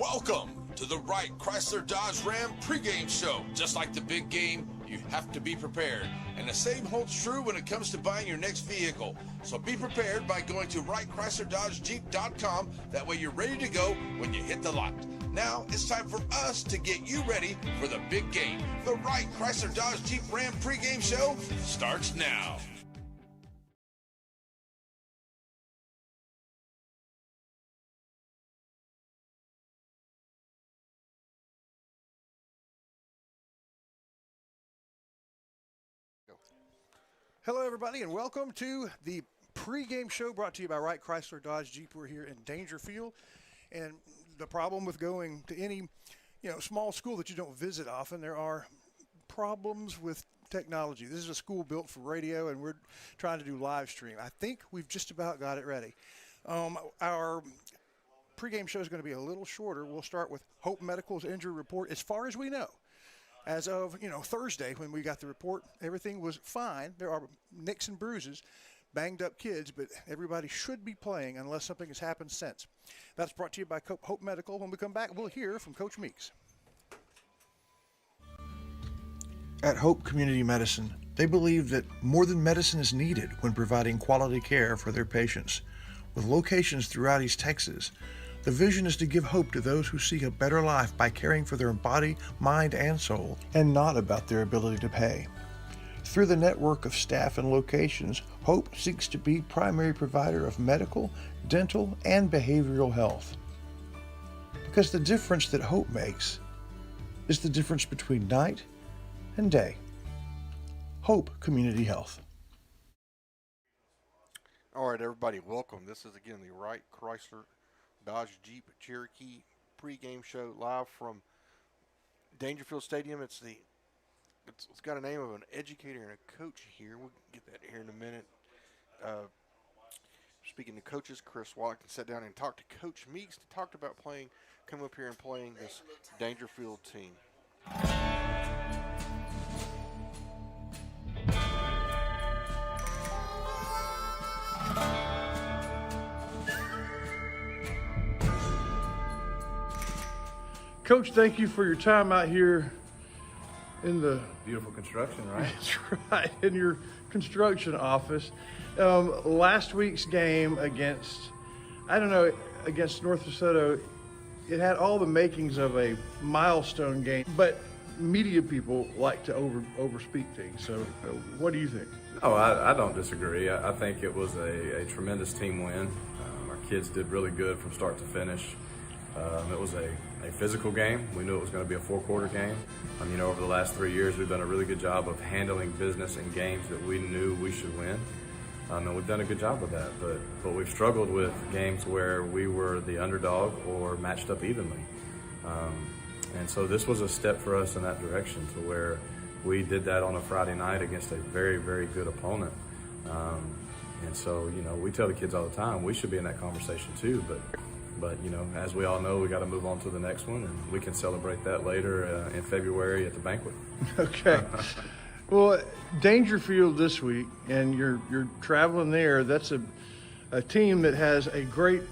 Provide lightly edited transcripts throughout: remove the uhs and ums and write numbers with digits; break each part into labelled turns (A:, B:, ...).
A: Welcome to the Wright Chrysler Dodge Ram pregame show. Just like the big game, you have to be prepared. And the same holds true when it comes to buying your next vehicle. So be prepared by going to WrightChryslerDodgeJeep.com. That way you're ready to go when you hit the lot. Now it's time for us to get you ready for the big game. The Wright Chrysler Dodge Jeep Ram pregame show starts now.
B: Hello, everybody, and welcome to the pregame show brought to you by Wright Chrysler Dodge Jeep. We're here in Daingerfield, and the problem with going to any, small school that you don't visit often, there are problems with technology. This is a school built for radio, and we're trying to do live stream. I think we've just about got it ready. Our pregame show is going to be a little shorter. We'll start with Hope Medical's injury report. As far as we know, as of, Thursday when we got the report, everything was fine. There are nicks and bruises, banged up kids, but everybody should be playing unless something has happened since. That's brought to you by Hope Medical. When we come back, we'll hear from Coach Meeks. At Hope Community Medicine, they believe that more than medicine is needed when providing quality care for their patients. With locations throughout East Texas, the vision is to give hope to those who seek a better life by caring for their body, mind, and soul, and not about their ability to pay. Through the network of staff and locations, Hope seeks to be primary provider of medical, dental, and behavioral health. Because the difference that Hope makes is the difference between night and day. Hope Community Health.
C: All right, everybody, welcome. This is again the Wright Chrysler Dodge Jeep Cherokee pregame show live from Daingerfield Stadium. It's got a name of an educator and a coach here. We'll get that here in a minute. Speaking to coaches, Chris Watkins sat down and talked to Coach Meeks to talk about come up here and playing this Daingerfield team.
B: Coach, thank you for your time out here in the
D: beautiful construction, right?
B: That's right, in your construction office. Last week's game against North DeSoto, it had all the makings of a milestone game, but media people like to overspeak things. So what do you think?
D: Oh, I don't disagree. I think it was a tremendous team win. Our kids did really good from start to finish. It was a physical game. We knew it was going to be a four-quarter game. Over the last 3 years, we've done a really good job of handling business in games that we knew we should win. And we've done a good job of that. But we've struggled with games where we were the underdog or matched up evenly. And so this was a step for us in that direction to where we did that on a Friday night against a very, very good opponent. And so, we tell the kids all the time, we should be in that conversation too. But as we all know, we got to move on to the next one, and we can celebrate that later in February at the banquet.
B: Okay. Well, Daingerfield this week, and you're traveling there. That's a team that has a great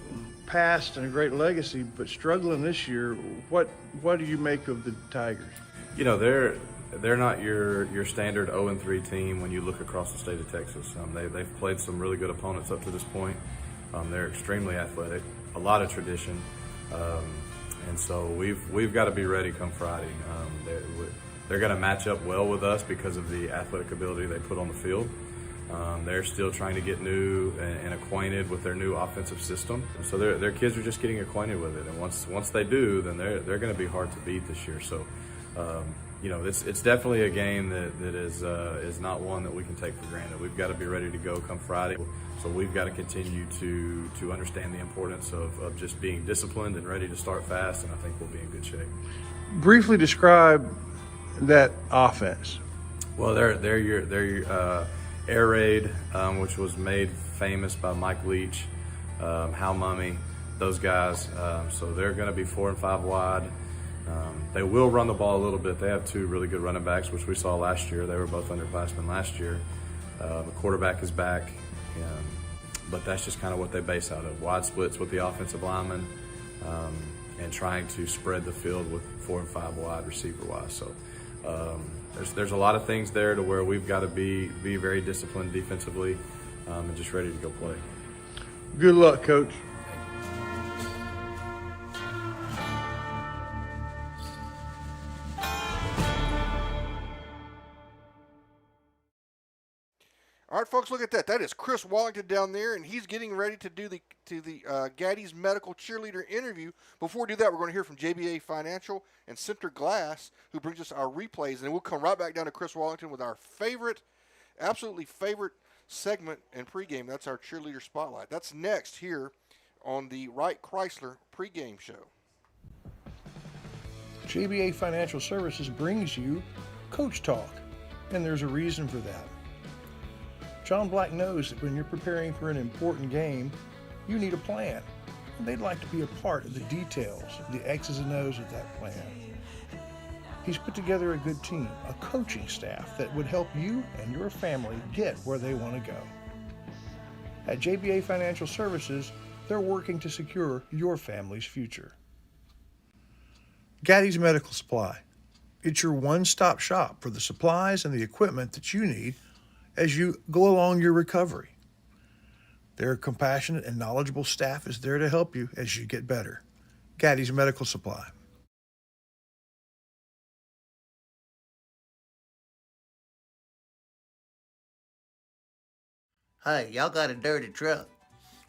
B: past and a great legacy, but struggling this year. What do you make of the Tigers?
D: They're not your standard 0-3 team when you look across the state of Texas. They've played some really good opponents up to this point. They're extremely athletic, a lot of tradition, and so we've got to be ready come Friday. They're going to match up well with us because of the athletic ability they put on the field. They're still trying to get new and acquainted with their new offensive system, so their kids are just getting acquainted with it. And once they do, then they're going to be hard to beat this year. So. It's definitely a game that is not one that we can take for granted. We've got to be ready to go come Friday. So we've got to continue to understand the importance of just being disciplined and ready to start fast, and I think we'll be in good shape.
B: Briefly describe that offense.
D: Well, they're your air raid, which was made famous by Mike Leach, Hal Mummy, those guys. So they're going to be 4 and 5 wide. They will run the ball a little bit. They have two really good running backs, which we saw last year. They were both underclassmen last year. The quarterback is back, but that's just kind of what they base out of. Wide splits with the offensive linemen, and trying to spread the field with 4 and 5 wide receiver wise. So there's a lot of things there to where we've got to be very disciplined defensively and just ready to go play.
B: Good luck, Coach.
C: All right, folks, look at that. That is Chris Wallington down there, and he's getting ready to do the Gaddy's Medical Cheerleader interview. Before we do that, we're going to hear from JBA Financial and Center Glass, who brings us our replays, and then we'll come right back down to Chris Wallington with our absolutely favorite segment in pregame. That's our cheerleader spotlight. That's next here on the Wright Chrysler pregame show.
B: JBA Financial Services brings you Coach Talk, and there's a reason for that. John Black knows that when you're preparing for an important game, you need a plan, and they'd like to be a part of the details, the X's and O's of that plan. He's put together a good team, a coaching staff that would help you and your family get where they want to go. At JBA Financial Services, they're working to secure your family's future. Gaddy's Medical Supply. It's your one-stop shop for the supplies and the equipment that you need as you go along your recovery. Their compassionate and knowledgeable staff is there to help you as you get better. Gaddy's Medical Supply.
E: Hey, y'all got a dirty truck.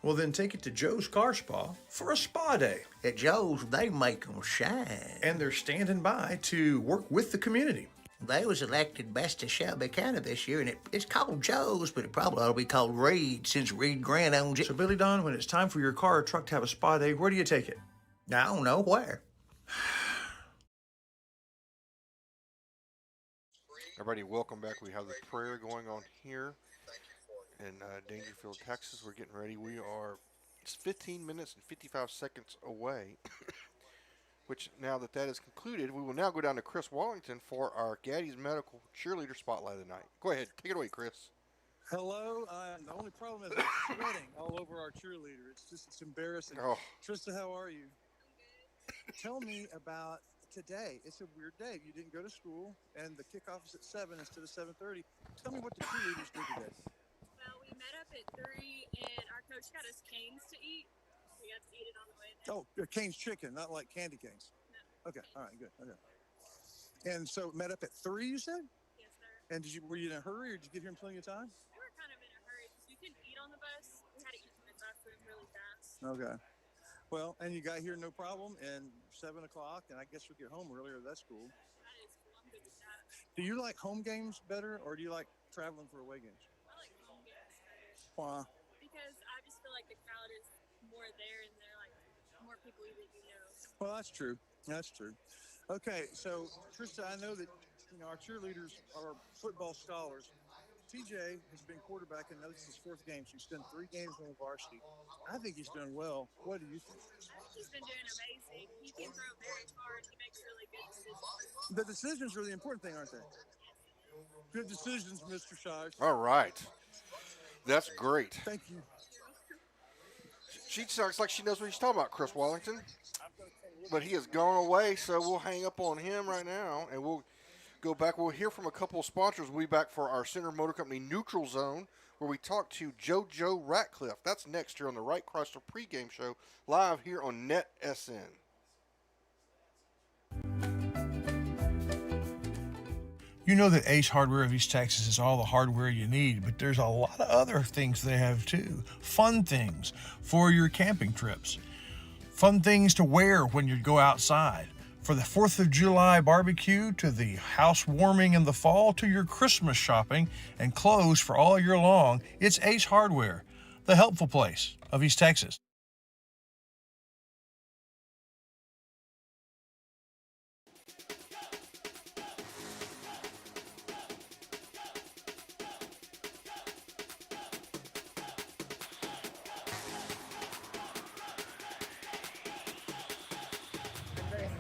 B: Well, then take it to Joe's Car Spa for a spa day.
E: At Joe's, they make 'em shine.
B: And they're standing by to work with the community.
E: They was elected best of Shelby County this year, and it's called Joe's, but it probably ought to be called Reed, since Reed Grant owns it.
B: So, Billy Don, when it's time for your car or truck to have a spa day, where do you take it?
E: I don't know where.
C: Everybody, welcome back. We have the prayer going on here in Daingerfield, Texas. We're getting ready. It's 15 minutes and 55 seconds away. Which, now that is concluded, we will now go down to Chris Wallington for our Gaddy's Medical Cheerleader Spotlight of the night. Go ahead. Take it away, Chris.
F: Hello. The only problem is I'm sweating all over our cheerleader. It's embarrassing.
C: Oh.
F: Trista, how are you? Tell me about today. It's a weird day. You didn't go to school, and the kickoff is at 7 instead of 7:30. Tell me what the cheerleaders did today.
G: Well, we met up at 3, and our coach got us canes to eat. We got to eat it on the way there.
F: Oh, Cane's chicken, not like candy canes.
G: No.
F: Okay, all right, good. Okay. And so met up at 3, you said?
G: Yes, sir.
F: And were you in a hurry, or did you get here in plenty of time?
G: We were kind of in a hurry because we couldn't eat on the bus. We had to eat from the bus really fast.
F: Okay. Well, and you got here no problem, and 7 o'clock, and I guess you'll get home earlier. That's cool.
G: That is cool. I'm good with that.
F: Do you like home games better, or do you like traveling for away games?
G: I like home games better.
F: Why?
G: Because I just feel like the crowd is more there, and they're like more people that you know.
F: Well, that's true. That's true. Okay, so Trista, I know that our cheerleaders are football scholars. TJ has been quarterback, and this is his 4th game. So he's done 3 games on the varsity. I think he's done well. What do you think?
G: I think he's been doing amazing. He can throw very hard. He makes really good decisions.
F: The decisions are the important thing, aren't they? Good decisions, Mr. Shires.
C: All right. That's great.
F: Thank you.
C: She sounds like she knows what she's talking about, Chris Wallington. But he has gone away, so we'll hang up on him right now, and we'll go back. We'll hear from a couple of sponsors. We'll be back for our Center Motor Company Neutral Zone, where we talk to JoJo Ratcliffe. That's next here on the Wright Chrysler pregame show, live here on NetSN.
B: You know that Ace Hardware of East Texas is all the hardware you need, but there's a lot of other things they have too. Fun things for your camping trips. Fun things to wear when you go outside. For the 4th of July barbecue, to the house warming in the fall, to your Christmas shopping and clothes for all year long, it's Ace Hardware, the helpful place of East Texas.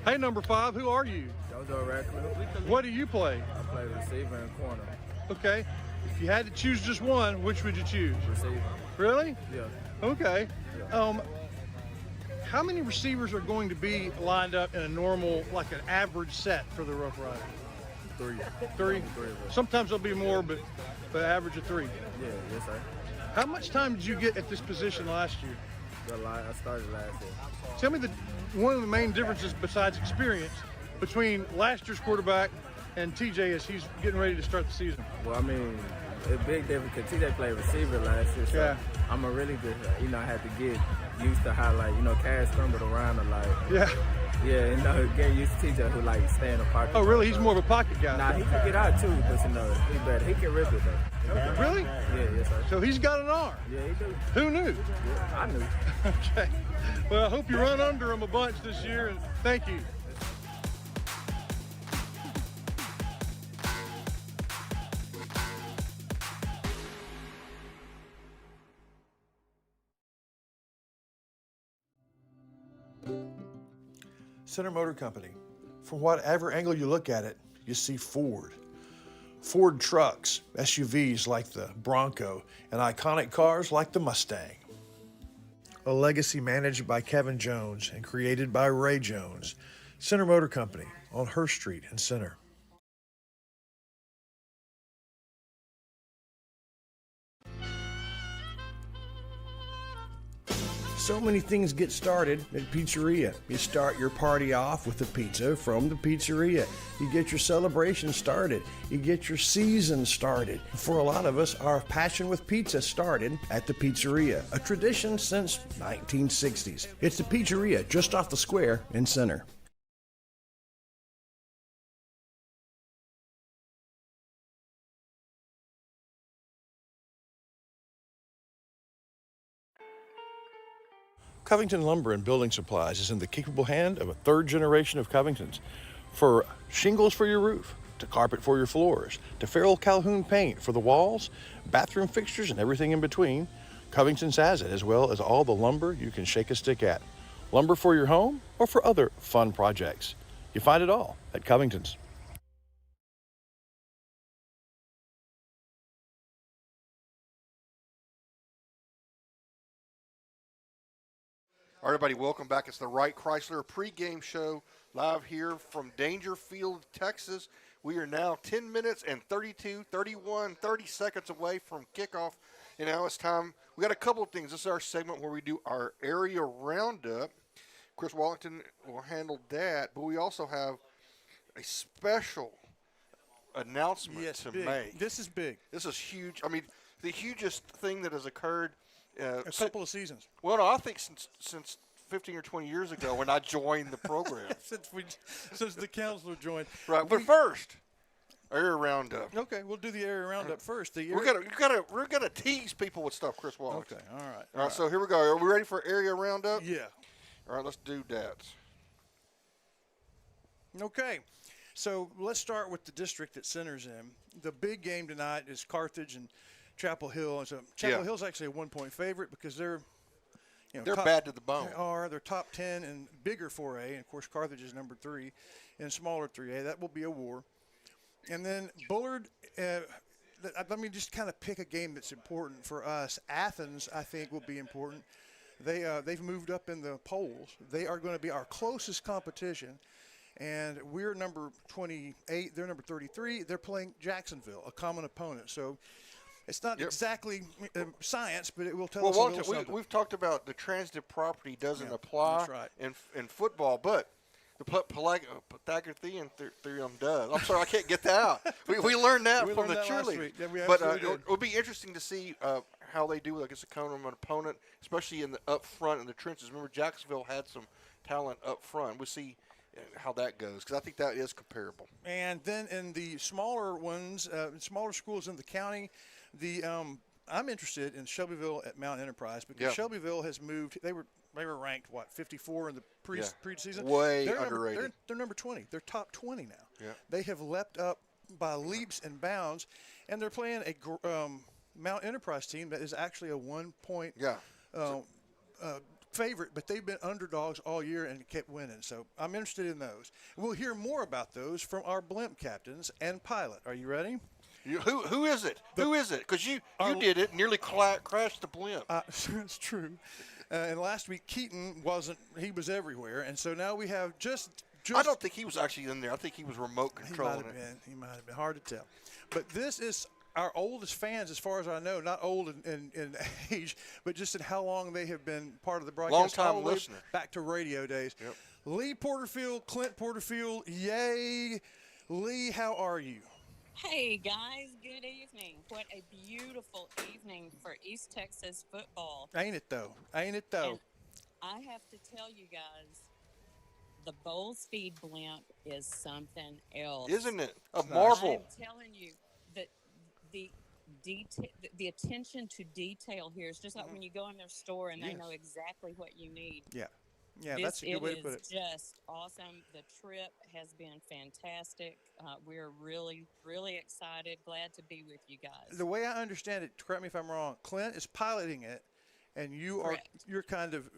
F: Hey, number 5, who are you?
H: JoJo Ratcliffe.
F: What do you play?
H: I play receiver and corner.
F: Okay. If you had to choose just one, which would you choose?
H: Receiver.
F: Really?
H: Yeah.
F: Okay.
H: Yeah.
B: how many receivers are going to be lined up in a normal, like an average set for the Rough Riders?
H: Three.
B: Three?
H: Three of us.
B: Sometimes there'll be more, but average of three.
H: Yeah, yes, sir.
B: How much time did you get at this position last year?
H: I started last year.
B: Tell me one of the main differences besides experience between last year's quarterback and TJ as he's getting ready to start the season.
H: Well, I mean, it's a big difference because TJ played receiver last year, so
B: Yeah.
H: I'm a really good, I had to get used to how, Cass scrambled around a lot.
B: Yeah.
H: Yeah, getting used to TJ who, stay in the pocket.
B: Oh, really? He's more of a pocket guy.
H: Nah, he can get out, too, but, he better. He can rip it, though.
B: Really?
H: Yeah, yes, sir.
B: So he's got an arm.
H: Yeah, he do.
B: Who knew?
H: Yeah, I knew.
B: Okay. Well, I hope you run under him a bunch this year, and thank you. Center Motor Company. From whatever angle you look at it, you see Ford. Ford trucks, SUVs like the Bronco, and iconic cars like the Mustang. A legacy managed by Kevin Jones and created by Ray Jones. Center Motor Company on Hurst Street in Center. So many things get started at Pizzeria. You start your party off with a pizza from the pizzeria. You get your celebration started. You get your season started. For a lot of us, our passion with pizza started at the pizzeria, a tradition since 1960s. It's the Pizzeria just off the square in Center. Covington Lumber and Building Supplies is in the capable hand of a third generation of Covingtons. For shingles for your roof, to carpet for your floors, to Farrell Calhoun paint for the walls, bathroom fixtures, and everything in between, Covington's has it, as well as all the lumber you can shake a stick at. Lumber for your home or for other fun projects. You find it all at Covington's.
C: All right, everybody, welcome back. It's the Wright Chrysler pregame show live here from Daingerfield, Texas. We are now 10 minutes and 30 seconds away from kickoff. And now it's time. We got a couple of things. This is our segment where we do our area roundup. Chris Wallington will handle that, but we also have a special announcement to make.
B: This is big.
C: This is huge. I mean, the hugest thing that has occurred.
B: A couple of seasons.
C: Well, no, I think since 15 or 20 years ago when I joined the program.
B: since the counselor joined.
C: Right, but first, area roundup.
B: Okay, we'll do the area roundup first.
C: We're gonna tease people with stuff, Chris Wallace.
B: Okay, all right.
C: All right, so here we go. Are we ready for area roundup?
B: Yeah.
C: All right, let's do that.
B: Okay, so let's start with the district that Center's in. The big game tonight is Carthage and Chapel Hill. And so Chapel Hill's actually a 1-point favorite because they're
C: bad to the bone.
B: They're top 10 in bigger 4A, and of course Carthage is number 3 in smaller 3A. That will be a war. And then Bullard. Let me just kind of pick a game that's important for us. Athens, I think, will be important. They've moved up in the polls. They are going to be our closest competition. And we're number 28. They're number 33. They're playing Jacksonville, a common opponent. So it's not exactly science, but it will tell us a little something.
C: We've talked about the transitive property doesn't apply
B: that's right.
C: in football, but the Pythagorean theorem does. I'm sorry, I can't get that out. We learned that from the cheerleader.
B: Yeah,
C: but it would be interesting to see how they do against a common opponent, especially in the up front in the trenches. Remember, Jacksonville had some talent up front. We'll see how that goes, because I think that is comparable.
B: And then in the smaller ones, smaller schools in the county, I'm interested in Shelbyville at Mount Enterprise because Shelbyville has moved. They were ranked 54 in the preseason.
C: Way underrated.
B: They're number 20. They're top 20 now.
C: Yeah.
B: They have leapt up by leaps and bounds, and they're playing a Mount Enterprise team that is actually a 1-point favorite, but they've been underdogs all year and kept winning. So I'm interested in those. We'll hear more about those from our blimp captains and pilot. Are you ready?
C: Who is it? Who is it? Because you did it, nearly crashed the blimp.
B: It's true. And last week, Keaton wasn't. He was everywhere. And so now we have just
C: I don't think he was actually in there. I think he was remote controlling it.
B: He might have been. Hard to tell. But this is our oldest fans, as far as I know, not old in age, but just in how long they have been part of the broadcast.
C: Long time
B: all the way
C: listener.
B: Back to radio days.
C: Yep.
B: Lee Porterfield, Clint Porterfield, yay. Lee, how are you?
I: Hey guys, good evening. What a beautiful evening for East Texas football.
B: Ain't it though? Ain't it though?
I: And I have to tell you guys, the bowl speed blimp is something else.
C: Isn't it? A marvel.
I: I'm telling you that the attention to detail here is just like when you go in their store and they know exactly what you need.
B: Yeah. Yeah, that's a good way to put it.
I: It is just awesome. The trip has been fantastic. We're really, really excited. Glad to be with you guys.
B: The way I understand it, correct me if I'm wrong, Clint is piloting it, and you're kind of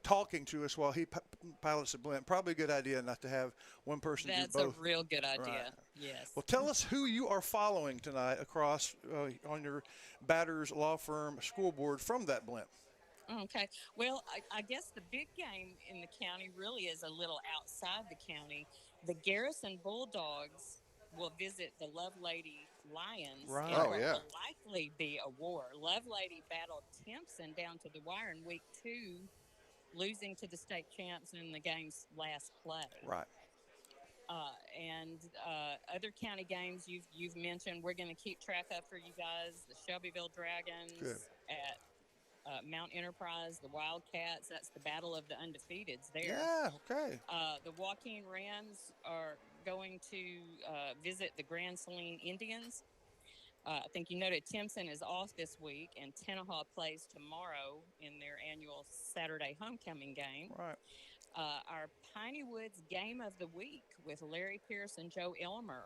B: talking to us while he pilots the blimp. Probably a good idea not to have one person do both.
I: That's a real good idea.
B: Right.
I: Yes.
B: Well, tell us who you are following tonight across on your Batters Law Firm scoreboard from that blimp.
I: Okay. Well, I guess the big game in the county really is a little outside the county. The Garrison Bulldogs will visit the Lovelady Lions.
B: Right.
I: And
C: Oh,
I: what
C: yeah.
I: will likely be a war. Lovelady battled Timpson down to the wire in week 2, losing to the state champs in the game's last play.
B: Right.
I: And other county games you've mentioned, we're going to keep track of for you guys. The Shelbyville Dragons at Mount Enterprise, the Wildcats. That's the battle of the undefeateds there.
B: Yeah, okay.
I: The Joaquin Rams are going to visit the Grand Saline Indians. I think you noted Timpson is off this week, and Tenaha plays tomorrow in their annual Saturday homecoming game.
B: Right.
I: Our Piney Woods Game of the Week with Larry Pierce and Joe Elmer.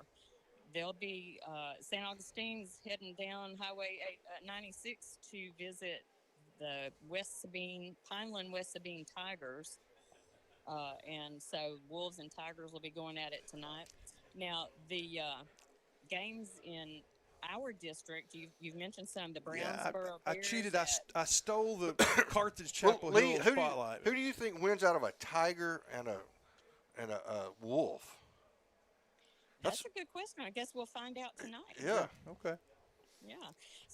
I: They'll be St. Augustine's heading down Highway 96 to visit the Pineland West Sabine Tigers. And so Wolves and Tigers will be going at it tonight. Now, the games in our district, you've mentioned some, the Brownsboro
B: I
I: Bears.
B: cheated. I stole the Carthage
C: Well,
B: Chapel
C: Lee,
B: Hill spotlight.
C: who do you think wins out of a tiger and a wolf?
I: That's a good question. I guess we'll find out tonight.
C: Yeah.
B: Okay.
I: Yeah,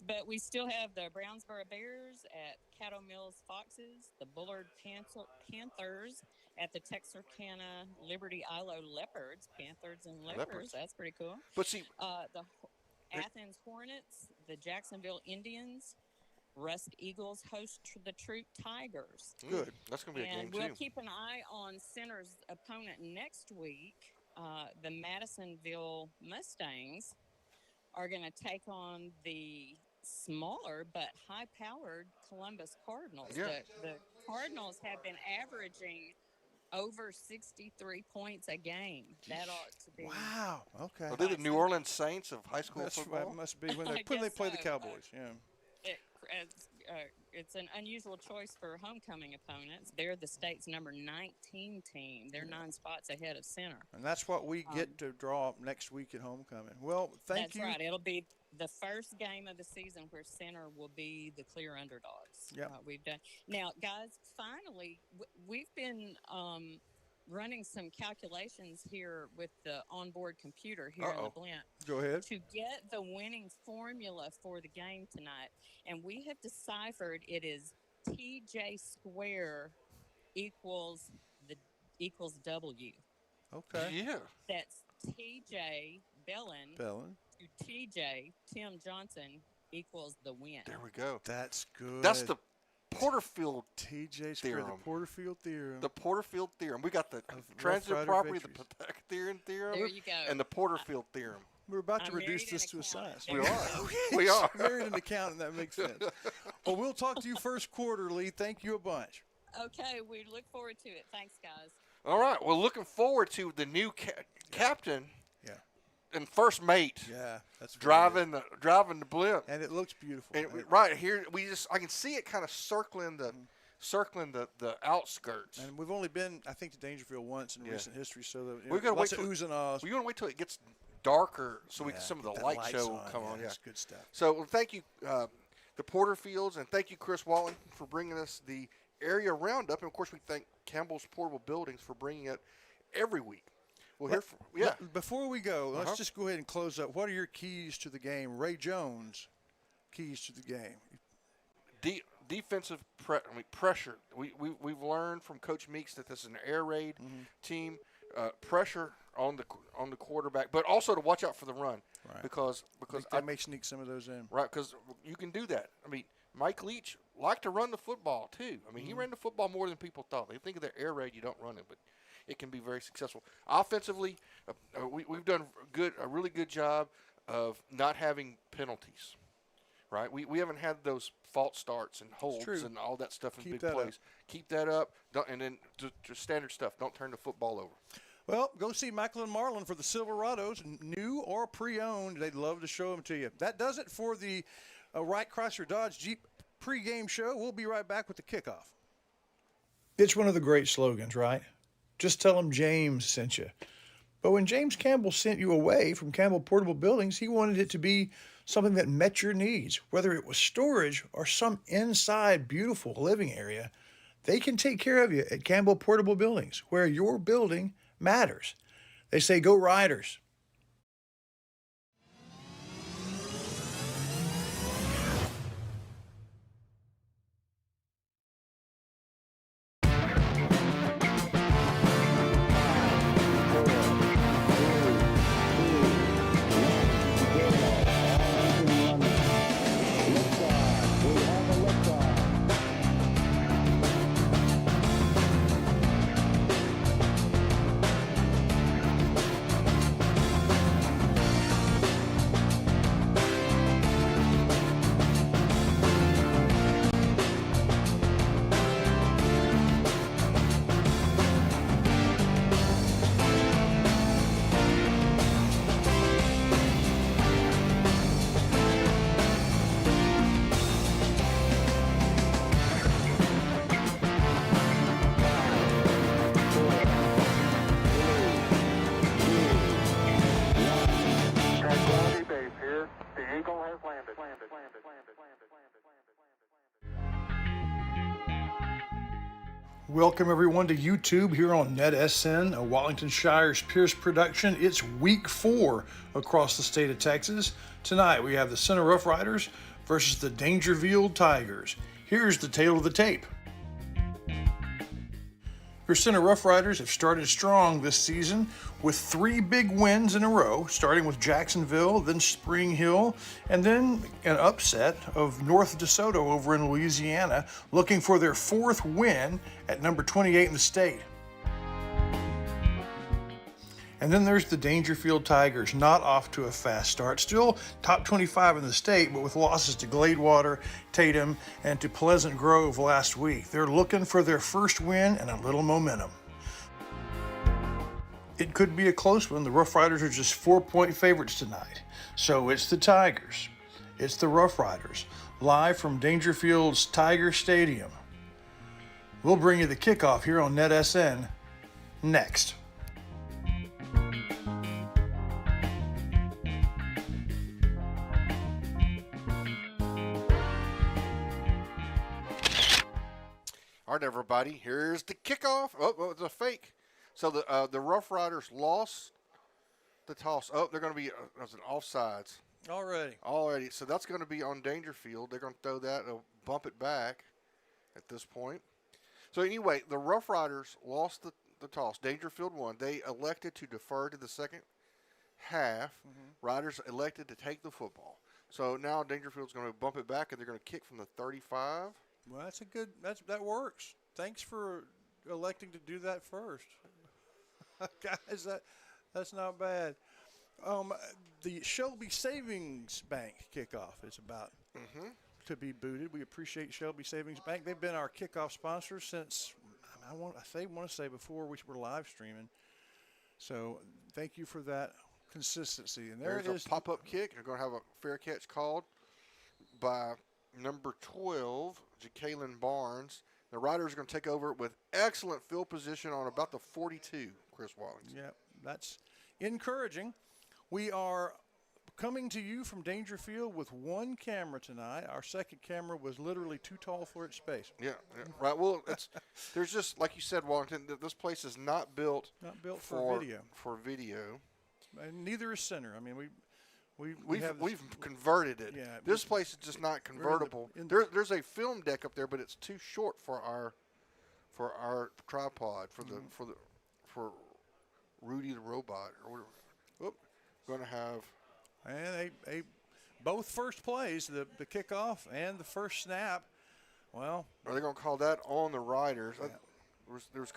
I: but we still have the Brownsboro Bears at Caddo Mills Foxes, the Bullard Panthers at the Texarkana Liberty Ilo Leopards. Panthers and Leopards. That's pretty cool.
C: But see,
I: the Athens Hornets, the Jacksonville Indians, Rust Eagles host the Troop Tigers.
C: good. That's going to be a game,
I: And we'll
C: too.
I: keep an eye on Center's opponent next week. The Madisonville Mustangs are going to take on the smaller but high-powered Columbus Cardinals.
C: Yeah.
I: The Cardinals have been averaging over 63 points a game. That ought to be.
B: Wow. Okay.
C: Are they the New Orleans Saints of high school
B: That
C: football?
B: must be when
I: I
B: they
I: guess
B: play the
I: so.
B: Cowboys. Yeah.
I: It's an unusual choice for homecoming opponents. They're the state's number 19 team. They're 9 spots ahead of Center.
B: And that's what we get to draw up next week at homecoming. Well, thank you.
I: That's right. It'll be the first game of the season where Center will be the clear underdogs.
B: Yep.
I: We've done now, guys. Finally, we've been running some calculations here with the onboard computer here in the blimp.
B: Go ahead.
I: To get the winning formula for the game tonight, and we have deciphered it is TJ square equals W.
B: Okay.
C: Yeah.
I: That's TJ Bellin to TJ Tim Johnson equals the win.
C: There we go.
B: That's good.
C: That's the Porterfield
B: TJ square,
C: theorem.
B: the Porterfield theorem.
C: The Porterfield theorem. We got the
B: Rough
C: transitive
B: Rider
C: property, the
B: victories.
C: Pythagorean theorem,
I: There you go.
C: and the Porterfield theorem.
B: We're about to
I: I'm
B: reduce
I: married
B: this
I: in
B: to a
I: accounting.
B: science.
C: We
I: There
C: are. We are.
B: Married in accounting, that makes sense. Well, we'll talk to you first quarter, Lee. Thank you a bunch.
I: Okay, we look forward to it. Thanks, guys.
C: All right. Well, looking forward to the new captain
B: Yeah.
C: and first mate
B: Yeah. That's very
C: driving the blimp.
B: good. And it looks beautiful.
C: And right here, I can see it kind of circling the outskirts.
B: And we've only been, I think, to Daingerfield once in recent history, so
C: We've gotta
B: lots
C: wait
B: of
C: till-
B: oohs and ahs.
C: We're gonna wait till it gets darker so we can
B: Yeah,
C: some of
B: get
C: the
B: that
C: light
B: lights
C: show
B: on.
C: come on. Yeah.
B: That's good stuff.
C: So thank you, the Porterfields, and thank you, Chris Walton, for bringing us the area roundup. And, of course, we thank Campbell's Portable Buildings for bringing it every week. We'll hear from,
B: Before we go, let's just go ahead and close up. What are your keys to the game? Ray Jones, keys to the game.
C: Defensive pressure. We've learned from Coach Meeks that this is an air raid team. Pressure on the quarterback, but also to watch out for the run, because
B: I may sneak some of those in.
C: Right, because you can do that. I mean, Mike Leach liked to run the football too. I mean, he ran the football more than people thought. They think of the air raid, you don't run it, but it can be very successful. Offensively, we've done a really good job of not having penalties. Right, we haven't had those false starts and holds and all that stuff in big plays. Keep that up, and then to standard stuff. Don't turn the football over.
B: Well, go see Michael and Marlon for the Silverados, new or pre-owned. They'd love to show them to you. That does it for the Wright Chrysler Dodge Jeep pregame show. We'll be right back with the kickoff. It's one of the great slogans, right? Just tell them James sent you. But when James Campbell sent you away from Campbell Portable Buildings, he wanted it to be something that met your needs, whether it was storage or some inside beautiful living area. They can take care of you at Campbell Portable Buildings, where your building matters. They say, go Riders. Welcome, everyone, to YouTube here on NetSN, a Wallington Shire's Pierce production. It's week 4 across the state of Texas. Tonight, we have the Center Rough Riders versus the Daingerfield Tigers. Here's the tale of the tape. Your Center Rough Riders have started strong this season with 3 big wins in a row, starting with Jacksonville, then Spring Hill, and then an upset of North DeSoto over in Louisiana, looking for their 4th win at number 28 in the state. And then there's the Daingerfield Tigers, not off to a fast start. Still top 25 in the state, but with losses to Gladewater, Tatum, and to Pleasant Grove last week. They're looking for their first win and a little momentum. It could be a close one. The Rough Riders are just 4-point favorites tonight. So it's the Tigers. It's the Rough Riders, live from Daingerfield's Tiger Stadium. We'll bring you the kickoff here on NetSN next.
C: All right, everybody, here's the kickoff. Oh, it's a fake. So the Rough Riders lost the toss. Oh, they're going to be an offsides. Already. So that's going to be on Daingerfield. They're going to throw that, bump it back at this point. So anyway, the Rough Riders lost the toss. Daingerfield won. They elected to defer to the second half. Riders elected to take the football. So now Daingerfield's going to bump it back, and they're going to kick from the 35.
B: Well, that works. Thanks for electing to do that first. Guys, that's not bad. The Shelby Savings Bank kickoff is about to be booted. We appreciate Shelby Savings Bank. They've been our kickoff sponsor since, I want to say before we were live streaming. So thank you for that consistency. And
C: there's a pop-up kick. They're going to have a fair catch called by number 12, Jacqueline Barnes. The Riders are going to take over with excellent field position on about the 42, Chris Wallington.
B: Yeah, that's encouraging. We are coming to you from Daingerfield with one camera tonight. Our second camera was literally too tall for its space.
C: Yeah, right. Well, there's just, like you said, Washington, this place is not built
B: for video.
C: For video.
B: And neither is Center. I mean,
C: we've converted it.
B: Yeah,
C: this place is just not convertible. There's a film deck up there, but it's too short for our tripod for Rudy the robot or whatever. Oop, going to have.
B: And both first plays, the kickoff and the first snap. Well,
C: are they going to call that on the Riders? Yeah. There was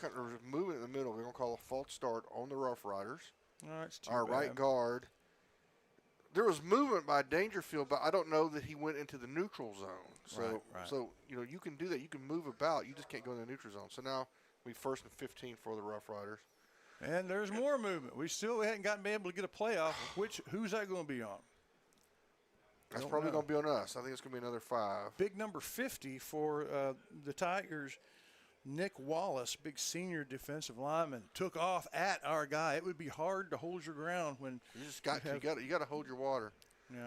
C: movement in the middle. We're going to call a false start on the Rough Riders.
B: Oh, that's too
C: our
B: bad.
C: Right guard. There was movement by Daingerfield, but I don't know that he went into the neutral zone. So,
B: right.
C: You can do that. You can move about. You just can't go in the neutral zone. So now we 1st and 15 for the Rough Riders.
B: And there's more movement. We hadn't been able to get a playoff. Who's that going to be on?
C: That's probably going to be on us. I think it's going to be another 5.
B: Big number 50 for the Tigers. Nick Wallace, big senior defensive lineman, took off at our guy. It would be hard to hold your ground when
C: you got to hold your water.
B: Yeah.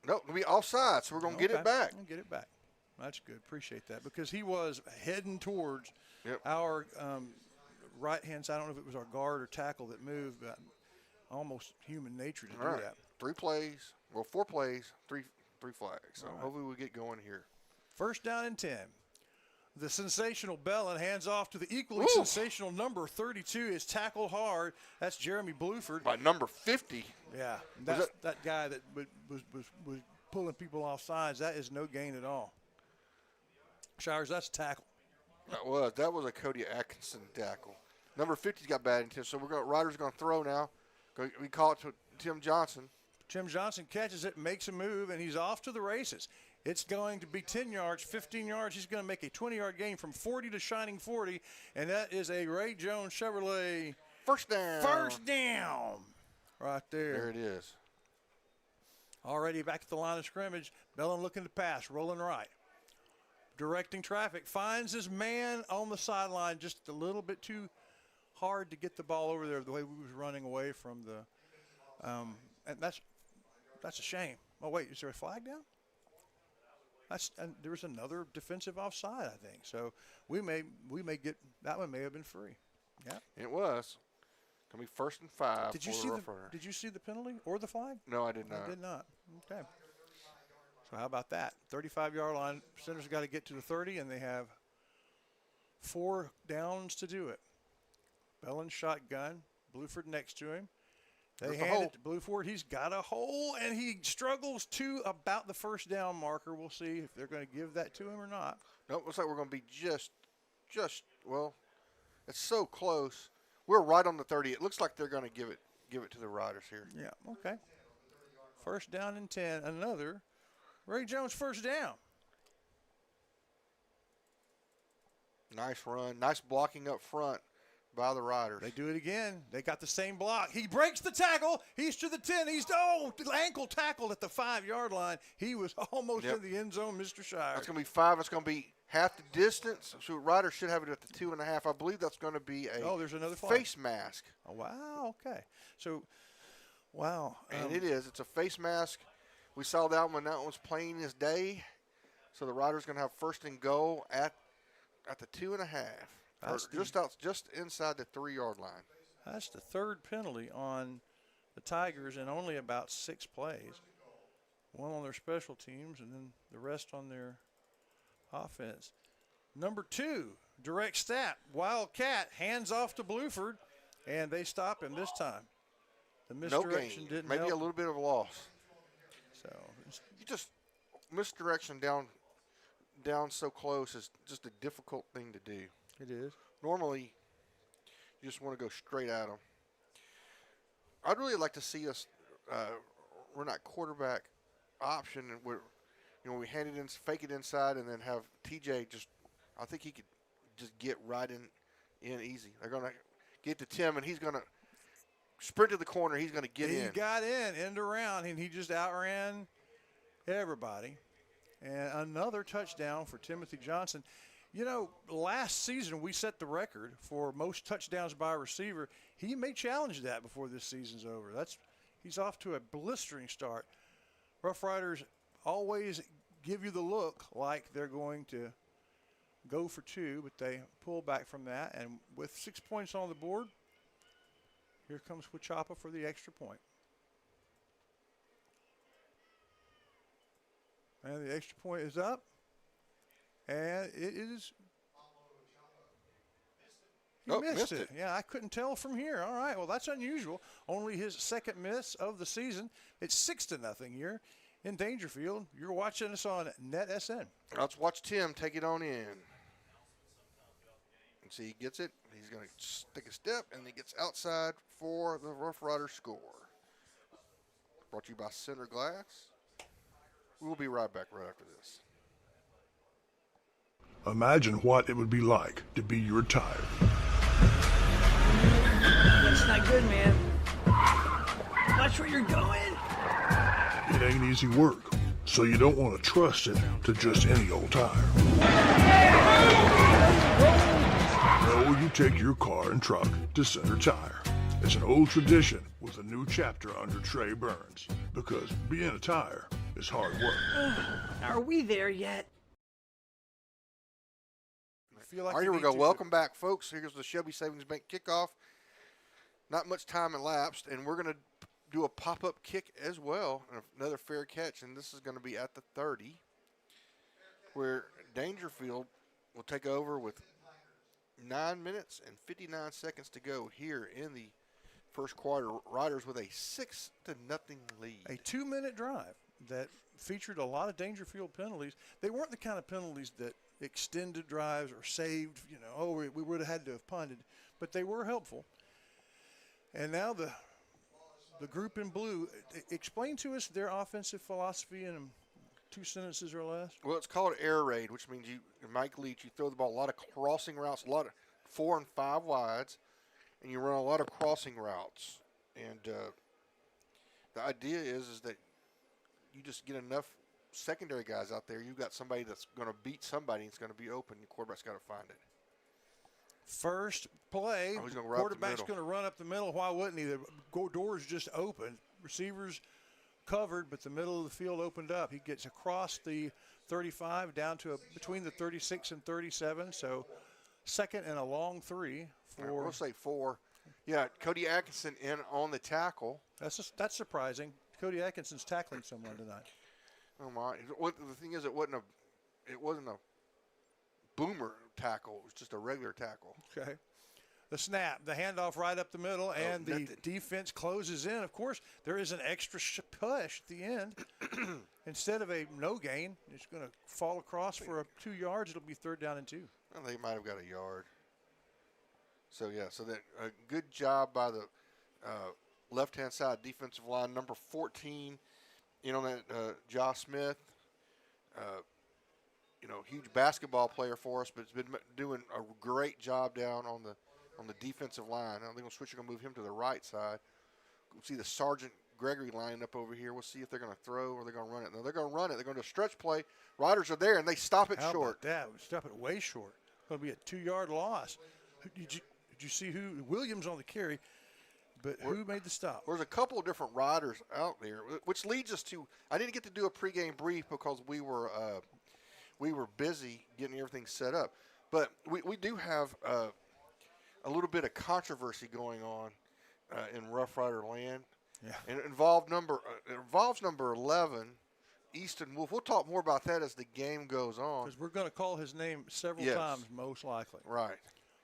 C: No, it'll be offside, so we're going to get it back.
B: We'll get it back. That's good. Appreciate that because he was heading towards our right-hand side. I don't know if it was our guard or tackle that moved, but almost human nature to do that.
C: 4 plays, three flags. So hopefully we'll get going here.
B: 1st down and 10. The sensational Bellin hands off to the equally sensational number 32 is tackled hard. That's Jeremy Bluford.
C: By number 50.
B: Yeah, that's that guy that was pulling people off sides. That is no gain at all. Showers, that's a tackle.
C: That was a Cody Atkinson tackle. Number 50's got bad intent, so Riders are going to throw now. We call it to Tim Johnson.
B: Tim Johnson catches it, makes a move, and he's off to the races. It's going to be 10 yards, 15 yards. He's going to make a 20-yard gain from 40 to shining 40, and that is a Ray Jones Chevrolet.
C: First down.
B: First down. Right there.
C: There it is.
B: Already back at the line of scrimmage. Bellin looking to pass, rolling right. Directing traffic, finds his man on the sideline just a little bit too hard to get the ball over there the way we was running away from the and that's a shame. Oh, wait, is there a flag down? And there was another defensive offside, I think. So we may get that one may have been free. Yeah,
C: it was. Gonna be 1st and 5.
B: Did you see the penalty or the flag?
C: No, I did not.
B: I did not. Okay. So how about that? 35-yard line. Center's got to get to the 30, and they have 4 downs to do it. Bellin shotgun. Bluford next to him. They hand it to Bluford. He's got a hole, and he struggles to about the 1st down marker. We'll see if they're going to give that to him or not.
C: No, it looks like we're going to be well, it's so close. We're right on the 30. It looks like they're going to give it to the Riders here.
B: Yeah, okay. 1st down and 10. Another Ray Jones 1st down.
C: Nice run. Nice blocking up front by the Riders.
B: They do it again. They got the same block. He breaks the tackle. He's to the 10. He's ankle tackled at the 5-yard line. He was almost in the end zone, Mr. Shire.
C: That's going to be 5. It's going to be half the distance. So Riders should have it at the 2.5. I believe that's going to be
B: there's another flag.
C: Face mask.
B: Oh, wow. Okay. So, wow.
C: And it is. It's a face mask. We saw that when that one was plain as day. So the Riders going to have 1st and goal at the 2.5. Just inside the 3-yard line.
B: That's the 3rd penalty on the Tigers in only about 6 plays. 1 on their special teams and then the rest on their offense. Number 2, direct snap. Wildcat hands off to Bluford, and they stop him this time. The misdirection didn't help.
C: Maybe a little bit of a loss.
B: So
C: you just misdirection down so close is just a difficult thing to do.
B: It is.
C: Normally, you just want to go straight at them. I'd really like to see us run that quarterback option, and we hand it in, fake it inside, and then have TJ I think he could just get right in easy. They're going to get to Tim, and he's going to sprint to the corner. He's going to get in.
B: He got end around, and he just outran everybody. And another touchdown for Timothy Johnson. You know, last season we set the record for most touchdowns by a receiver. He may challenge that before this season's over. He's off to a blistering start. Rough Riders always give you the look like they're going to go for 2, but they pull back from that. And with 6 points on the board, here comes Huichapa for the extra point. And the extra point is up. And it is. He missed it. Yeah, I couldn't tell from here. All right, well, that's unusual. Only his second miss of the season. It's 6-0 here in Daingerfield. You're watching us on NetSN.
C: Let's watch Tim take it on in. And see, he gets it. He's going to take a step, and he gets outside for the Rough Riders score. Brought to you by Center Glass. We'll be right back right after this.
J: Imagine what it would be like to be your tire.
K: That's not good, man. Watch where you're going.
J: It ain't easy work, so you don't want to trust it to just any old tire. No, you take your car and truck to Center Tire. It's an old tradition with a new chapter under Trey Burns, because being a tire is hard work.
K: Are we there yet?
B: Feel like
C: All right, here we go. Welcome back, folks. Here's the Shelby Savings Bank kickoff. Not much time elapsed, and we're going to do a pop-up kick as well, another fair catch, and this is going to be at the 30, where Daingerfield will take over with 9 minutes and 59 seconds to go here in the first quarter. Riders with a 6-0 lead.
B: A 2-minute drive that featured a lot of Daingerfield penalties. They weren't the kind of penalties that extended drives or saved, we would have had to have punted, but they were helpful. And now the group in blue, explain to us their offensive philosophy in 2 sentences or less.
C: Well, it's called air raid, which means Mike Leach, you throw the ball a lot of crossing routes, a lot of 4 and 5 wides, and you run a lot of crossing routes. And the idea is that you just get enough secondary guys out there. You've got somebody that's going to beat somebody, and it's going to be open. Your quarterback's got to find it.
B: First play, quarterback's going to run up the middle. Why wouldn't he? The door's just open. Receivers covered, but the middle of the field opened up. He gets across the 35 down to between the 36 and 37. So second and a long 3 for.
C: We'll say 4. Yeah, Cody Atkinson in on the tackle.
B: That's surprising. Cody Atkinson's tackling someone tonight.
C: Oh my! The thing is, it wasn't a boomer tackle. It was just a regular tackle.
B: Okay. The snap, the handoff right up the middle, and the defense closes in. Of course, there is an extra push at the end. Instead of a no gain, it's going to fall across for 2 yards. It'll be 3rd down and 2.
C: I think he might have got a yard. So yeah, that a good job by the left-hand side defensive line, number 14. On that, Josh Smith, huge basketball player for us, but has been doing a great job down on the defensive line. I think we'll switch. We're going to move him to the right side. We'll see the Sergeant Gregory lining up over here. We'll see if they're going to throw or they're going to run it. No, they're going to run it. They're going to do a stretch play. Riders are there, and they stop it short.
B: How about that? We stop it way short. It's going to be a 2-yard loss. Did you see who? Williams on the carry. But who made the stop?
C: There's a couple of different riders out there, which leads us to – I didn't get to do a pregame brief because we were busy getting everything set up. But we do have a little bit of controversy going on in Rough Rider land.
B: Yeah.
C: And it involves number 11, Easton Wolf. We'll talk more about that as the game goes on.
B: Because we're going to call his name several times, most likely.
C: Right.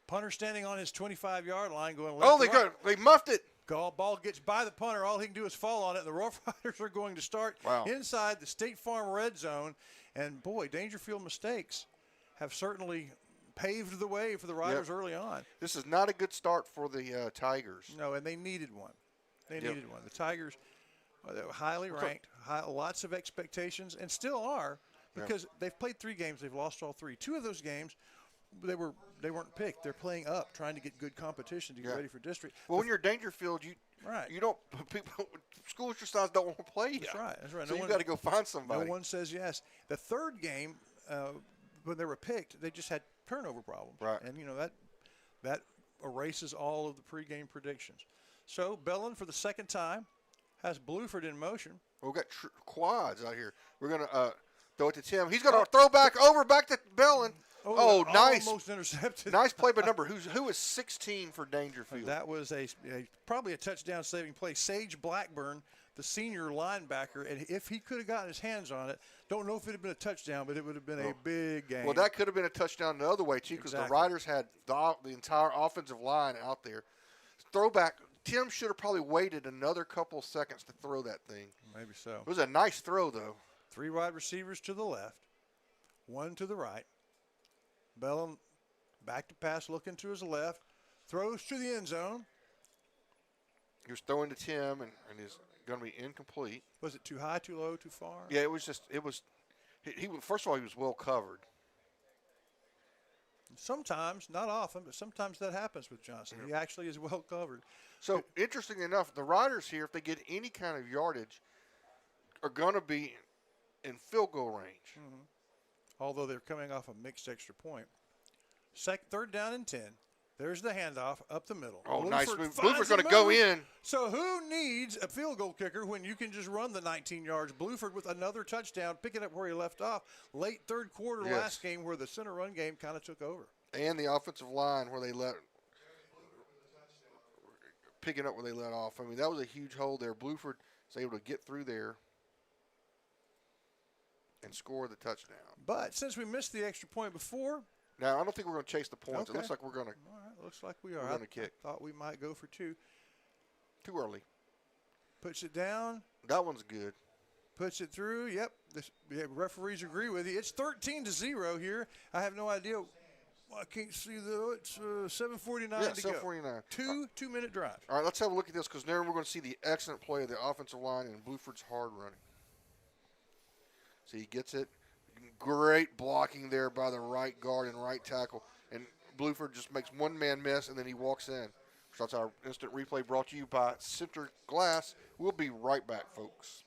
B: Punter standing on his 25-yard line going left to right.
C: They muffed it.
B: Ball gets by the punter. All he can do is fall on it. And the Rough Riders are going to start inside the State Farm red zone. And, boy, Daingerfield mistakes have certainly paved the way for the Riders early on.
C: This is not a good start for the Tigers.
B: No, and they needed one. They needed one. The Tigers, they were highly ranked, lots of expectations, and still are because they've played 3 games. They've lost all 3. 2 of those games, they weren't picked. They're playing up, trying to get good competition to get ready for district.
C: Well, when you're Daingerfield, you don't schools your size don't want to play you.
B: That's right. That's right.
C: So you got to go find somebody.
B: No one says yes. The 3rd game, when they were picked, they just had turnover problems.
C: Right.
B: And that erases all of the pregame predictions. So Bellin for the second time has Bluford in motion.
C: Well, we've got quads out here. We're going to throw it to Tim. He's going to throw back to Bellin. Oh, nice.
B: Almost intercepted.
C: Nice play by number. Who is 16 for Daingerfield?
B: That was probably a touchdown-saving play. Sage Blackburn, the senior linebacker, and if he could have gotten his hands on it, don't know if it had been a touchdown, but it would have been a big game.
C: Well, that could have been a touchdown the other way, too, because the Riders had the entire offensive line out there. Throwback. Tim should have probably waited another couple seconds to throw that thing.
B: Maybe so.
C: It was a nice throw, though.
B: 3 wide receivers to the left, 1 to the right. Bellum back to pass, looking to his left, throws to the end zone.
C: He was throwing to Tim, and he's going to be incomplete.
B: Was it too high, too low, too far?
C: Yeah, it was. First of all, he was well covered.
B: Sometimes, not often, but sometimes that happens with Johnson. He actually is well covered.
C: So, interesting enough, the Riders here, if they get any kind of yardage, are going to be in field goal range.
B: Mm-hmm. Although they're coming off a mixed extra point. Third down and 10. There's the handoff up the middle.
C: Oh,
B: Bluford
C: nice. Bluford's going to go in.
B: So who needs a field goal kicker when you can just run the 19 yards? Bluford with another touchdown, picking up where he left off. Late third quarter last game where the center run game kind of took over.
C: And the offensive line where they picking up where they let off. I mean, that was a huge hole there. Bluford was able to get through there and score the touchdown.
B: But since we missed the extra point before.
C: Now, I don't think we're going to chase the points.
B: Okay.
C: It looks like we're going to.
B: All right, looks like we are.
C: We're going to kick.
B: I thought we might go for 2.
C: Too early.
B: Puts it down.
C: That one's good.
B: Puts it through. Yep. Referees agree with you. It's 13-0 here. I have no idea. Well, I can't see though. It's 7:49 to go.
C: 7:49.
B: 2-minute drive.
C: All right, let's have a look at this because now we're going to see the excellent play of the offensive line and Bluford's hard running. So he gets it. Great blocking there by the right guard and right tackle. And Bluford just makes one man miss, and then he walks in. So that's our instant replay brought to you by Center Glass. We'll be right back, folks.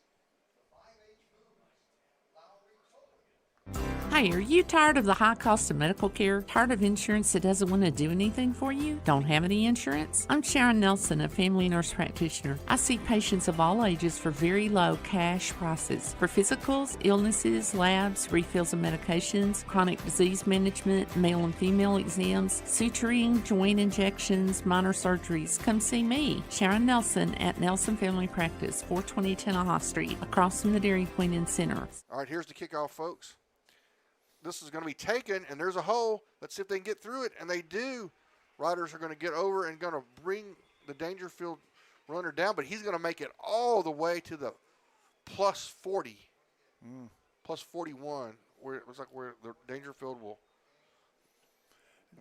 L: Hi, are you tired of the high cost of medical care? Tired of insurance that doesn't want to do anything for you? Don't have any insurance? I'm Sharon Nelson, a family nurse practitioner. I see patients of all ages for very low cash prices. For physicals, illnesses, labs, refills of medications, chronic disease management, male and female exams, suturing, joint injections, minor surgeries. Come see me, Sharon Nelson at Nelson Family Practice, 420 Tennaha Street, across from the Dairy Queen and Center.
C: All right, here's the kickoff, folks. This is going to be taken, and there's a hole. Let's see if they can get through it, and they do. Riders are going to get over and going to bring the Daingerfield runner down, but he's going to make it all the way to the plus 40, plus 41, where it was like where the Daingerfield will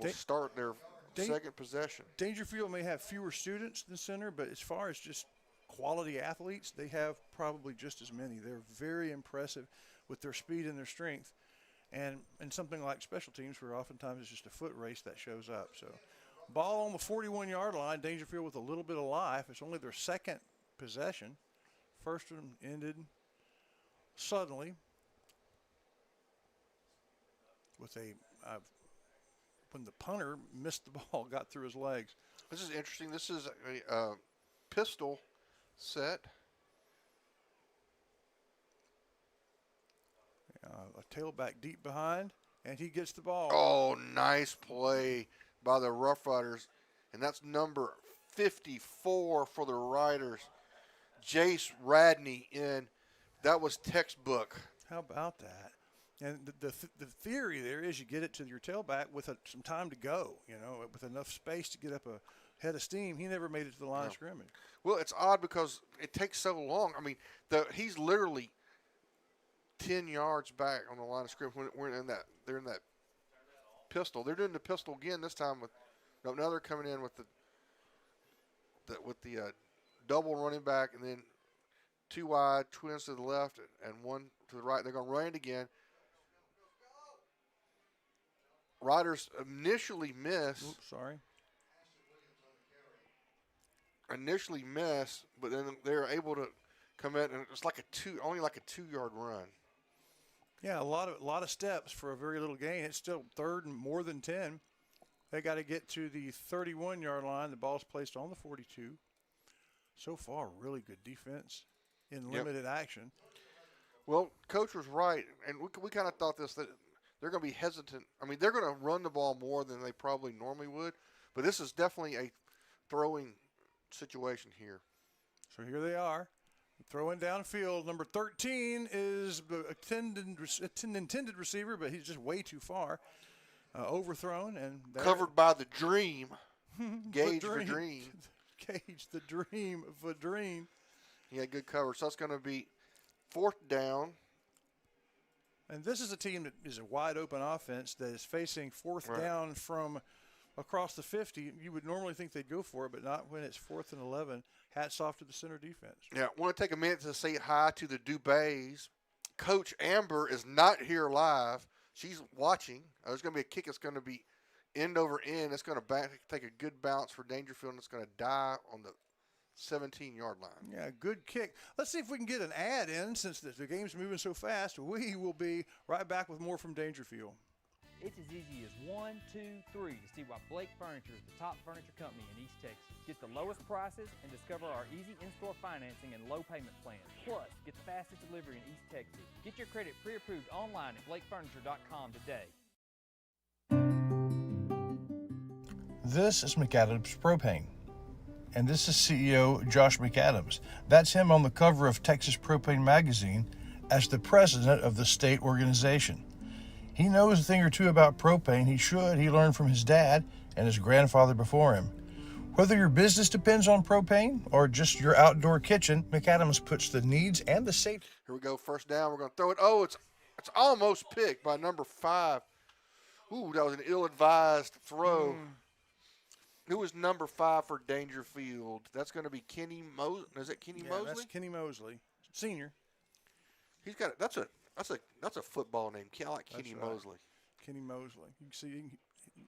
C: start their second possession.
B: Daingerfield may have fewer students than Center, but as far as just quality athletes, they have probably just as many. They're very impressive with their speed and their strength. And something like special teams where oftentimes it's just a foot race that shows up. So ball on the 41-yard line, Daingerfield with a little bit of life. It's only their second possession. First one ended suddenly with when the punter missed the ball, got through his legs.
C: This is interesting. This is a pistol set.
B: A tailback deep behind, and he gets the ball.
C: Oh, nice play by the Rough Riders. And that's number 54 for the Riders. Jace Radney in. That was textbook.
B: How about that? And the theory there is you get it to your tailback with some time to go, with enough space to get up a head of steam. He never made it to the line of scrimmage.
C: Well, it's odd because it takes so long. I mean, he's literally 10 yards back on the line of scrimmage when they're in that pistol. They're doing the pistol again this time now they're coming in with the double running back and then 2 wide, twins to the left and 1 to the right. They're going to run it again. Riders initially miss.
B: Oops, sorry.
C: Initially miss, but then they're able to come in and it's only like a 2-yard run.
B: Yeah, a lot of steps for a very little gain. It's still third and more than 10. They got to get to the 31-yard line. The ball's placed on the 42. so far, really good defense in limited action.
C: Well, Coach was right, and we kind of thought this, that they're going to be hesitant. I mean, they're going to run the ball more than they probably normally would, but this is definitely a throwing situation here.
B: So here they are, throwing downfield. Number 13 is the intended receiver, but he's just way too far. Overthrown and
C: covered by the dream. Gage the dream.
B: Gage the dream for dream.
C: He had good cover. So that's going to be 4th down.
B: And this is a team that is a wide open offense that is facing 4th down from across the 50. You would normally think they'd go for it, but not when it's 4th and 11. Hats off to the center defense.
C: Yeah, I want to take a minute to say hi to the Dubays. Coach Amber is not here live. She's watching. There's going to be a kick. It's going to be end over end. It's going to take a good bounce for Daingerfield, and it's going to die on the 17-yard line.
B: Yeah, good kick. Let's see if we can get an ad in since the game's moving so fast. We will be right back with more from Daingerfield.
M: It's as easy as 1, 2, 3 to see why Blake Furniture is the top furniture company in East Texas. Get the lowest prices and discover our easy in-store financing and low payment plans. Plus, get the fastest delivery in East Texas. Get your credit pre-approved online at blakefurniture.com today.
B: This is McAdams Propane. And this is CEO Josh McAdams. That's him on the cover of Texas Propane Magazine as the president of the state organization. He knows a thing or two about propane. He learned from his dad and his grandfather before him. Whether your business depends on propane or just your outdoor kitchen, McAdams puts the needs and the safety.
C: Here we go, 1st down. We're going to throw it. Oh, it's almost picked by number 5. Ooh, that was an ill-advised throw. Who was number 5 for Daingerfield? That's going to be Kenny Mosley. Is it Kenny Mosley?
B: That's Kenny Mosley, senior.
C: He's got it. That's a football name. I like Kenny Mosley.
B: Kenny Mosley. You can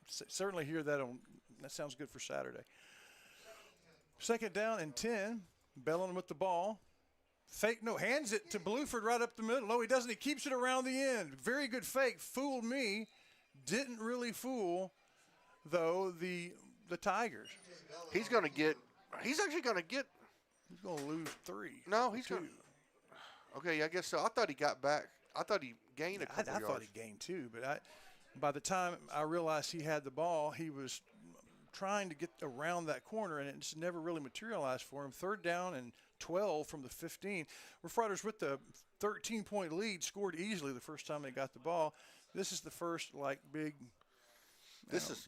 B: certainly hear that on. That sounds good for Saturday. 2nd down and 10. Bellin with the ball. Hands it to Bluford right up the middle. No, he doesn't. He keeps it around the end. Very good fake. Fooled me. Didn't really fool, though, the Tigers.
C: He's actually going to get.
B: He's going to lose 3.
C: No, he's
B: 2.
C: Okay, I guess so. I thought he got back. I thought he gained a couple
B: yards. I thought he gained 2, but by the time I realized he had the ball, he was trying to get around that corner, and it just never really materialized for him. 3rd down and 12 from the 15. Rough Riders with the 13-point lead scored easily the first time they got the ball. This is the first, big.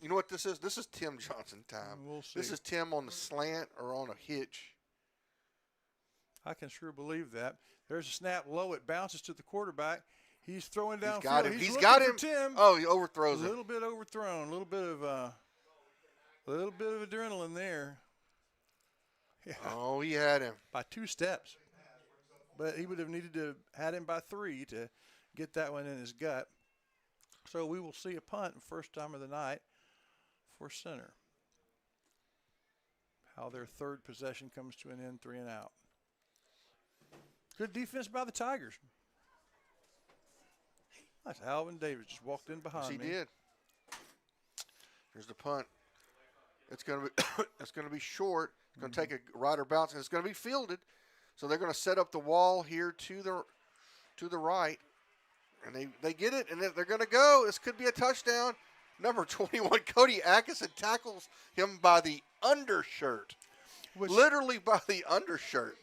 C: You know what this is? This is Tim Johnson time.
B: We'll see.
C: This is Tim on the slant or on a hitch.
B: I can sure believe that. There's a snap low. It bounces to the quarterback. He's throwing downfield.
C: He's got him.
B: Tim.
C: Oh, he overthrows
B: him. A little bit overthrown. A little bit of adrenaline there. Yeah.
C: Oh, he had him.
B: By 2 steps. But he would have needed to had him by 3 to get that one in his gut. So we will see a punt, first time of the night for center. How their 3rd possession comes to an end, 3 and out. Good defense by the Tigers. That's Alvin Davis just walked in behind me.
C: He did. Here's the punt. It's going to be short. It's going to take a rider bounce, and it's going to be fielded. So they're going to set up the wall here to the right, and they get it, and they're going to go. This could be a touchdown. Number 21, Cody Atkinson tackles him by the undershirt, literally by the undershirt,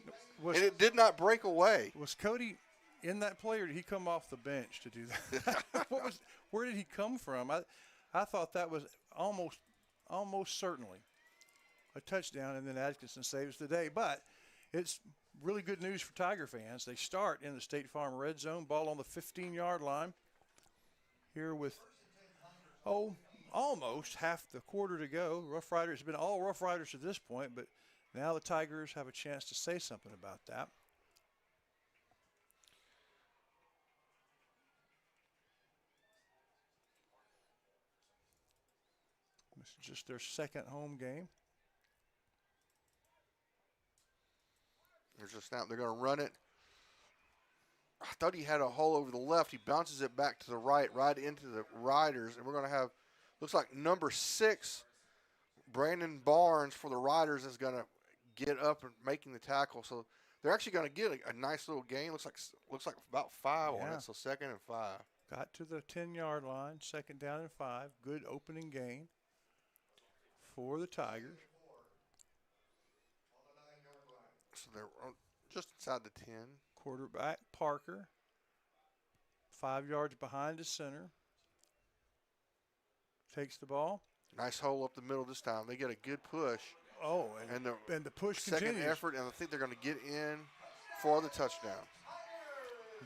C: and it did not break away.
B: Was Cody in that play, or did he come off the bench to do that? Where did he come from? I thought that was almost certainly a touchdown, and then Atkinson saves the day. But it's really good news for Tiger fans. They start in the State Farm red zone, ball on the 15-yard line here with, almost half the quarter to go. Rough Riders have been all Rough Riders to this point, but now the Tigers have a chance to say something about that. This is just their 2nd home game.
C: There's a snap. They're going to run it. I thought he had a hole over the left. He bounces it back to the right into the Riders. And we're going to have, looks like number 6, Brandon Barnes for the Riders is going to get up and making the tackle. So they're actually going to get a nice little gain. Looks like about 5 on it. So 2nd and 5.
B: Got to the 10-yard line, 2nd down and 5. Good opening gain for the Tigers.
C: So they're just inside the 10.
B: Quarterback Parker, 5 yards behind the center. Takes the ball.
C: Nice hole up the middle this time. They get a good push.
B: Oh, and the push
C: second
B: continues.
C: effort, and I think they're going to get in for the touchdown.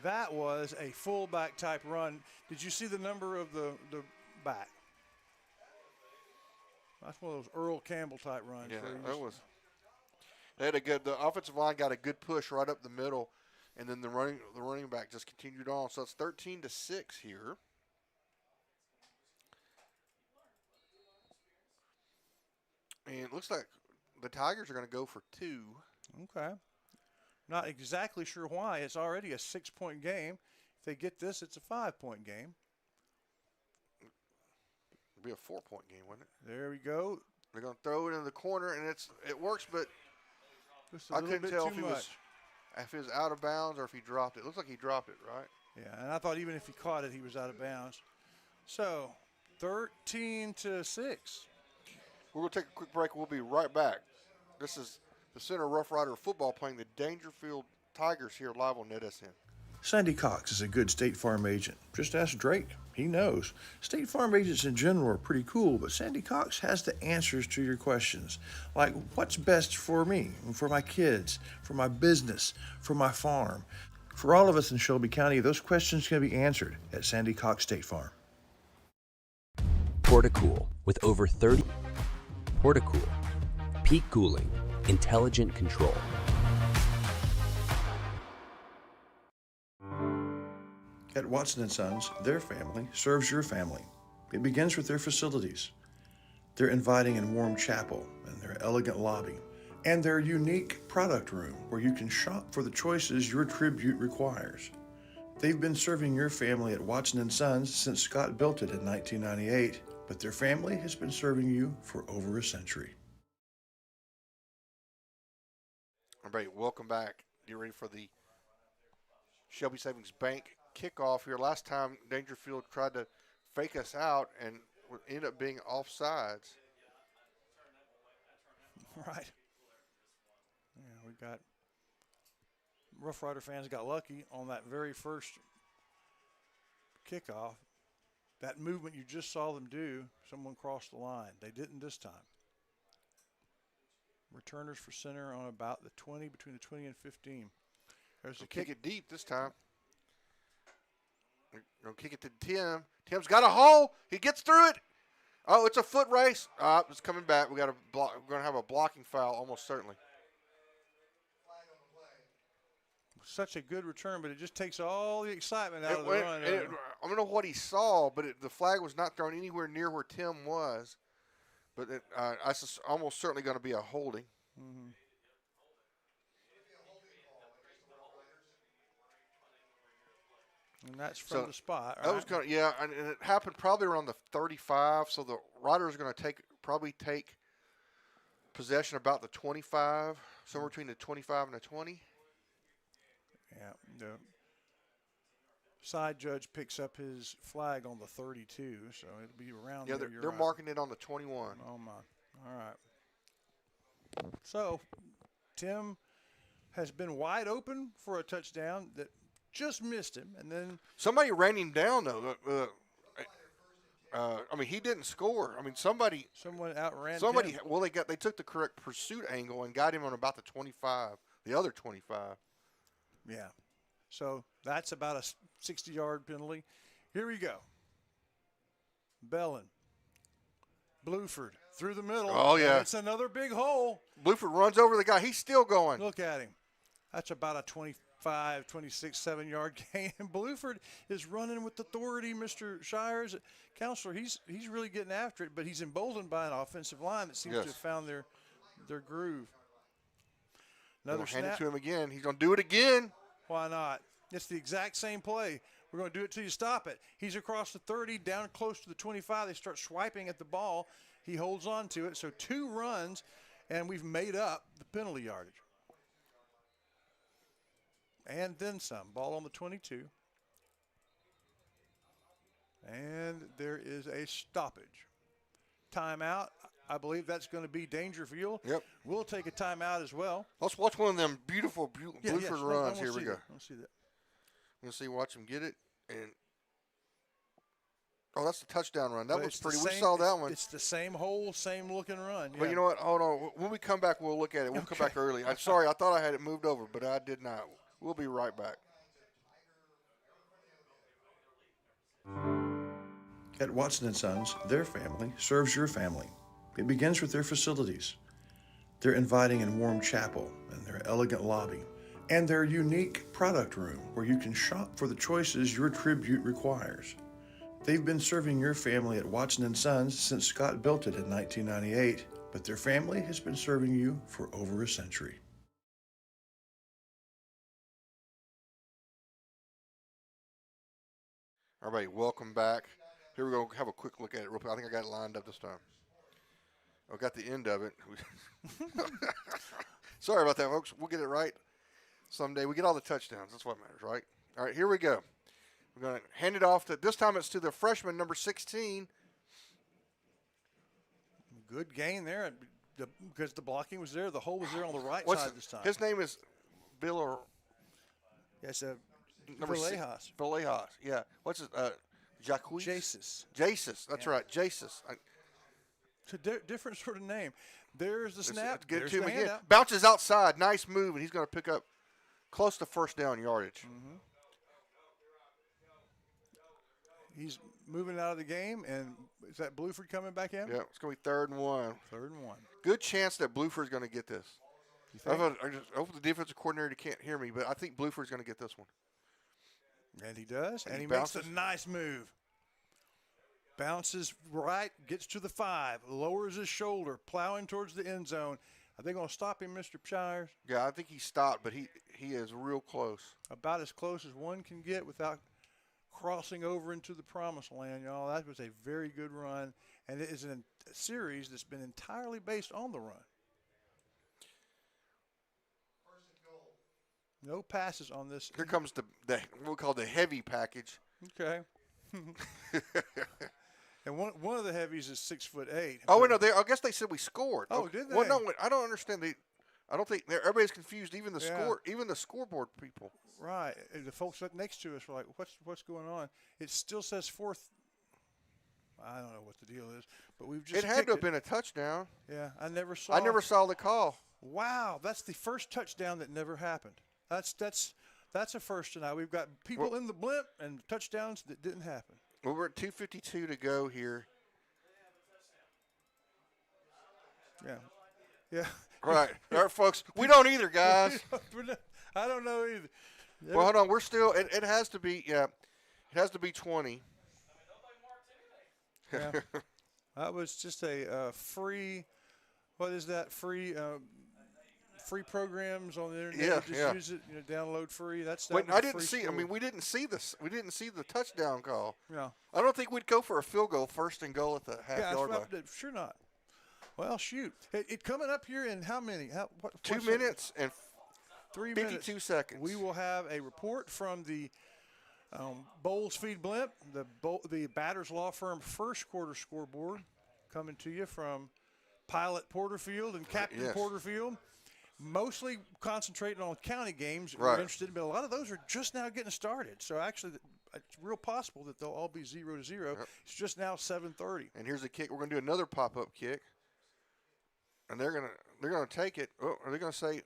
B: That was a fullback type run. Did you see the number of the back? That's one of those Earl Campbell type runs.
C: Yeah, that was. They had the offensive line got a good push right up the middle, and then the running back just continued on. So it's 13-6 here. And it looks like the Tigers are going to go for 2.
B: Okay. Not exactly sure why. It's already a 6-point game. If they get this, it's a 5-point game.
C: It'll be a 4-point game, wouldn't it?
B: There we go.
C: They're going to throw it in the corner, and it works, but I couldn't tell if he was out of bounds or if he dropped it. It looks like he dropped it, right?
B: Yeah, and I thought even if he caught it, he was out of bounds. So, 13-6.
C: We're going to take a quick break. We'll be right back. This is the Center Rough Rider football playing the Daingerfield Tigers here live on NetSN.
B: Sandy Cox is a good State Farm agent. Just ask Drake. He knows. State Farm agents in general are pretty cool, but Sandy Cox has the answers to your questions. Like, what's best for me, for my kids, for my business, for my farm? For all of us in Shelby County, those questions can be answered at Sandy Cox State Farm.
N: Portacool, with over 30... Portacool. Peak cooling. Intelligent control.
B: At Watson & Sons, their family serves your family. It begins with their facilities, their inviting and warm chapel, and their elegant lobby, and their unique product room where you can shop for the choices your tribute requires. They've been serving your family at Watson & Sons since Scott built it in 1998, but their family has been serving you for over a century.
C: All right, welcome back. You ready for the Shelby Savings Bank kickoff here? Last time Daingerfield tried to fake us out and ended up being offsides.
B: Right. Yeah, we got Rough Rider fans got lucky on that very first kickoff. That movement you just saw them do, someone crossed the line. They didn't this time. Returners for center on about the 20, between the 20 and 15. There's the
C: kick it deep this time. Gonna kick it to Tim. Tim's got a hole. He gets through it. Oh, it's a foot race. It's coming back. We're gonna have a blocking foul almost certainly.
B: Such a good return, but it just takes all the excitement out of the run.
C: I don't know what he saw, but the flag was not thrown anywhere near where Tim was. But it's almost certainly going to be a holding.
B: Mm-hmm. And that's from the spot, right?
C: That was kind of, yeah, and it happened probably around the 35. So the Riders are going to probably take possession about the 25, somewhere between the 25 and the 20.
B: Yeah, the side judge picks up his flag on the 32, so it'll be around there.
C: Yeah, they're marking it on the 21.
B: Oh, my. All right. So, Tim has been wide open for a touchdown that just missed him, and then
C: somebody ran him down, though. I mean, he didn't score. I mean,
B: someone outran
C: somebody.
B: Tim.
C: Well, they took the correct pursuit angle and got him on about the 25, the other 25.
B: Yeah. So that's about a 60-yard penalty. Here we go. Bellin. Bluford through the middle.
C: Oh, yeah.
B: It's another big hole.
C: Bluford runs over the guy. He's still going.
B: Look at him. That's about a 25, 26, 7-yard gain. And Bluford is running with authority, Mr. Shires. Counselor, he's really getting after it, but he's emboldened by an offensive line that seems to have found their groove. Another snap.
C: Hand it to him again. He's going to do it again.
B: Why not? It's the exact same play. We're going to do it till you stop it. He's across the 30, down close to the 25. They start swiping at the ball. He holds on to it. So 2 runs, and we've made up the penalty yardage. And then some. Ball on the 22. And there is a stoppage. Timeout. I believe that's going to be Daingerfield.
C: Yep.
B: We'll take a timeout as well.
C: Let's watch one of them beautiful Blueford runs. Here we go.
B: Let's see that.
C: We'll see. Watch him get it. And oh, that's the touchdown run. That was pretty. We saw that one.
B: It's the same hole, same looking run.
C: But you know what? Hold on. When we come back, we'll look at it. We'll come back early. I'm sorry. I thought I had it moved over, but I did not. We'll be right back.
O: At Watson & Sons, their family serves your family. It begins with their facilities, their inviting and warm chapel, and their elegant lobby, and their unique product room where you can shop for the choices your tribute requires. They've been serving your family at Watson & Sons since Scott built it in 1998, but their family has been serving you for over a century.
C: All right, welcome back. Here we're going to have a quick look at it real quick. I think I got it lined up this time. I got the end of it. Sorry about that, folks. We'll get it right someday. We get all the touchdowns. That's what matters, right? All right, here we go. We're going to hand it off to, this time it's to the freshman, number 16.
B: Good gain there because the blocking was there. The hole was there on the right side this time.
C: His name is Bill or
B: yes,
C: Villejas. Villejas, yeah. What's his, Jacques?
B: Jasus.
C: Jasus, that's right, Jasus.
B: It's a different sort of name. There's the snap.
C: Get it
B: There's
C: to him
B: the
C: again.
B: handout.
C: Bounces outside, nice move, and he's going to pick up close to first down yardage.
B: Mm-hmm. He's moving out of the game, and is that Blueford coming back in?
C: Yeah, it's going to be 3rd and 1.
B: 3rd and 1.
C: Good chance that Blueford's going to get this.
B: You think?
C: I hope the defensive coordinator can't hear me, but I think Blueford's going to get this one.
B: And he does, and he
C: bounces.
B: makes a nice move. Bounces right, gets to the 5, lowers his shoulder, plowing towards the end zone. Are they going to stop him, Mr. Shires?
C: Yeah, I think he stopped, but he is real close.
B: About as close as one can get without crossing over into the promised land, y'all. That was a very good run, and it is a series that's been entirely based on the run. No passes on this.
C: Here comes the what we call the heavy package.
B: Okay. And one of the heavies is 6'8".
C: Oh, wait, no, I guess they said we scored.
B: Oh, did they?
C: Well, no, I don't understand. I don't think everybody's confused. Even the scoreboard people.
B: Right. And the folks next to us were like, "What's going on?" It still says 4th. I don't know what the deal is, but we've just.
C: It had to have been a touchdown.
B: Yeah, I never
C: saw the call.
B: Wow, that's the first touchdown that never happened. That's a first tonight. We've got people in the blimp and touchdowns that didn't happen.
C: Well, we're at 2:52 to go here.
B: Yeah. Yeah.
C: Right. All right, folks. We don't either, guys.
B: I don't know either.
C: Well, hold on. We're still. It has to be. Yeah. It has to be 20.
B: Yeah. That was just a free. What is that? Free programs on the internet.
C: Yeah.
B: Use it. Download free. That's.
C: Wait, I didn't see. I mean, we didn't see this. We didn't see the touchdown call.
B: Yeah.
C: I don't think we'd go for a field goal, 1st and goal at the half-yard line.
B: Sure not. Well, shoot. It coming up here in how many?
C: 2 minutes and
B: 3
C: 52
B: minutes.
C: seconds.
B: We will have a report from the Bowles Feed Blimp, the Batters Law Firm first quarter scoreboard, coming to you from Pilot Porterfield and Captain Porterfield. Mostly concentrating on county games we're interested in, but a lot of those are just now getting started. So actually, it's real possible that they'll all be 0-0. Yep. It's just now 7:30.
C: And here's the kick. We're going to do another pop-up kick, and they're gonna take it. Oh, are they going to say?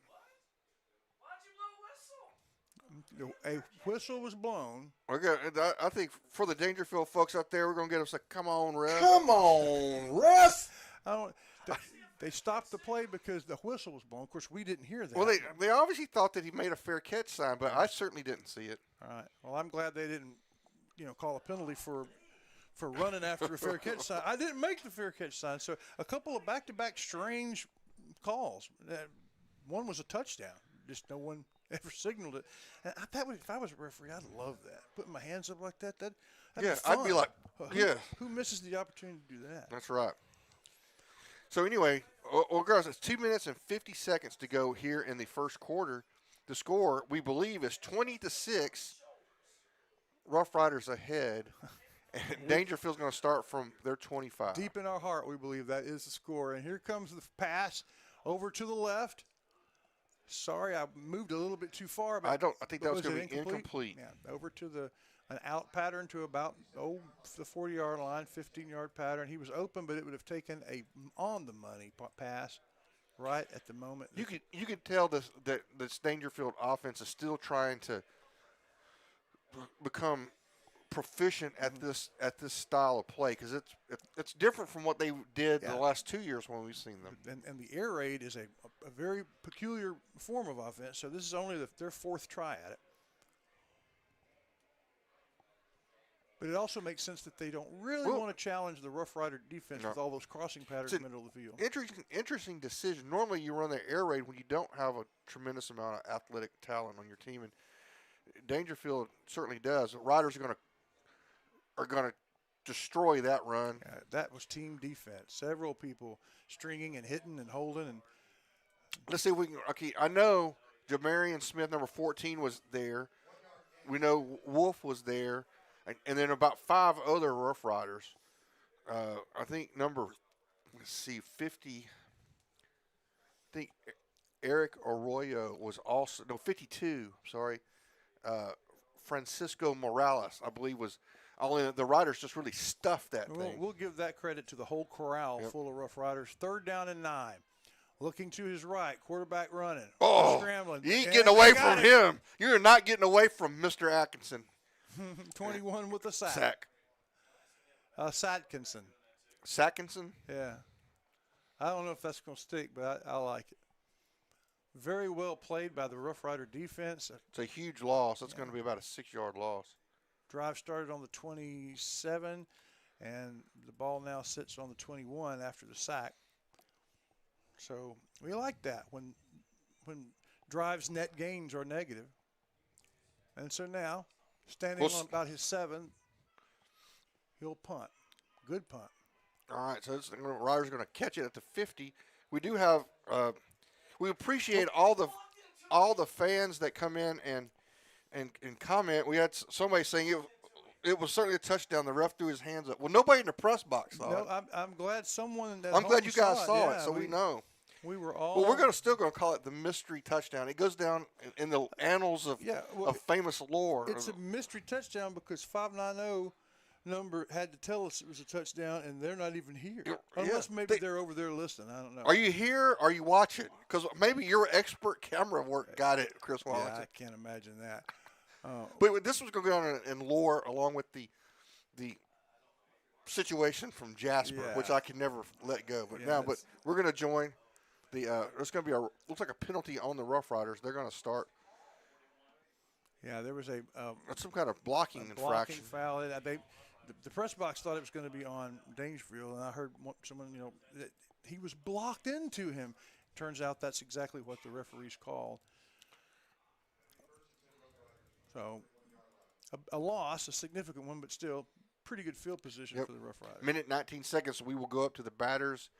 B: A whistle was blown.
C: Okay, I think for the Daingerfield folks out there, we're going to get them say, "Come on, ref!
A: Come on, ref!"
B: They stopped the play because the whistle was blown. Of course, we didn't hear that.
C: Well, they obviously thought that he made a fair catch sign, but I certainly didn't see it.
B: All right. Well, I'm glad they didn't, call a penalty for running after a fair catch sign. I didn't make the fair catch sign. So a couple of back-to-back strange calls. One was a touchdown. Just no one ever signaled it. And if I was a referee, I'd love that. Putting my hands up like that, that'd be fun.
C: I'd be like,
B: Who misses the opportunity to do that?
C: That's right. So anyway, Well, girls, it's 2 minutes and 50 seconds to go here in the first quarter. The score, we believe, is 20-6. Rough Riders ahead. And Dangerfield's going to start from their 25.
B: Deep in our heart, we believe that is the score. And here comes the pass over to the left. Sorry, I moved a little bit too far. But
C: I think that was going to be incomplete.
B: Yeah, over to an out pattern to about the 40-yard line, 15-yard pattern. He was open, but it would have taken a on-the-money pass right at the moment.
C: You could tell that this Dangerfield offense is still trying to become proficient at this style of play, because it's different from what they did the last 2 years when we've seen them.
B: And the air raid is a very peculiar form of offense, so this is only their fourth try at it. But it also makes sense that they don't really want to challenge the Rough Rider defense with all those crossing patterns in the middle of the field.
C: Interesting decision. Normally you run the air raid when you don't have a tremendous amount of athletic talent on your team, and Dangerfield certainly does. Riders are going to destroy that run.
B: That was team defense. Several people stringing and hitting and holding. And
C: let's see if we can. Okay, I know Jamarian Smith, number 14, was there. We know Wolf was there, and then about 5 other Rough Riders. I think 50. I think Eric Arroyo was also 52. Sorry, Francisco Morales, I believe, was. All in, the Riders just really stuffed that thing.
B: We'll give that credit to the whole corral full of Rough Riders. 3rd down and 9. Looking to his right, quarterback running. Scrambling.
C: You ain't getting away from him. You're not getting away from Mr. Atkinson.
B: 21 with a sack. Satkinson.
C: Satkinson?
B: Yeah. I don't know if that's going to stick, but I like it. Very well played by the Rough Rider defense.
C: It's a huge loss. That's going to be about a 6-yard loss.
B: Drive started on the 27, and the ball now sits on the 21 after the sack. So we like that when drives net gains are negative. And so now, standing on about his 7, he'll punt. Good punt.
C: All right, so the Riders are going to catch it at the 50. We do have we appreciate all the fans that come in and comment. We had somebody saying it was certainly a touchdown. The ref threw his hands up. Well, nobody in the press box saw it.
B: I'm glad someone.
C: I'm glad you guys saw it, so we know.
B: We were all.
C: Well, we're still going to call it the mystery touchdown. It goes down in the annals of famous lore.
B: It's a mystery touchdown because 590 number had to tell us it was a touchdown, and they're not even here. Unless maybe they're over there listening. I don't know.
C: Are you here? Are you watching? Because maybe your expert camera work got it, Chris Wallington.
B: Yeah, I can't imagine that.
C: But this was going to go on in lore along with the situation from Jasper, which I can never let go. But we're going to join the. There's going to be looks like a penalty on the Rough Riders. They're going to start.
B: Yeah, there was
C: some kind of blocking infraction.
B: Foul. The press box thought it was going to be on Daingerfield, and I heard someone, that he was blocked into him. Turns out that's exactly what the referees called. So a loss, a significant one, but still pretty good field position for the Rough Riders.
C: Minute 19 seconds, we will go up to the batters'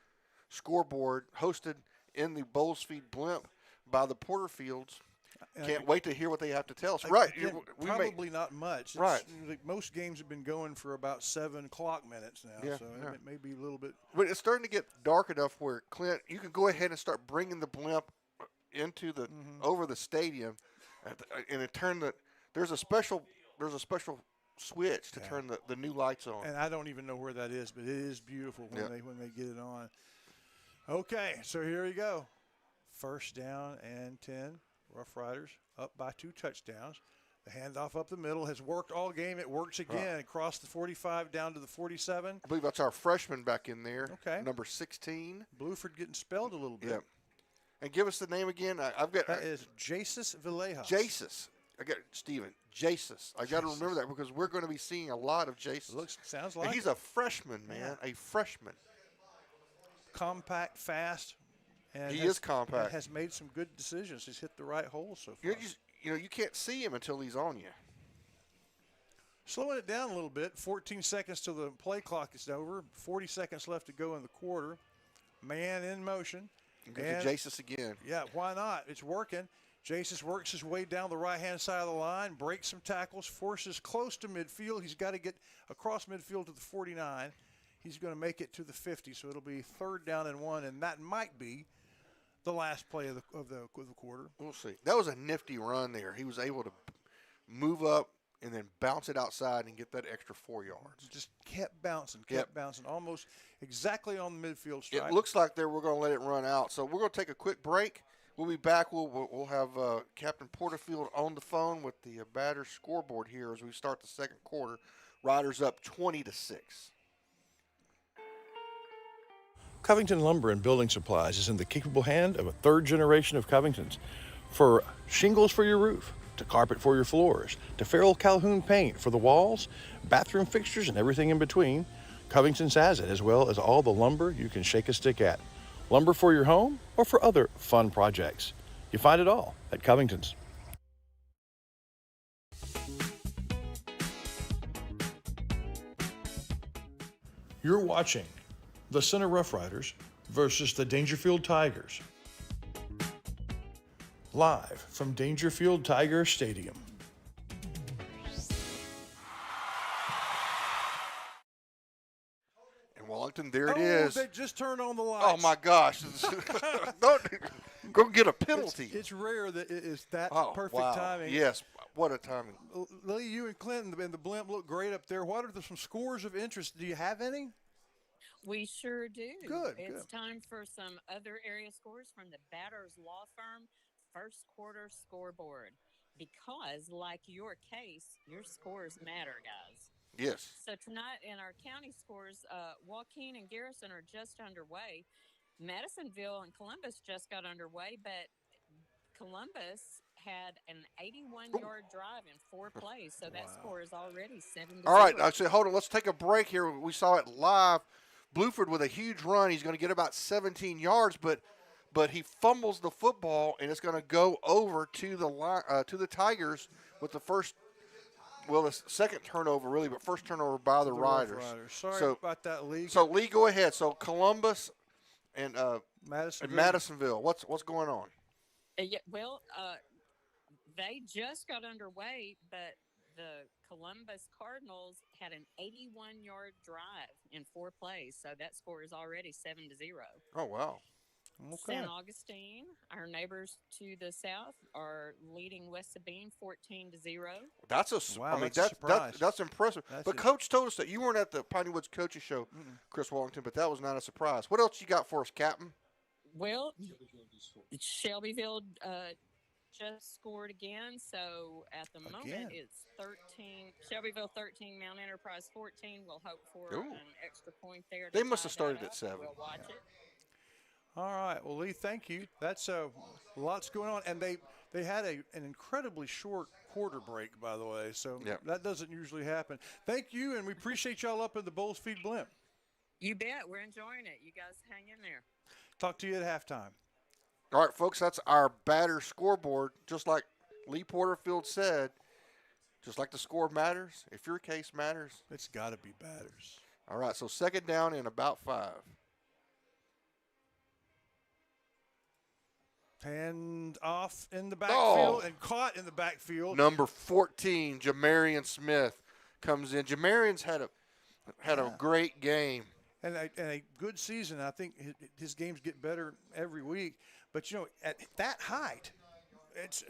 C: scoreboard, hosted in the Bowlesfeed blimp by the Porterfields. Can't wait to hear what they have to tell us.
B: Probably not much.
C: Right.
B: Most games have been going for about 7 clock minutes now, so it may be a little bit.
C: But it's starting to get dark enough where, Clint, you can go ahead and start bringing the blimp into the over the stadium, and it turn the. There's a special switch to turn the new lights on.
B: And I don't even know where that is, but it is beautiful when they get it on. Okay, so here we go. 1st down and 10. Rough Riders up by 2 touchdowns. The handoff up the middle has worked all game. It works again across the 45 down to the 47.
C: I believe that's our freshman back in there.
B: Okay.
C: Number 16.
B: Bluford getting spelled a little bit.
C: Yeah. And give us the name again.
B: That is Jasus Villejas.
C: Jasus. I got Steven. Jasus. I got to remember that because we're going to be seeing a lot of Jasus.
B: Sounds like.
C: And he's a freshman, man. A freshman.
B: Compact, fast. And
C: he is compact.
B: Has made some good decisions. He's hit the right hole so far.
C: You can't see him until he's on you.
B: Slowing it down a little bit. 14 seconds till the play clock is over. 40 seconds left to go in the quarter. man in motion.
C: Get to Jasis again.
B: Yeah, why not? It's working. Jasis works his way down the right-hand side of the line, breaks some tackles, forces close to midfield. He's got to get across midfield to the 49. He's going to make it to the 50, so it'll be 3rd down and 1, and that might be the last play of the quarter.
C: We'll see. That was a nifty run there. He was able to move up and then bounce it outside and get that extra 4 yards.
B: Just kept bouncing, bouncing, almost exactly on the midfield stripe.
C: It looks like we're going to let it run out. So we're going to take a quick break. We'll be back. We'll have Captain Porterfield on the phone with the batter scoreboard here as we start the second quarter. Riders up 20-6.
O: Covington Lumber and Building Supplies is in the capable hand of a 3rd generation of Covingtons. For shingles for your roof, to carpet for your floors, to Farrell Calhoun paint for the walls, bathroom fixtures, and everything in between, Covington's has it, as well as all the lumber you can shake a stick at. Lumber for your home or for other fun projects. You find it all at Covington's. You're watching the Center Rough Riders versus the Daingerfield Tigers. Live from Daingerfield Tiger Stadium.
C: In Wellington, there it is.
B: They just turned on the lights.
C: Oh, my gosh. Go get a penalty.
B: It's rare that it is that perfect
C: wow.
B: timing.
C: Yes, what a timing.
B: Lee, you and Clinton and the blimp look great up there. What are some scores of interest? Do you have any?
I: We sure do.
B: Good.
I: It's time for some other area scores from the Batters Law Firm first quarter scoreboard. Because, like your case, your scores matter, guys.
C: Yes.
I: So tonight in our county scores, Joaquin and Garrison are just underway. Madisonville and Columbus just got underway, but Columbus had an 81-yard drive in 4 plays, so that score is already 7-0.
C: All right, I said, hold on, let's take a break here. We saw it live. Bluford with a huge run. He's going to get about 17 yards, but he fumbles the football, and it's going to go over to the Tigers with the the second turnover, really, but first turnover by the Riders.
B: Sorry about that, Lee.
C: So, Lee, go ahead. So, Columbus and Madisonville. What's going on?
I: They just got underway, but the Columbus Cardinals had an 81-yard drive in 4 plays, so that score is already 7-0.
C: Oh, wow.
B: Okay.
I: San Augustine, our neighbors to the south, are leading West Sabine 14-0.
C: That's a
B: surprise.
C: That's impressive. Coach told us that you weren't at the Piney Woods Coaches Show, Chris Wallington, but that was not a surprise. What else you got for us, Captain?
I: Well, Shelbyville just scored again, so at the moment it's 13. Shelbyville 13, Mount Enterprise 14. We'll hope for an extra point there.
C: They must have started at 7.
I: We'll watch it.
B: All right. Well, Lee, thank you. That's lots going on. And they had an incredibly short quarter break, by the way, so that doesn't usually happen. Thank you, and we appreciate y'all up in the Bowles Feed Blimp.
I: You bet. We're enjoying it. You guys hang in there.
B: Talk to you at halftime.
C: All right, folks, that's our batter scoreboard. Just like Lee Porterfield said, just like the score matters, if your case matters,
B: it's got to be batters.
C: All right, so second down in about 5.
B: Hand off in the backfield and caught in the backfield.
C: Number 14, Jamarian Smith comes in. Jamarion's had a great game.
B: And a good season. I think his games get better every week. But, at that height, it's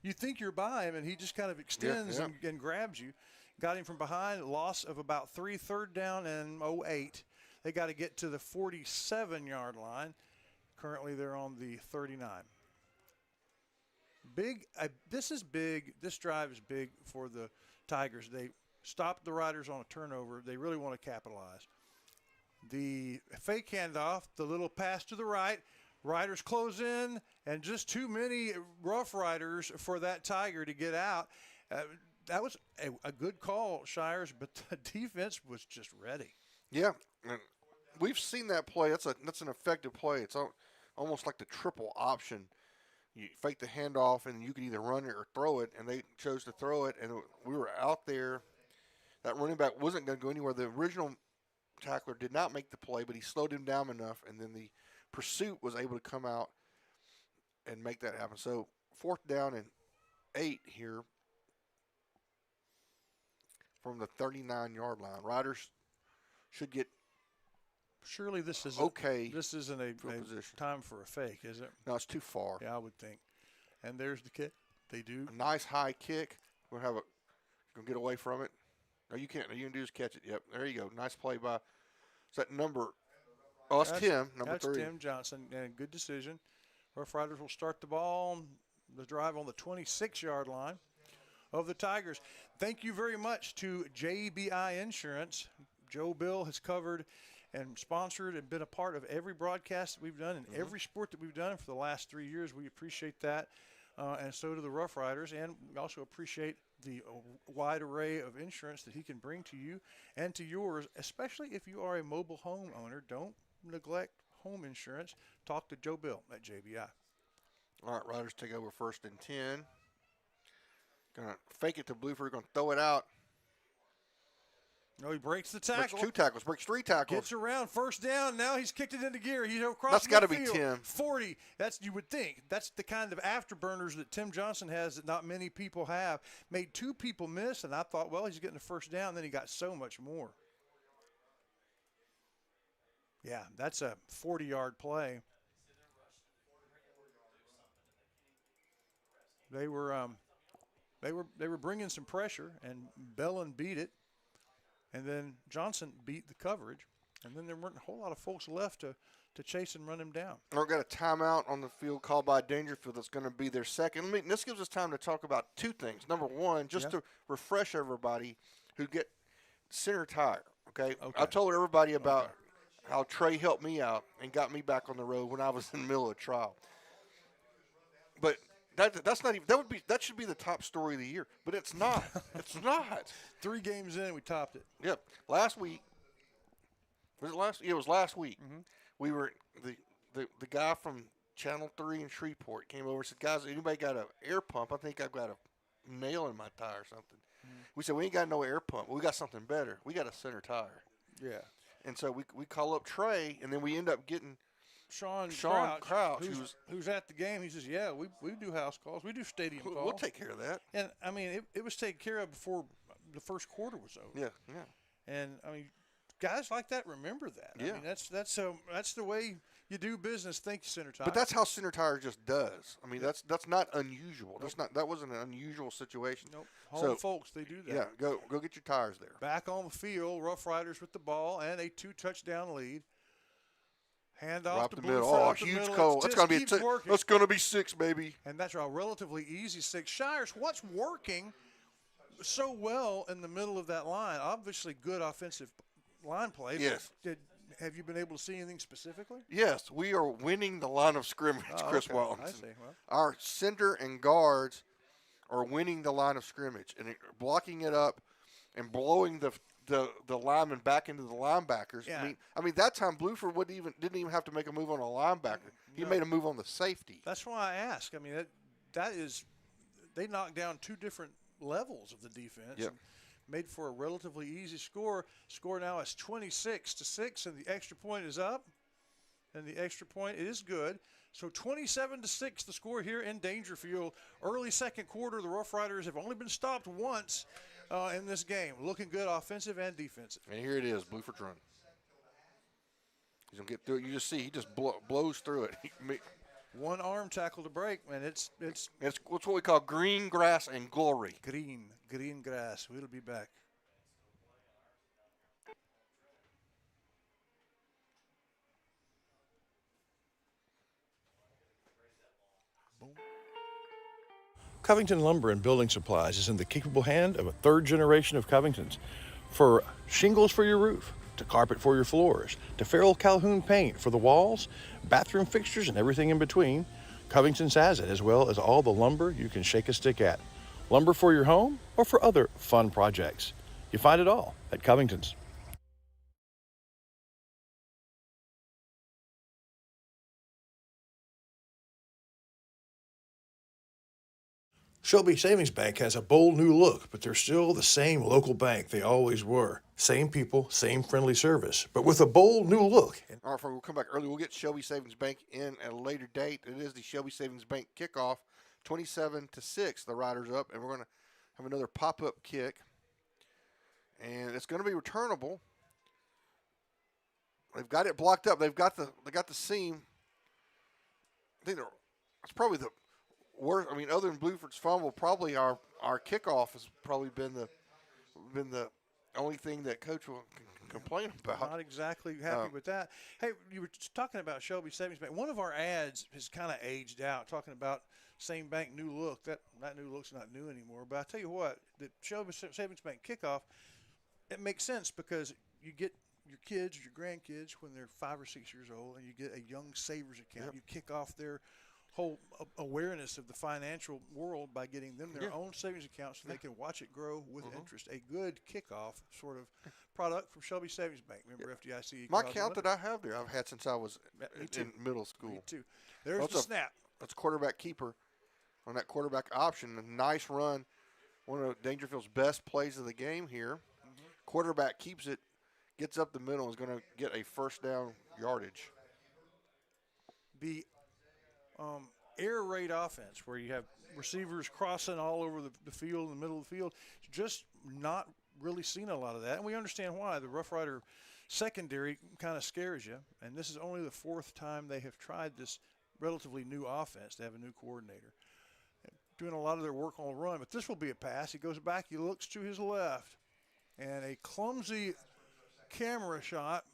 B: you think you're by him, and he just kind of extends and grabs you. Got him from behind, loss of about 3, third down and 08. They got to get to the 47-yard line. Currently, they're on the 39. This is big. This drive is big for the Tigers. They stopped the Riders on a turnover. They really want to capitalize. The fake handoff, the little pass to the right. Riders close in, and just too many Rough Riders for that Tiger to get out. That was a good call, Shires, but the defense was just ready.
C: Yeah, and we've seen that play. That's an effective play. It's almost like the triple option. You fake the handoff, and you can either run it or throw it, and they chose to throw it, and we were out there. That running back wasn't going to go anywhere. The original tackler did not make the play, but he slowed him down enough, and then the pursuit was able to come out and make that happen. So 4th down and 8 here from the 39-yard line. Riders should get
B: Surely this is
C: okay.
B: This isn't a time for a fake, is it?
C: No, it's too far.
B: Yeah, I would think. And there's the kick. They do.
C: A nice high kick. We'll have gonna get away from it. No, you can't. All you can do is catch it. Yep, there you go. Nice play by. Is that number? Oh, that's Tim, number 3.
B: That's Tim Johnson, and good decision. Rough Riders will start the ball, the drive on the 26-yard line of the Tigers. Thank you very much to JBI Insurance. Joe Bill has covered and sponsored and been a part of every broadcast that we've done and every sport that we've done for the last 3 years. We appreciate that, and so do the Rough Riders, and we also appreciate the wide array of insurance that he can bring to you and to yours, especially if you are a mobile home owner. Don't neglect home insurance. Talk to Joe Bill at JBI.
C: All right, Riders take over 1st and 10. Going to fake it to Bluford. Going to throw it out.
B: No, he breaks the tackle.
C: Breaks 2 tackles. Breaks 3 tackles.
B: Gets around, 1st down. Now he's kicked it into gear. He's across
C: That's got to be
B: midfield.
C: Tim.
B: 40. That's, you would think. That's the kind of afterburners that Tim Johnson has that not many people have. Made 2 people miss, and I thought, well, he's getting a 1st down. Then he got so much more. Yeah, that's a 40-yard play. They were bringing some pressure, and Bellin beat it. And then Johnson beat the coverage, and then there weren't a whole lot of folks left to chase and run him down.
C: We've got a timeout on the field called by Daingerfield that's going to be their second. This gives us time to talk about 2 things. Number one, just to refresh everybody who get center tire, okay? I told everybody about how Trey helped me out and got me back on the road when I was in the middle of a trial. But that's not even that should be the top story of the year, but it's not. It's not.
B: 3 games in, we topped it.
C: Yep. Last week was it last? Yeah, it was last week. We were the guy from Channel 3 in Shreveport came over and said, "Guys, anybody got an air pump? I think I've got a nail in my tire or something." We said, "We ain't got no air pump. We got something better. We got a center tire."
B: Yeah.
C: And so we call up Trey, and then we end up getting
B: Sean
C: Crouch,
B: who's at the game. He says, "Yeah, we do house calls. We do stadium calls.
C: We'll take care of that."
B: And I mean, it was taken care of before the first quarter was over.
C: Yeah, yeah.
B: And I mean, guys like that remember that.
C: Yeah.
B: I mean, that's the way you do business. Thank you, Center Tire.
C: But that's how Center Tire just does. I mean, that's not unusual. That wasn't an unusual situation.
B: Nope. Home folks, they do that.
C: Yeah, go get your tires there.
B: Back on the field, Rough Riders with the ball and a 2-touchdown lead. Hand off
C: the
B: to
C: middle.
B: Bluford.
C: Oh, huge call. That's going to be 6, baby.
B: And that's a relatively easy 6. Shires, what's working so well in the middle of that line? Obviously, good offensive line play.
C: Yes.
B: Have you been able to see anything specifically?
C: Yes, we are winning the line of scrimmage, Chris Walton.
B: I see. Well,
C: our center and guards are winning the line of scrimmage and blocking it up and blowing the lineman back into the linebackers.
B: Yeah.
C: I mean that time Bluford didn't even have to make a move on a linebacker. He made a move on the safety.
B: That's why I ask. I mean that is they knocked down 2 different levels of the defense.
C: Yep.
B: Made for a relatively easy score. Score now is 26-6, and the extra point is up. And the extra point is good. So 27-6, the score here in Daingerfield. Early second quarter, the Rough Riders have only been stopped once in this game. Looking good offensive and defensive.
C: And here it is, Bluford's run. He's going to get through it. You just see he just blows through it.
B: One arm tackle to break, and it's
C: what we call green grass and glory.
B: Green grass. We'll be back. Covington Lumber and Building Supplies is in the capable hand of a 3rd generation of Covingtons. For shingles for your roof, to carpet for your floors, to Farrell Calhoun paint for the walls, bathroom fixtures, and everything in between, Covington's has it, as well as all the lumber you can shake a stick at. Lumber for your home or for other fun projects. You find it all at Covington's.
O: Shelby Savings Bank has a bold new look, but they're still the same local bank they always were. Same people, same friendly service, but with a bold new look.
C: All right, we'll come back early. We'll get Shelby Savings Bank in at a later date. It is the Shelby Savings Bank kickoff, 27-6. The Riders up, and we're going to have another pop-up kick, and it's going to be returnable. They've got it blocked up. They got the seam. I think it's probably the worst. I mean, other than Blueford's fumble, probably our kickoff has probably been the only thing that Coach will complain about.
B: Not exactly happy with that. Hey, you were talking about Shelby Savings Bank. One of our ads has kind of aged out, talking about same bank, new look. That new look's not new anymore. But I tell you what, the Shelby Savings Bank kickoff, it makes sense because you get your kids or your grandkids when they're 5 or 6 years old, and you get a young savers account. Yep. You kick off their whole awareness of the financial world by getting them their own savings account so they can watch it grow with interest. A good kickoff sort of product from Shelby Savings Bank. Remember FDIC?
C: My account that I have there, I've had since I was in middle school.
B: Me too. There's the snap.
C: That's quarterback keeper on that quarterback option. A nice run. One of Daingerfield's best plays of the game here. Quarterback keeps it, gets up the middle, is going to get a first down yardage.
B: The air raid offense, where you have receivers crossing all over the field, in the middle of the field, just not really seen a lot of that. And we understand why. The Rough Rider secondary kind of scares you. And this is only the 4th time they have tried this relatively new offense. They have a new coordinator. Doing a lot of their work on the run. But this will be a pass. He goes back. He looks to his left. And a clumsy camera shot.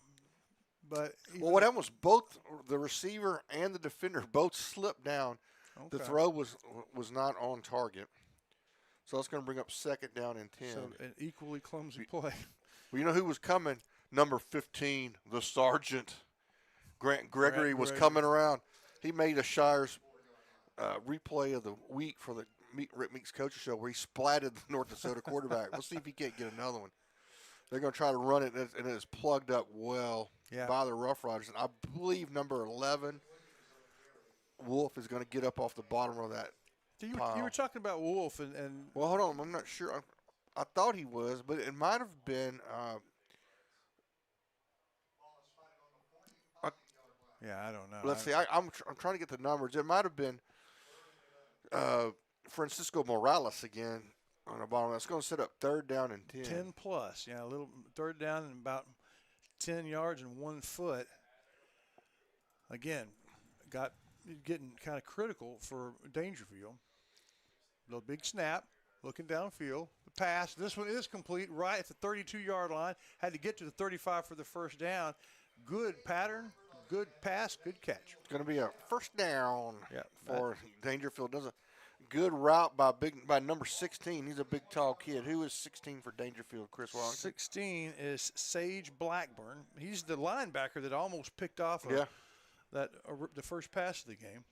B: But
C: well, what happened was both the receiver and the defender both slipped down. Okay. The throw was not on target. So that's going to bring up second down and 10.
B: So an equally clumsy play.
C: Well, you know who was coming? Number 15, the sergeant. Grant Gregory was coming around. He made a Shires replay of the week for the Rick Meeks Coaches Show where he splatted the North Dakota quarterback. We'll see if he can't get another one. They're going to try to run it, and it is plugged up well by the Rough Riders. And I believe number 11, Wolf, is going to get up off the bottom of that.
B: You were talking about Wolf, and
C: well, hold on. I'm not sure. I thought he was, but it might have been.
B: I don't know.
C: Let's see. I'm trying to get the numbers. It might have been Francisco Morales again on the bottom. That's going to set up 3rd down and 10.
B: 10 plus. Yeah, a little 3rd down and about 10 yards and 1 foot. Again, getting kind of critical for Daingerfield. The big snap, looking downfield. The pass. This one is complete right at the 32-yard line. Had to get to the 35 for the first down. Good pattern, good pass, good catch.
C: It's going to be a first down for Daingerfield. Does a good route by number 16. He's a big, tall kid. Who is 16 for Daingerfield, Chris Wallington?
B: 16 is Sage Blackburn. He's the linebacker that almost picked off the first pass of the game.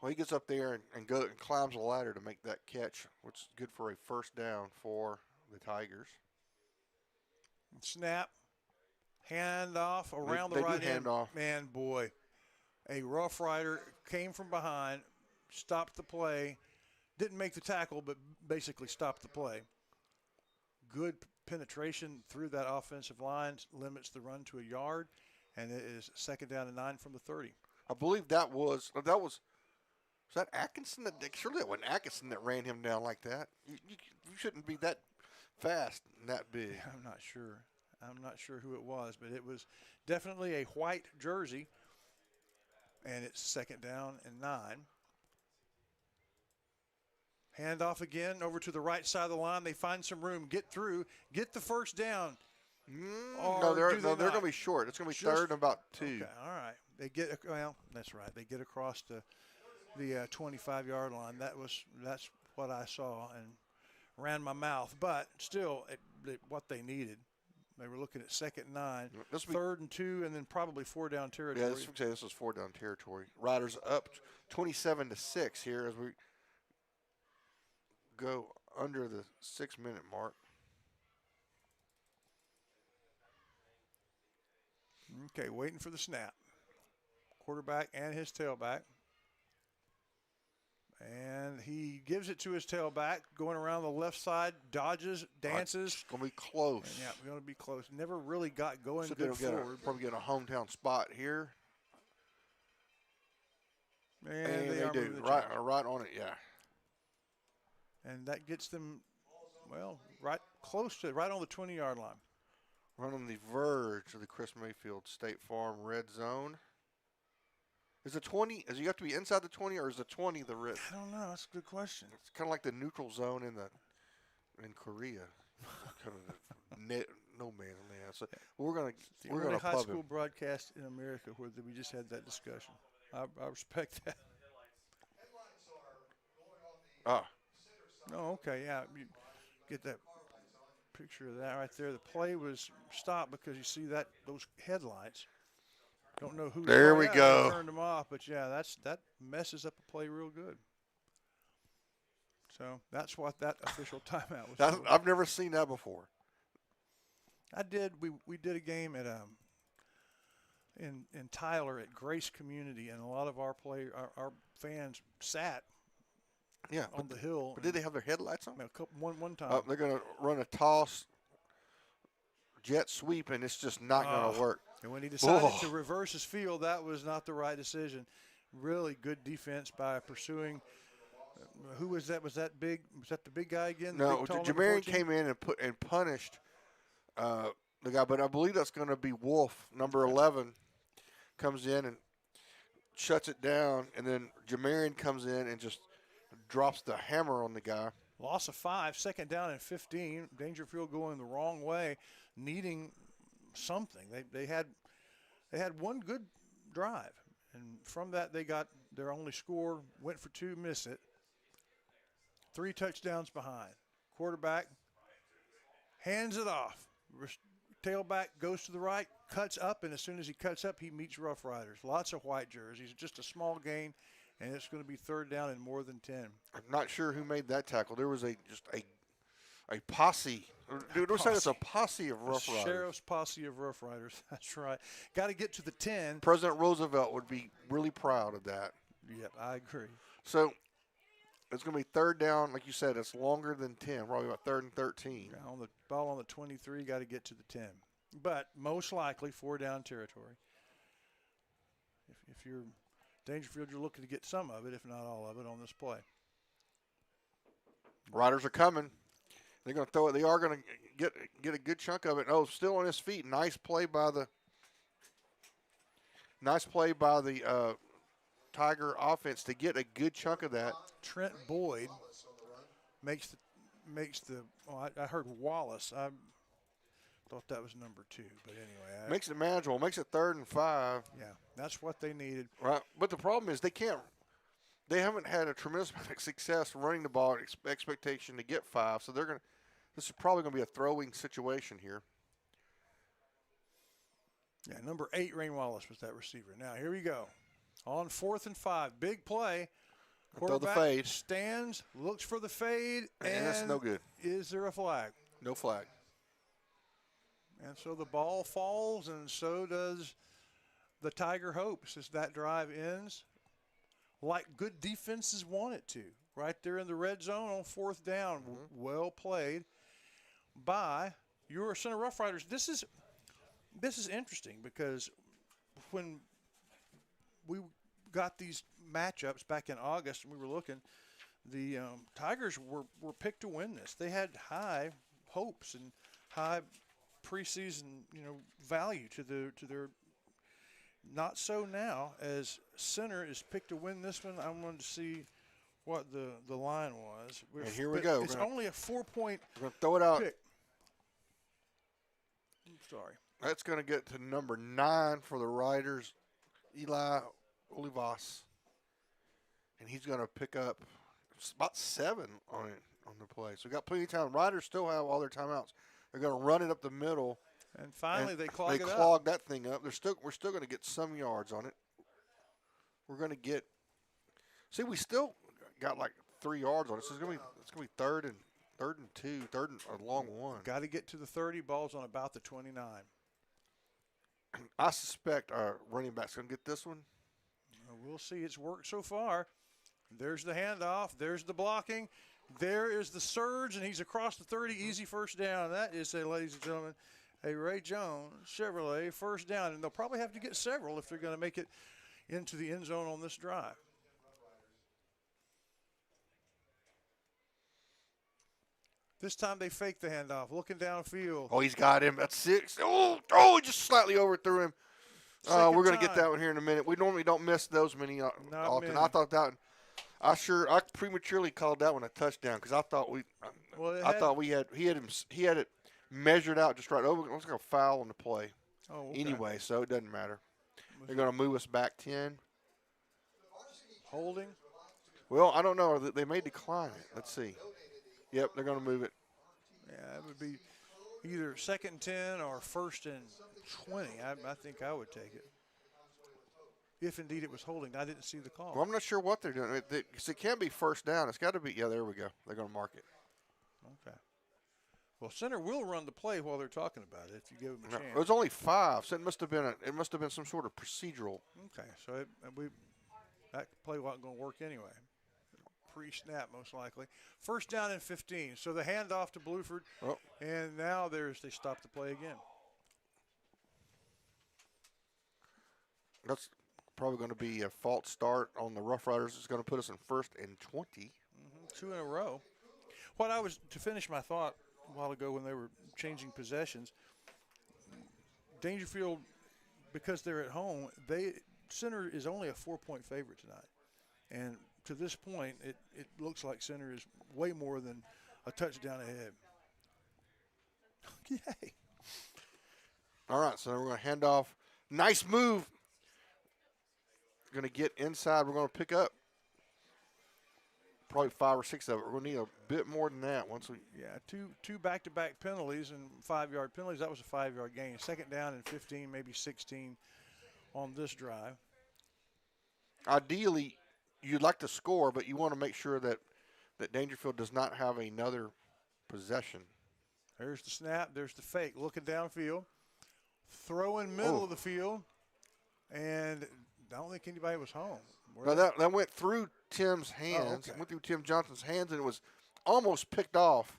C: Well, he gets up there and climbs a ladder to make that catch, which is good for a first down for the Tigers.
B: Snap, hand off around the right end. Man, boy, a Rough Rider came from behind, stopped the play, didn't make the tackle, but basically stopped the play. Good penetration through that offensive line, limits the run to a yard, and it is 2nd down and 9 from the 30.
C: I believe that was that Atkinson? Surely it wasn't Atkinson that ran him down like that. You shouldn't be that fast and that big.
B: I'm not sure. I'm not sure who it was, but it was definitely a white jersey, and it's 2nd down and 9. Handoff again over to the right side of the line. They find some room, get through, get the first down.
C: No, they're going to be short. It's going to be 3rd and about 2.
B: Okay, all right. They get that's right. They get across the 25-yard line. That's what I saw and ran my mouth. But still, what they needed. They were looking at 2nd and 9, 3rd and 2, and then probably 4-down territory.
C: Yeah, this was 4-down territory. Riders up 27-6 here as we go under the 6-minute mark.
B: Okay, waiting for the snap. Quarterback and his tailback. And He gives it to his tailback, going around the left side, dodges, dances.
C: It's going to be close.
B: And yeah, going to be close. Never really got going
C: So
B: good forward.
C: Probably get a hometown spot here.
B: And they do.
C: Right on it, yeah.
B: And that gets them, well, right close to it, right on the 20-yard line.
C: Right on the verge of the Chris Mayfield State Farm red zone. Is it 20? Is you have to be inside the 20, or is the 20 the red?
B: I don't know. That's a good question.
C: It's kind of like the neutral zone in Korea. Kind of no man's land. So we're gonna
B: high
C: pub
B: school
C: him.
B: broadcast in America where we just had that discussion. I respect that.
C: Ah.
B: Oh, okay, yeah. You get that picture of that right there. The play was stopped because you see those headlights. Don't know who.
C: There we go.
B: Turned them off, but yeah, that messes up a play real good. So that's what that official timeout was.
C: I've never seen that before.
B: I did. We did a game at in Tyler at Grace Community, and a lot of our fans sat.
C: Yeah,
B: on the hill.
C: But did they have their headlights on?
B: One time.
C: They're going to run a toss, jet sweep, and it's just not going to work.
B: And when he decided to reverse his field, that was not the right decision. Really good defense by pursuing. Who was that? Was that the big guy again?
C: No, Jamarian came in and punished the guy, but I believe that's going to be Wolf, number 11, comes in and shuts it down, and then Jamarian comes in and just drops the hammer on the guy.
B: Loss of 5, second down and 15. Daingerfield going the wrong way, needing something. They had one good drive, and from that they got their only score, went for 2, miss it. 3 touchdowns behind. Quarterback hands it off. Tailback goes to the right, cuts up, and as soon as he cuts up, he meets Rough Riders. Lots of white jerseys, just a small gain, and it's going to be third down and more than 10.
C: I'm not sure who made that tackle. There was just a posse. Dude, we're saying it's a posse of Rough Riders.
B: Sheriff's posse of Rough Riders. That's right. Got to get to the 10.
C: President Roosevelt would be really proud of that.
B: Yep, I agree.
C: So it's going to be third down. Like you said, it's longer than 10, probably about 3rd and 13.
B: On the ball on the 23, got to get to the 10. But most likely 4-down territory. If you're Daingerfield, you're looking to get some of it, if not all of it, on this play.
C: Riders are coming. They're going to throw it. They are going to get a good chunk of it. Oh, still on his feet. Nice play by the Tiger offense to get a good chunk of that.
B: Trent Boyd makes the. Oh, I heard Wallace. I thought that was number 2, but anyway.
C: Makes it manageable. Makes it 3rd and 5.
B: Yeah, that's what they needed.
C: Right, but the problem is they haven't had a tremendous amount of success running the ball. Expectation to get 5, so this is probably going to be a throwing situation here.
B: Yeah, number 8, Rain Wallace was that receiver. Now here we go. On 4th and 5, big play. Quarterback
C: throw the fade.
B: Stands, looks for the fade, and
C: that's no good.
B: Is there a flag?
C: No flag.
B: And so the ball falls, and so does the Tiger hopes as that drive ends like good defenses want it to. Right there in the red zone on 4th down. Mm-hmm. Well played by your Center Rough Riders. This is interesting because when we got these matchups back in August and we were looking, the Tigers were picked to win this. They had high hopes and high preseason value to their. Not so now, as Center is picked to win this one. I wanted to see what the line was.
C: And here we go.
B: It's only a 4-point.
C: We're going to throw it out.
B: Pick. I'm sorry.
C: That's going to get to number 9 for the Riders, Eli Olivas. And he's going to pick up about 7 on the play. So we got plenty of time. Riders still have all their timeouts. They're going to run it up the middle.
B: And finally, they clog it up.
C: They clog that thing up. We're still going to get some yards on it. We're going to get. See, we still got like 3 yards on it. So it's going to be third and 2, third and a long one.
B: Got to get to the 30. Ball's on about the 29.
C: I suspect our running back's going to get this one.
B: We'll see. It's worked so far. There's the handoff. There's the blocking. There is the surge, and he's across the 30. Easy first down. That is, ladies and gentlemen, a Ray Jones Chevrolet first down. And they'll probably have to get several if they're going to make it into the end zone on this drive. This time they fake the handoff, looking downfield.
C: Oh, he's got him. That's 6. Oh, he just slightly overthrew him. We're going to get that one here in a minute. We normally don't miss those many often.
B: many.
C: I thought that I prematurely called that one a touchdown because I thought he had it measured out just right. Oh, it was like a foul on the play.
B: Oh, okay.
C: Anyway, so it doesn't matter. They're going to move us back 10.
B: Holding?
C: Well, I don't know. They may decline it. Let's see. Yep, they're going to move it.
B: Yeah, it would be either 2nd and 10 or 1st and 20. I think I would take it. If indeed it was holding. I didn't see the call.
C: Well, I'm not sure what they're doing. It can't be first down. It's got to be. Yeah, there we go. They're going to mark it.
B: Okay. Well, center will run the play while they're talking about it if you give them a chance.
C: It was only 5, so it must have been some sort of procedural.
B: Okay, so that play wasn't going to work anyway. Pre-snap, most likely. First down and 15. So the handoff to Bluford, and now they stop the play again.
C: That's probably going to be a false start on the Rough Riders. It's going to put us in 1st and 20.
B: 2 in a row. To finish my thought a while ago when they were changing possessions, Daingerfield, because they're at home, center is only a 4-point favorite tonight, and to this point, it looks like center is way more than a touchdown ahead. Yay.
C: All right, so we're going to hand off. Nice move. Going to get inside. We're going to pick up probably 5 or 6 of it. We're going to need a bit more than that once we.
B: Yeah, two back-to-back penalties and 5-yard penalties. That was a 5-yard gain. 2nd down and 15, maybe 16 on this drive.
C: Ideally, you'd like to score, but you want to make sure that Daingerfield does not have another possession.
B: There's the snap. There's the fake. Looking downfield. Throw in middle of the field. And I don't think anybody was home.
C: No, that went through Tim's hands. It went through Tim Johnson's hands, and it was almost picked off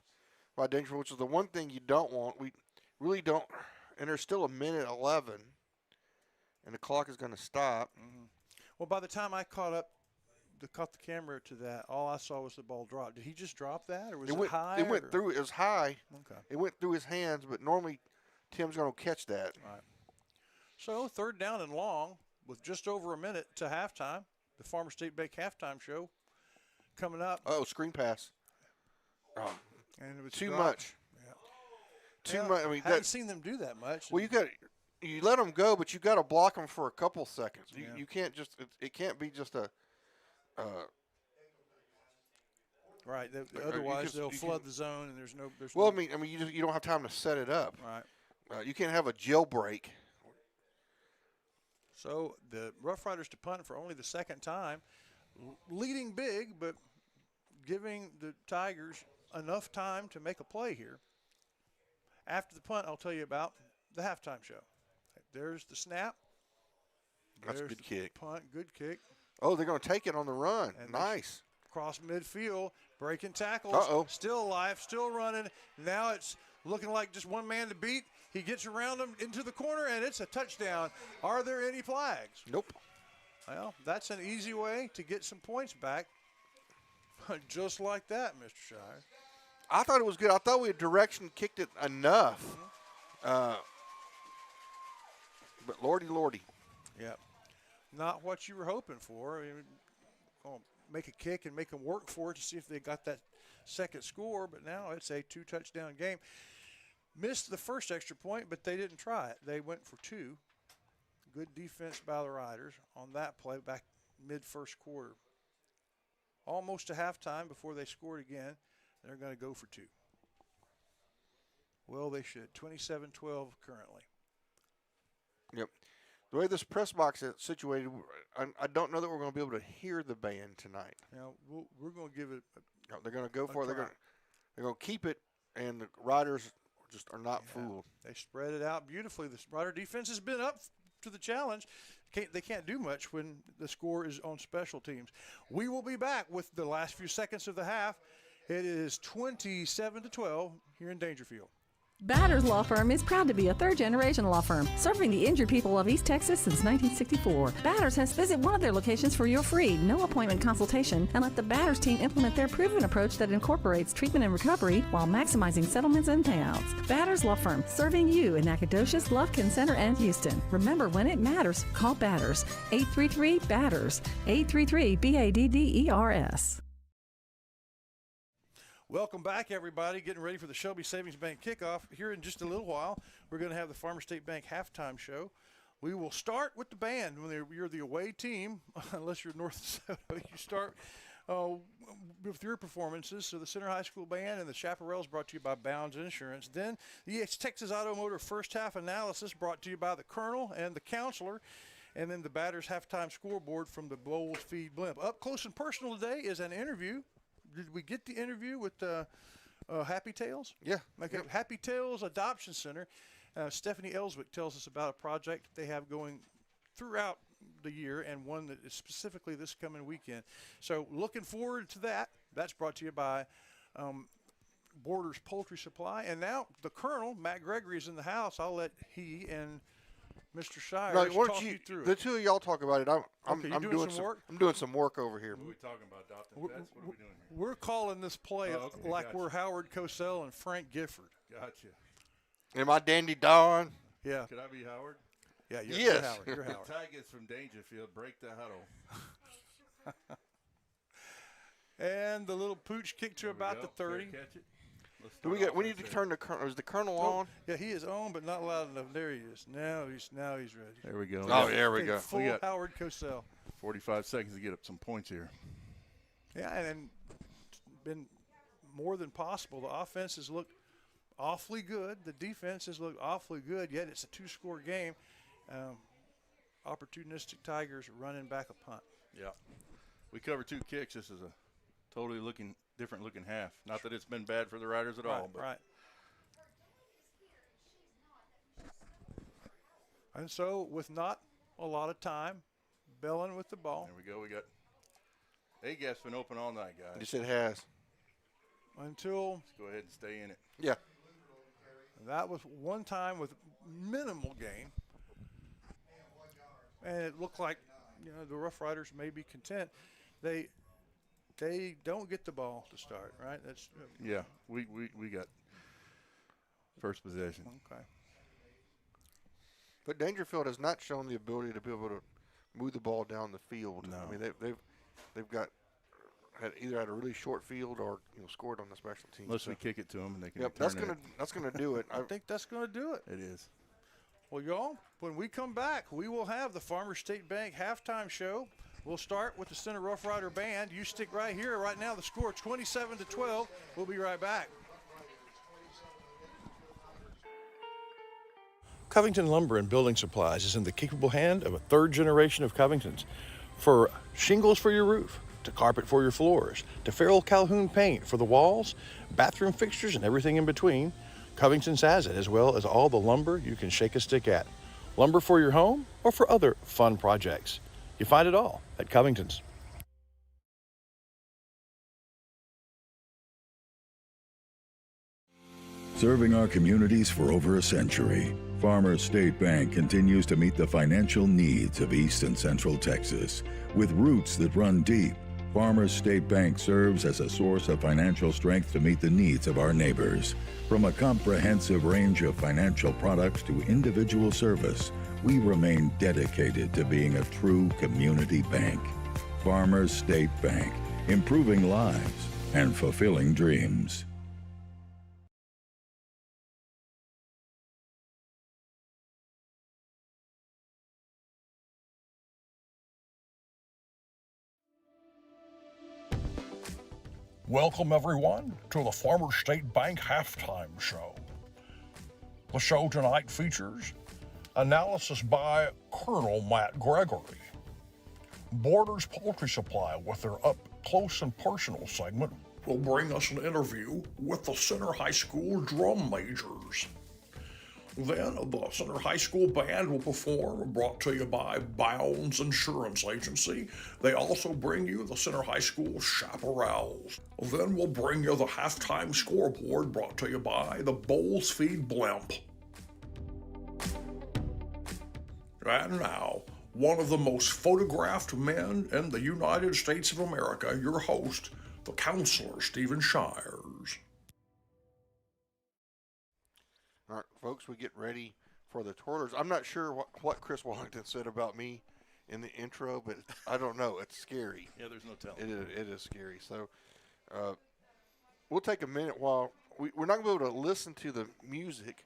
C: by Daingerfield, which is the one thing you don't want. We really don't. And there's still 1:11, and the clock is going to stop.
B: Mm-hmm. Well, by the time I caught the camera to that, all I saw was the ball drop. Did he just drop that, or was it high?
C: It went through. It was high.
B: Okay.
C: It went through his hands, but normally Tim's going to catch that.
B: Right. So 3rd down and long with just over a minute to halftime. The Farmer State Bake halftime show coming up.
C: Oh, screen pass. Oh,
B: and it was
C: too
B: dropped.
C: much.
B: Yeah.
C: Too much. I mean,
B: haven't seen them do that much.
C: Well, you let them go, but you got to block them for a couple seconds.
B: Yeah.
C: You can't just. It can't be just a.
B: Right. Otherwise, they'll flood the zone, and there's no.
C: Well, I mean, you don't have time to set it up.
B: Right.
C: You can't have a jailbreak.
B: So the Rough Riders to punt for only the 2nd time, leading big, but giving the Tigers enough time to make a play here. After the punt, I'll tell you about the halftime show. There's the snap.
C: That's a good kick.
B: Punt, good kick.
C: Oh, they're going to take it on the run.
B: And
C: nice.
B: Cross midfield, breaking tackles.
C: Uh-oh.
B: Still alive, still running. Now it's looking like just one man to beat. He gets around him into the corner, and it's a touchdown. Are there any flags?
C: Nope.
B: Well, that's an easy way to get some points back. Just like that, Mr. Shire.
C: I thought it was good. I thought we had direction kicked it enough.
B: Mm-hmm.
C: But lordy.
B: Yep. Not what you were hoping for. I mean, make a kick and make them work for it to see if they got that 2nd score, but now it's a 2-touchdown game. Missed the first extra point, but they didn't try it. They went for 2. Good defense by the Riders on that play back mid-1st quarter. Almost to halftime before they scored again. They're going to go for 2. Well, they should. 27-12 currently.
C: Yep. The way this press box is situated, I don't know that we're going to be able to hear the band tonight.
B: Now, we're going to give it
C: they're going to go for it. They're going to keep it, and the Riders just are not fooled.
B: They spread it out beautifully. The Rider defense has been up to the challenge. they can't do much when the score is on special teams. We will be back with the last few seconds of the half. It is 27-12 here in Daingerfield.
P: Batters Law Firm is proud to be a third-generation law firm serving the injured people of East Texas since 1964. Batters has visit one of their locations for your free, no-appointment consultation and let the Batters team implement their proven approach that incorporates treatment and recovery while maximizing settlements and payouts. Batters Law Firm, serving you in Nacogdoches, Lufkin Center, and Houston. Remember, when it matters, call Batters. 833-BATTERS. 833-BADDERS.
B: Welcome back, everybody. Getting ready for the Shelby Savings Bank kickoff. Here in just a little while, we're going to have the Farmer State Bank halftime show. We will start with the band. When you're the away team, unless you're North DeSoto, you start with your performances. So the Center High School Band and the Chaparrals brought to you by Bounds Insurance. Then the Texas Automotive first half analysis brought to you by the Colonel and the Counselor. And then the Batters halftime scoreboard from the Bowles Feed Blimp. Up close and personal today is an interview. Did we get the interview with Happy Tales?
C: Yeah.
B: Okay. Yep. Happy Tales Adoption Center. Stephanie Ellswick tells us about a project they have going throughout the year and one that is specifically this coming weekend. So looking forward to that. That's brought to you by Borders Poultry Supply. And now the Colonel, Matt Gregory, is in the house. I'll let he and Mr. Shires talk you through it.
C: The two of y'all talk about it. I'm
B: doing some work?
C: I'm doing some work over here.
Q: What are we talking about, adopting pets? What are we doing here?
B: We're calling this play like we're Howard Cosell and Frank Gifford.
Q: Gotcha.
C: Am I Dandy Don?
B: Yeah.
Q: Could I be Howard?
B: Yeah, you're Howard. You're Howard.
Q: Ty gets from Daingerfield. Break the huddle.
B: And the little pooch kicked to about the 30.
Q: Catch it.
C: We need to turn the Colonel. Is the Colonel on?
B: Yeah, he is on, but not loud enough. There he is. Now he's ready.
Q: There we go.
C: Oh, there we go.
B: Full Howard Cosell.
Q: 45 seconds to get up some points here.
B: Yeah, and it's been more than possible. The offenses look awfully good. The defenses look awfully good, yet it's a two-score game. Opportunistic Tigers running back a punt.
Q: Yeah. We covered 2 kicks. This is a totally different looking half. Not that it's been bad for the Riders at all. But.
B: Right. And so with not a lot of time, Bellin with the ball.
Q: There we go. We got A-Gap's been open all night, guys.
C: Yes, it has.
B: Until.
Q: Let's go ahead and stay in it.
C: Yeah.
B: That was one time with minimal gain. And it looked like, the Rough Riders may be content. They don't get the ball to start, right? That's
Q: yeah. We got first possession.
B: Okay.
C: But Daingerfield has not shown the ability to be able to move the ball down the field.
Q: No.
C: I mean, they've either had a really short field or scored on the special teams.
Q: Unless we kick it to them and they can.
C: Yep, that's gonna do it.
B: I think that's gonna do it.
Q: It is.
B: Well, y'all, when we come back, we will have the Farmer State Bank halftime show. We'll start with the Center Rough Rider Band. You stick right here. Right now, the score 27-12. We'll be right back. Covington Lumber and Building Supplies is in the capable hand of a third generation of Covingtons. For shingles for your roof, to carpet for your floors, to Farrell Calhoun paint for the walls, bathroom fixtures, and everything in between, Covington's has it, as well as all the lumber you can shake a stick at. Lumber for your home or for other fun projects. You find it all at Covington's.
R: Serving our communities for over a century, Farmer State Bank continues to meet the financial needs of East and Central Texas. With roots that run deep, Farmer State Bank serves as a source of financial strength to meet the needs of our neighbors. From a comprehensive range of financial products to individual service, we remain dedicated to being a true community bank. Farmer State Bank, improving lives and fulfilling dreams.
J: Welcome, everyone, to the Farmer State Bank Halftime Show. The show tonight features analysis by Colonel Matt Gregory, Borders Poultry Supply with their Up Close and Personal segment will bring us an interview with the Center High School drum majors. Then the Center High School Band will perform, brought to you by Bounds Insurance Agency. They also bring you the Center High School Chaparrals. Then we'll bring you the halftime scoreboard, brought to you by the Bowles Feed Blimp. And now, one of the most photographed men in the United States of America, your host, the Counselor, Stephen Shires.
C: All right, folks, we get ready for the twirlers. I'm not sure what Chris Wallington said about me in the intro, but I don't know. It's scary.
Q: Yeah, there's no telling.
C: It is scary. So we'll take a minute while we're not going to be able to listen to the music.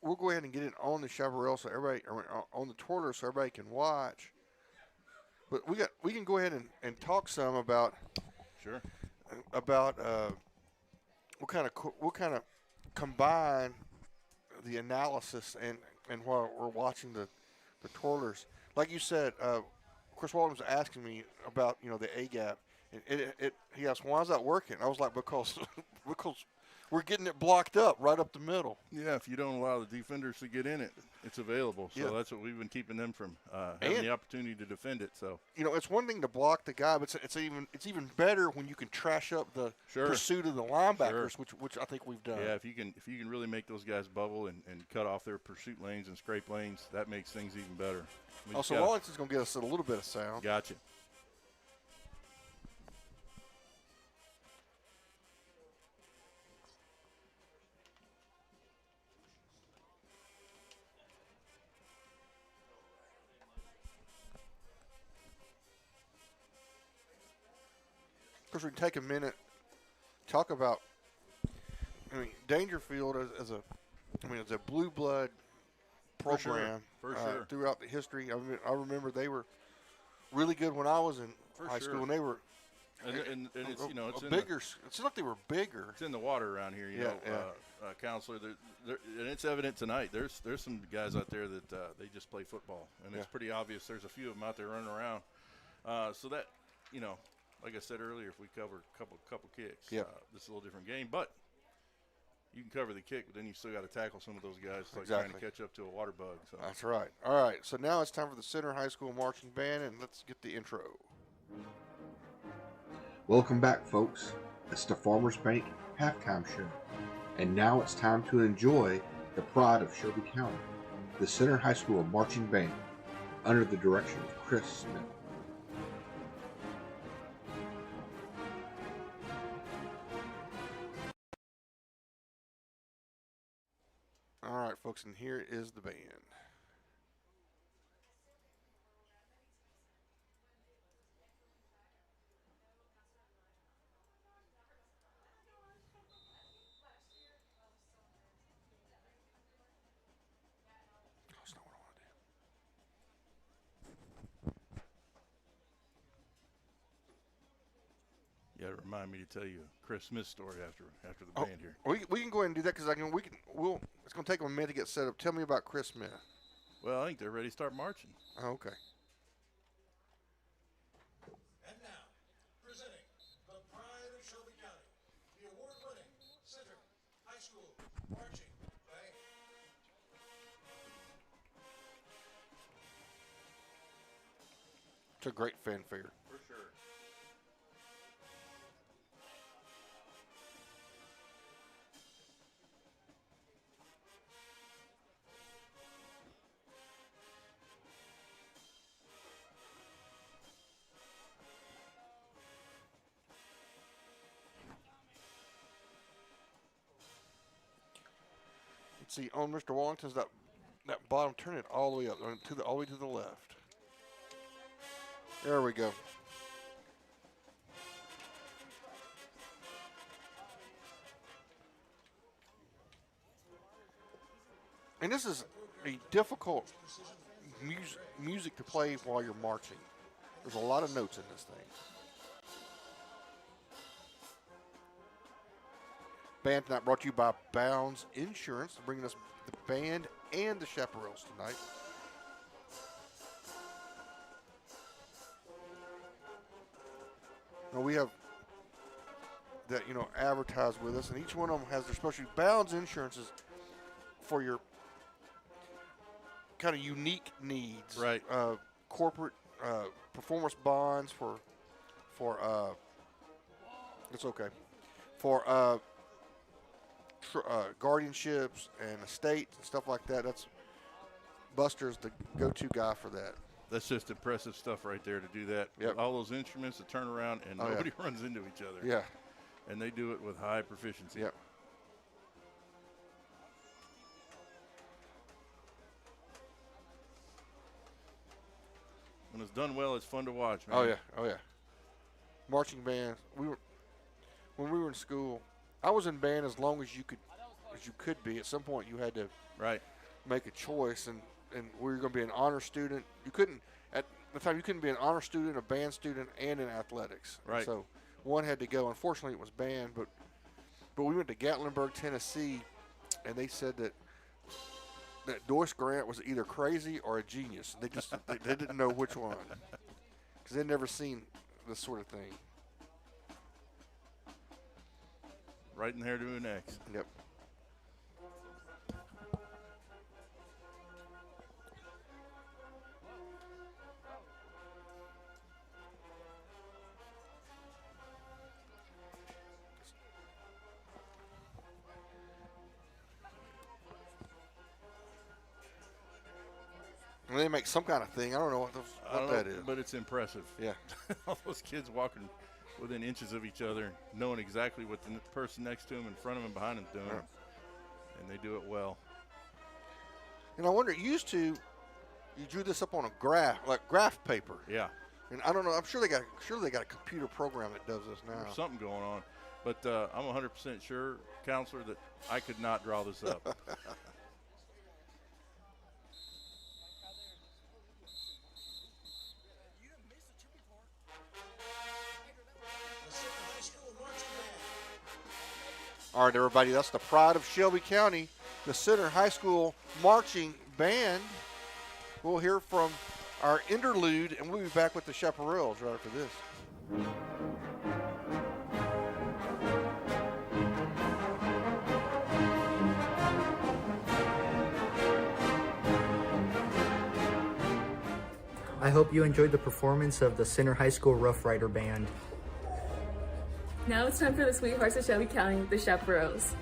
C: We'll go ahead and get it on the chaparral so everybody, or on the twirler so everybody can watch. But we can go ahead and talk some about we'll kind of combine the analysis and while we're watching the twirlers. Like you said, Chris Walton was asking me about the A gap. He asked, why is that working? I was like, because we're getting it blocked up right up the middle.
Q: Yeah, if you don't allow the defenders to get in it, it's available. So that's what we've been keeping them from having the opportunity to defend it. So
C: it's one thing to block the guy, but it's even better when you can trash up the pursuit of the linebackers, which I think we've done.
Q: Yeah, if you can really make those guys bubble and cut off their pursuit lanes and scrape lanes, that makes things even better.
C: So Wallington's going to get us a little bit of sound.
Q: Gotcha.
C: Of course, we can take a minute, talk about. Daingerfield as a blue blood program
Q: for sure.
C: Throughout the history. I remember they were really good when I was in high school, and they were.
Q: And it's it's
C: bigger. It seemed like they were bigger.
Q: It's in the water around here, Counselor. And it's evident tonight. There's some guys out there that they just play football, and it's pretty obvious. There's a few of them out there running around. So that like I said earlier, if we cover a couple kicks, this is a little different game. But you can cover the kick, but then you still got to tackle some of those guys. It's like trying to catch up to a water bug. So.
C: That's right. All right. So now it's time for the Center High School Marching Band, and let's get the intro.
S: Welcome back, folks. It's the Farmers Bank halftime show. And now it's time to enjoy the pride of Shelby County, the Center High School Marching Band, under the direction of Chris Smith.
C: All right, folks, and here is the band.
Q: Yeah, remind me to tell you a Chris Smith story after the band here.
C: We can go ahead and do that because it's going to take them a minute to get set up. Tell me about Chris Smith.
Q: Well, I think they're ready to start marching.
C: Oh, okay.
B: And now, presenting the pride of Shelby County, the award-winning Center High School Marching Band.
C: It's a great fanfare.
Q: For sure.
C: See, on Mr. Wallington's that bottom, turn it all the way up all the way to the left. There we go. And this is a difficult music to play while you're marching. There's a lot of notes in this thing. Band tonight brought to you by Bounds Insurance, bringing us the band and the chaparrals tonight. Now we have that advertise with us, and each one of them has their specialty. Bounds Insurance is for your kind of unique needs,
Q: right?
C: Corporate performance bonds for it's okay for guardianships and estates and stuff like that. That's Buster's the go-to guy for that.
Q: That's just impressive stuff right there to do that.
C: Yep.
Q: All those instruments to turn around and nobody runs into each other.
C: Yeah.
Q: And they do it with high proficiency.
C: Yep.
Q: When it's done well, it's fun to watch, man.
C: Oh yeah, oh yeah. Marching bands. When we were in school, I was in band as long as you could be. At some point, you had to make a choice, and we were going to be an honor student. You couldn't at the time. You couldn't be an honor student, a band student, and in athletics.
Q: Right.
C: And so one had to go. Unfortunately, it was band, but we went to Gatlinburg, Tennessee, and they said that Doyce Grant was either crazy or a genius. They just they didn't know which one because they'd never seen this sort of thing.
Q: Right in there doing next.
C: Yep. And they make some kind of thing. I don't know what that is.
Q: But it's impressive.
C: Yeah.
Q: All those kids walking within inches of each other, knowing exactly what the person next to them, in front of them, behind them doing.
C: Yeah.
Q: And they do it well.
C: And I wonder, you drew this up on a graph paper.
Q: Yeah.
C: And I don't know. I'm sure they got a computer program that does this now.
Q: There's something going on. But I'm 100% sure, Counselor, that I could not draw this up.
C: All right, everybody, that's the pride of Shelby County, the Center High School Marching Band. We'll hear from our interlude, and we'll be back with the Chaparrals right after this.
T: I hope you enjoyed the performance of the Center High School Rough Rider Band.
U: Now it's time for the Sweethearts of Shelby County, the Chaparrals.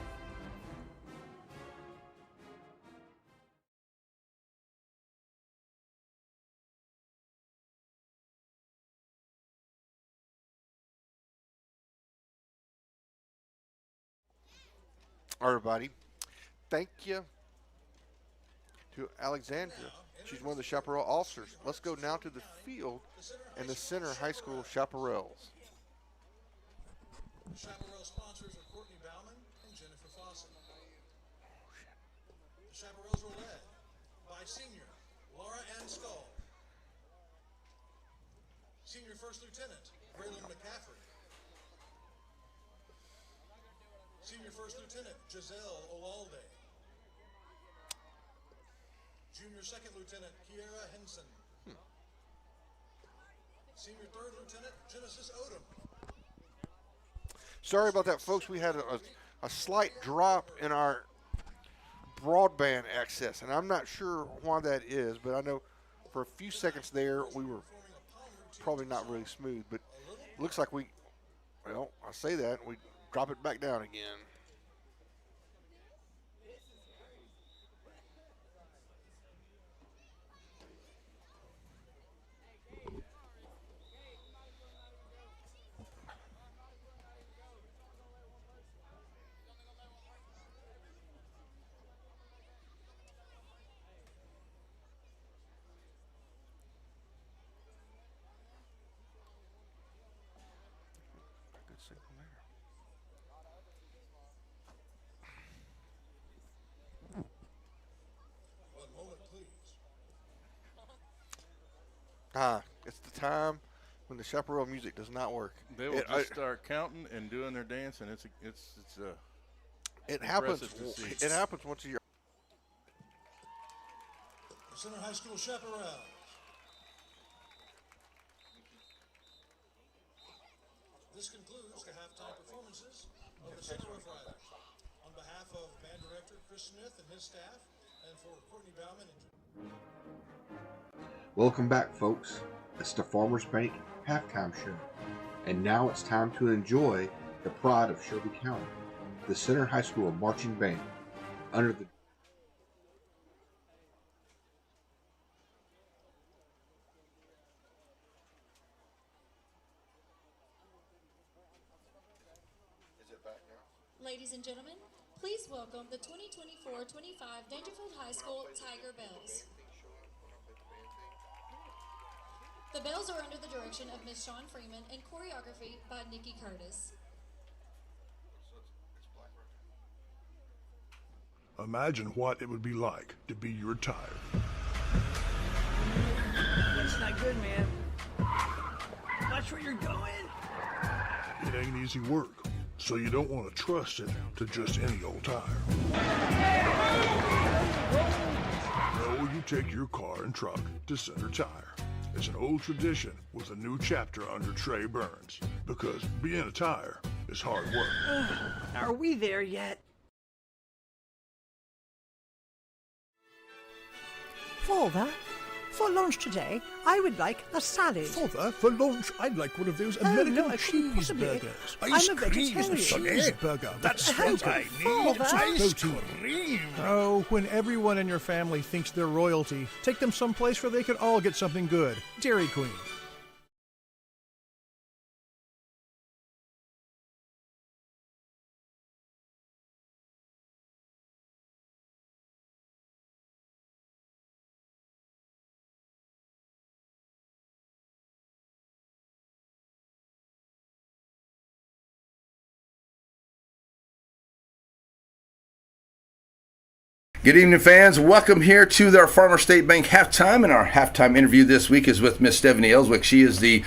C: All right, everybody, thank you to Alexandria. She's one of the Chaparral officers. Let's go now to the field and the Center High School Chaparrals.
V: The Chaparral sponsors are Courtney Bauman and Jennifer Fawcett. The Chaparrals are led by senior Laura Ann Skull, senior First Lieutenant Braylon McCaffrey, senior First Lieutenant Giselle Olalde, junior Second Lieutenant Kiera Henson, senior Third Lieutenant Genesis Odom.
C: Sorry about that, folks. We had a slight drop in our broadband access, and I'm not sure why that is, but I know for a few seconds there we were probably not really smooth, but it looks like I say that, and we drop it back down again. It's the time when the Chaparral music does not work.
Q: They will just start counting and doing their dance, and
C: it happens.
Q: To see.
C: It happens once a year.
V: The Center High School Chaparrals. This concludes the halftime performances of the Center Rough Riders. On behalf of band director Chris Smith and his staff, and for Courtney Bauman and
S: Welcome back, folks. It's the Farmers Bank halftime show. And now it's time to enjoy the pride of Shelby County, the Center High School marching band, under the
D: Ladies and gentlemen, please welcome the 2024-25 Daingerfield High School Tiger Bells. The bells are under the direction of Ms. Shawn Freeman and choreography by Nikki Curtis.
J: Imagine what it would be like to be your tire.
K: That's not good, man. Watch where you're going.
J: It ain't easy work, so you don't want to trust it to just any old tire. No, you take your car and truck to Center Tire. It's an old tradition with a new chapter under Trey Burns, because being a tire is hard work.
K: Are we there yet?
E: Father, for lunch today, I would like a salad.
B: Father, for lunch, I'd like one of those American cheeseburgers.
E: I'm a vegetarian.
B: Cheeseburger.
J: That's what I need. Ice cream.
B: Oh, when everyone in your family thinks they're royalty, take them someplace where they could all get something good. Dairy Queen.
W: Good evening, fans. Welcome here to our Farmer State Bank halftime. And our halftime interview this week is with Miss Stephanie Ellswick. She is the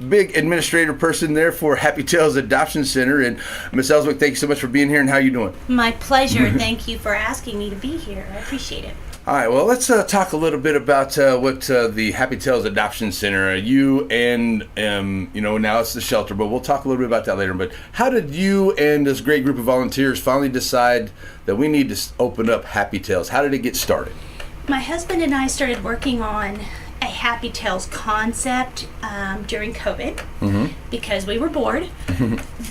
W: big administrative person there for Happy Tales Adoption Center. And Miss Ellswick, thank you so much for being here. And how you doing?
X: My pleasure. Thank you for asking me to be here. I appreciate it.
W: All right. Well, let's talk a little bit about what the Happy Tales Adoption Center. You and now it's the shelter, but we'll talk a little bit about that later. But how did you and this great group of volunteers finally decide that we need to open up Happy Tales? How did it get started?
X: My husband and I started working on a Happy Tales concept during COVID because we were bored.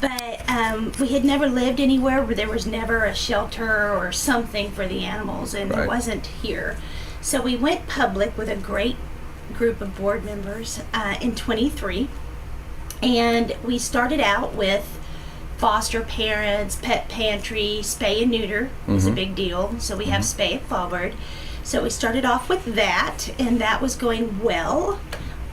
X: But we had never lived anywhere where there was never a shelter or something for the animals, and it wasn't here. So we went public with a great group of board members in 23, and we started out with foster parents, pet pantry, spay and neuter is a big deal. So we have spay at Fallbird. So we started off with that, and that was going well.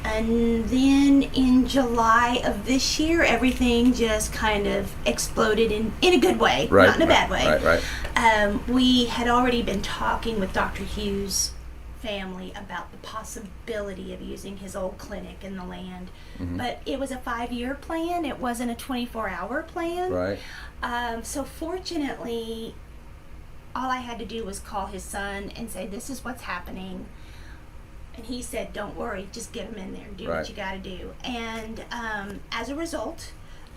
X: And then in July of this year, everything just kind of exploded in a good way, not in a bad way. We had already been talking with Dr. Hughes' family about the possibility of using his old clinic in the land. But it was a 5-year plan. It wasn't a 24-hour plan. So fortunately, all I had to do was call his son and say, this is what's happening. And he said, don't worry, just get him in there and do what you got to do. And as a result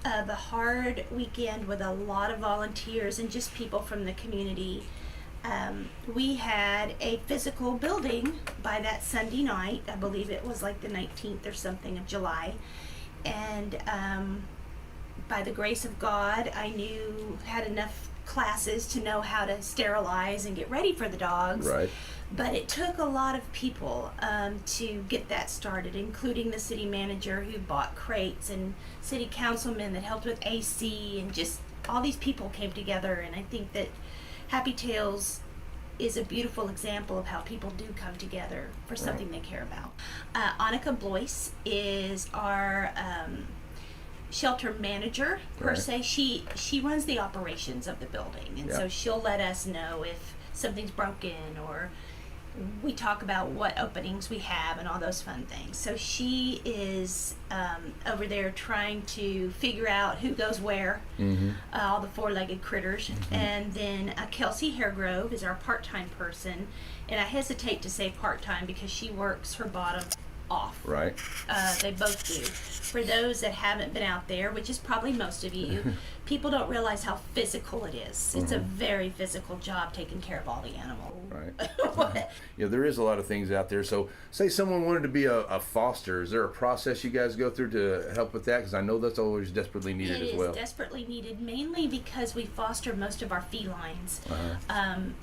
X: of a hard weekend with a lot of volunteers and just people from the community, we had a physical building by that Sunday night. I believe it was like the 19th or something of July. And by the grace of God, I had enough classes to know how to sterilize and get ready for the dogs. But it took a lot of people to get that started, including the city manager who bought crates and city councilmen that helped with AC, and just all these people came together. And I think that Happy Tales is a beautiful example of how people do come together for something they care about. Annika Blois is our shelter manager per se. She runs the operations of the building, and so she'll let us know if something's broken, or we talk about what openings we have and all those fun things. So she is over there trying to figure out who goes where, all the four-legged critters. And then Kelsey Hairgrove is our part-time person. And I hesitate to say part-time because she works her bottom off.
W: Right.
X: They both do. For those that haven't been out there, which is probably most of you, people don't realize how physical it is. It's a very physical job taking care of all the animals.
W: Right. Yeah, there is a lot of things out there. So, say someone wanted to be a foster. Is there a process you guys go through to help with that? Because I know that's always desperately needed as well.
X: It is desperately needed, mainly because we foster most of our felines.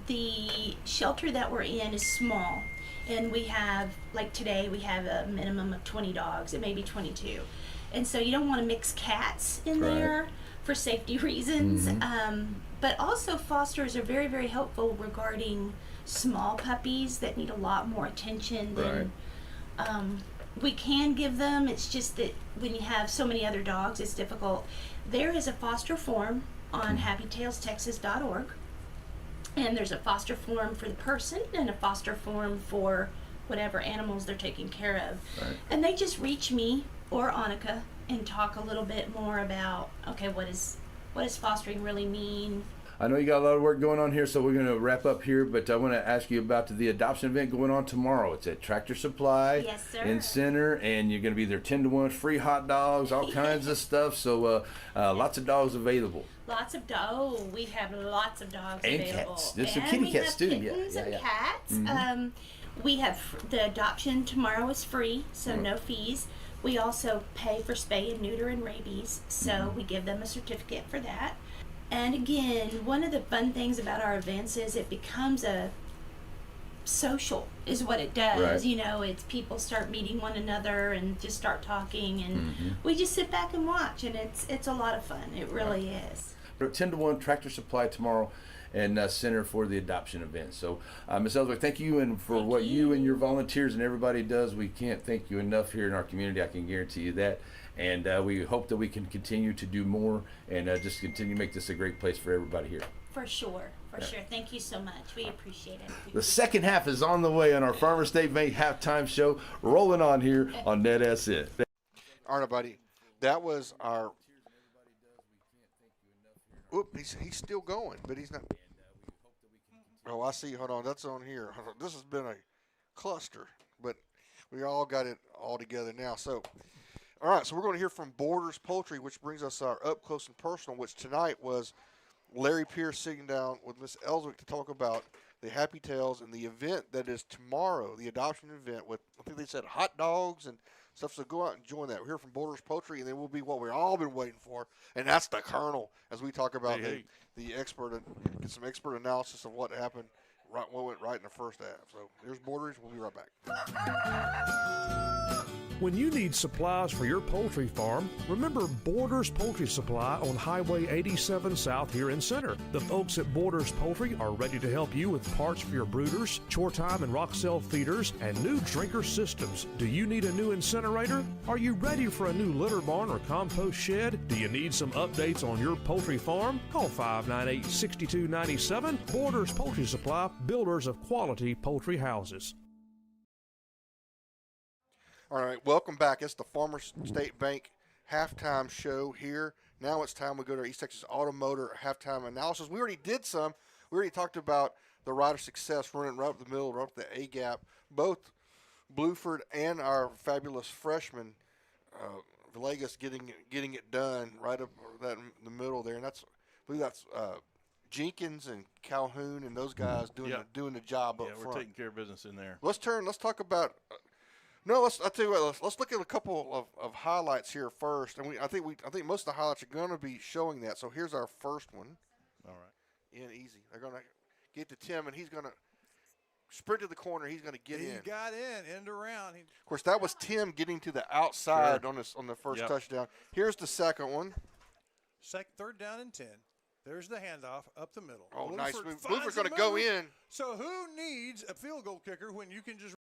X: The shelter that we're in is small, and we have, like today, we have a minimum of 20 dogs. It may be 22. And so you don't want to mix cats in there for safety reasons. But also fosters are very, very helpful regarding small puppies that need a lot more attention than we can give them. It's just that when you have so many other dogs, it's difficult. There is a foster form on happytailstexas.org, and there's a foster form for the person and a foster form for whatever animals they're taking care of. And they just reach me or Annika and talk a little bit more about, okay, what does fostering really mean?
W: I know you got a lot of work going on here, so we're going to wrap up here, but I want to ask you about the adoption event going on tomorrow. It's at Tractor Supply in Center, and you're going to be there 10 to 1, free hot dogs, all kinds of stuff, so lots of dogs available.
X: Lots of dogs. We have lots of dogs
W: and
X: available.
W: Cats. There's some kitty cats too.
X: Kittens and cats. We have the adoption tomorrow is free, so no fees. We also pay for spay and neuter and rabies, so we give them a certificate for that. And again, one of the fun things about our events is it becomes a social, is what it does. You know, it's people start meeting one another and just start talking, and we just sit back and watch, and it's a lot of fun. It really is.
W: 10 to 1 Tractor Supply tomorrow, and Center for the adoption event. So, Ms. Ellsworth, thank you, and for what you and your volunteers and everybody does. We can't thank you enough here in our community. I can guarantee you that. And we hope that we can continue to do more and just continue to make this a great place for everybody here.
X: For sure. Thank you so much. We appreciate it.
W: The second half is on the way on our Farmer State Bank halftime show, rolling on here on NetSN.
C: All right, buddy. That was our. Oop, he's still going, but he's not. Oh, I see. Hold on. That's on here. This has been a cluster, but we all got it all together now. So, all right. So we're going to hear from Borders Poultry, which brings us our up close and personal, which tonight was Larry Pierce sitting down with Miss Ellswick to talk about the Happy Tails and the event that is tomorrow, the adoption event with, I think they said hot dogs and stuff. So go out and join that. We're here from Borders Poultry, and then we'll be what we've all been waiting for, and that's the Colonel, as we talk about the expert and get some expert analysis of what happened, what went right in the first half. So here's Borders. We'll be right back.
F: When you need supplies for your poultry farm, remember Borders Poultry Supply on Highway 87 South here in Center. The folks at Borders Poultry are ready to help you with parts for your brooders, chore time and rock cell feeders, and new drinker systems. Do you need a new incinerator? Are you ready for a new litter barn or compost shed? Do you need some updates on your poultry farm? Call 598-6297. Borders Poultry Supply, builders of quality poultry houses.
C: All right, welcome back. It's the Farmer State Bank halftime show here. Now it's time we go to our East Texas Automotor halftime analysis. We already did some. We already talked about the rider success running right up the middle, right up the A gap. Both Bluford and our fabulous freshman, Villegas, getting it done right up that in the middle there. And I believe that's Jenkins and Calhoun and those guys doing the job up front.
Q: Yeah, we're taking care of business in there.
C: Let's talk about. I'll tell you what. Let's look at a couple of highlights here first, and I think most of the highlights are going to be showing that. So here's our first one.
Q: All right.
C: Easy. They're going to get to Tim, and he's going to sprint to the corner. He's going to get in.
B: He got in, end around.
C: Of course, that was Tim getting to the outside on the first touchdown. Here's the second one.
B: Third down and 10. There's the handoff up the middle.
C: Oh, nice move. Bluford's going to go in.
B: So who needs a field goal kicker when you can just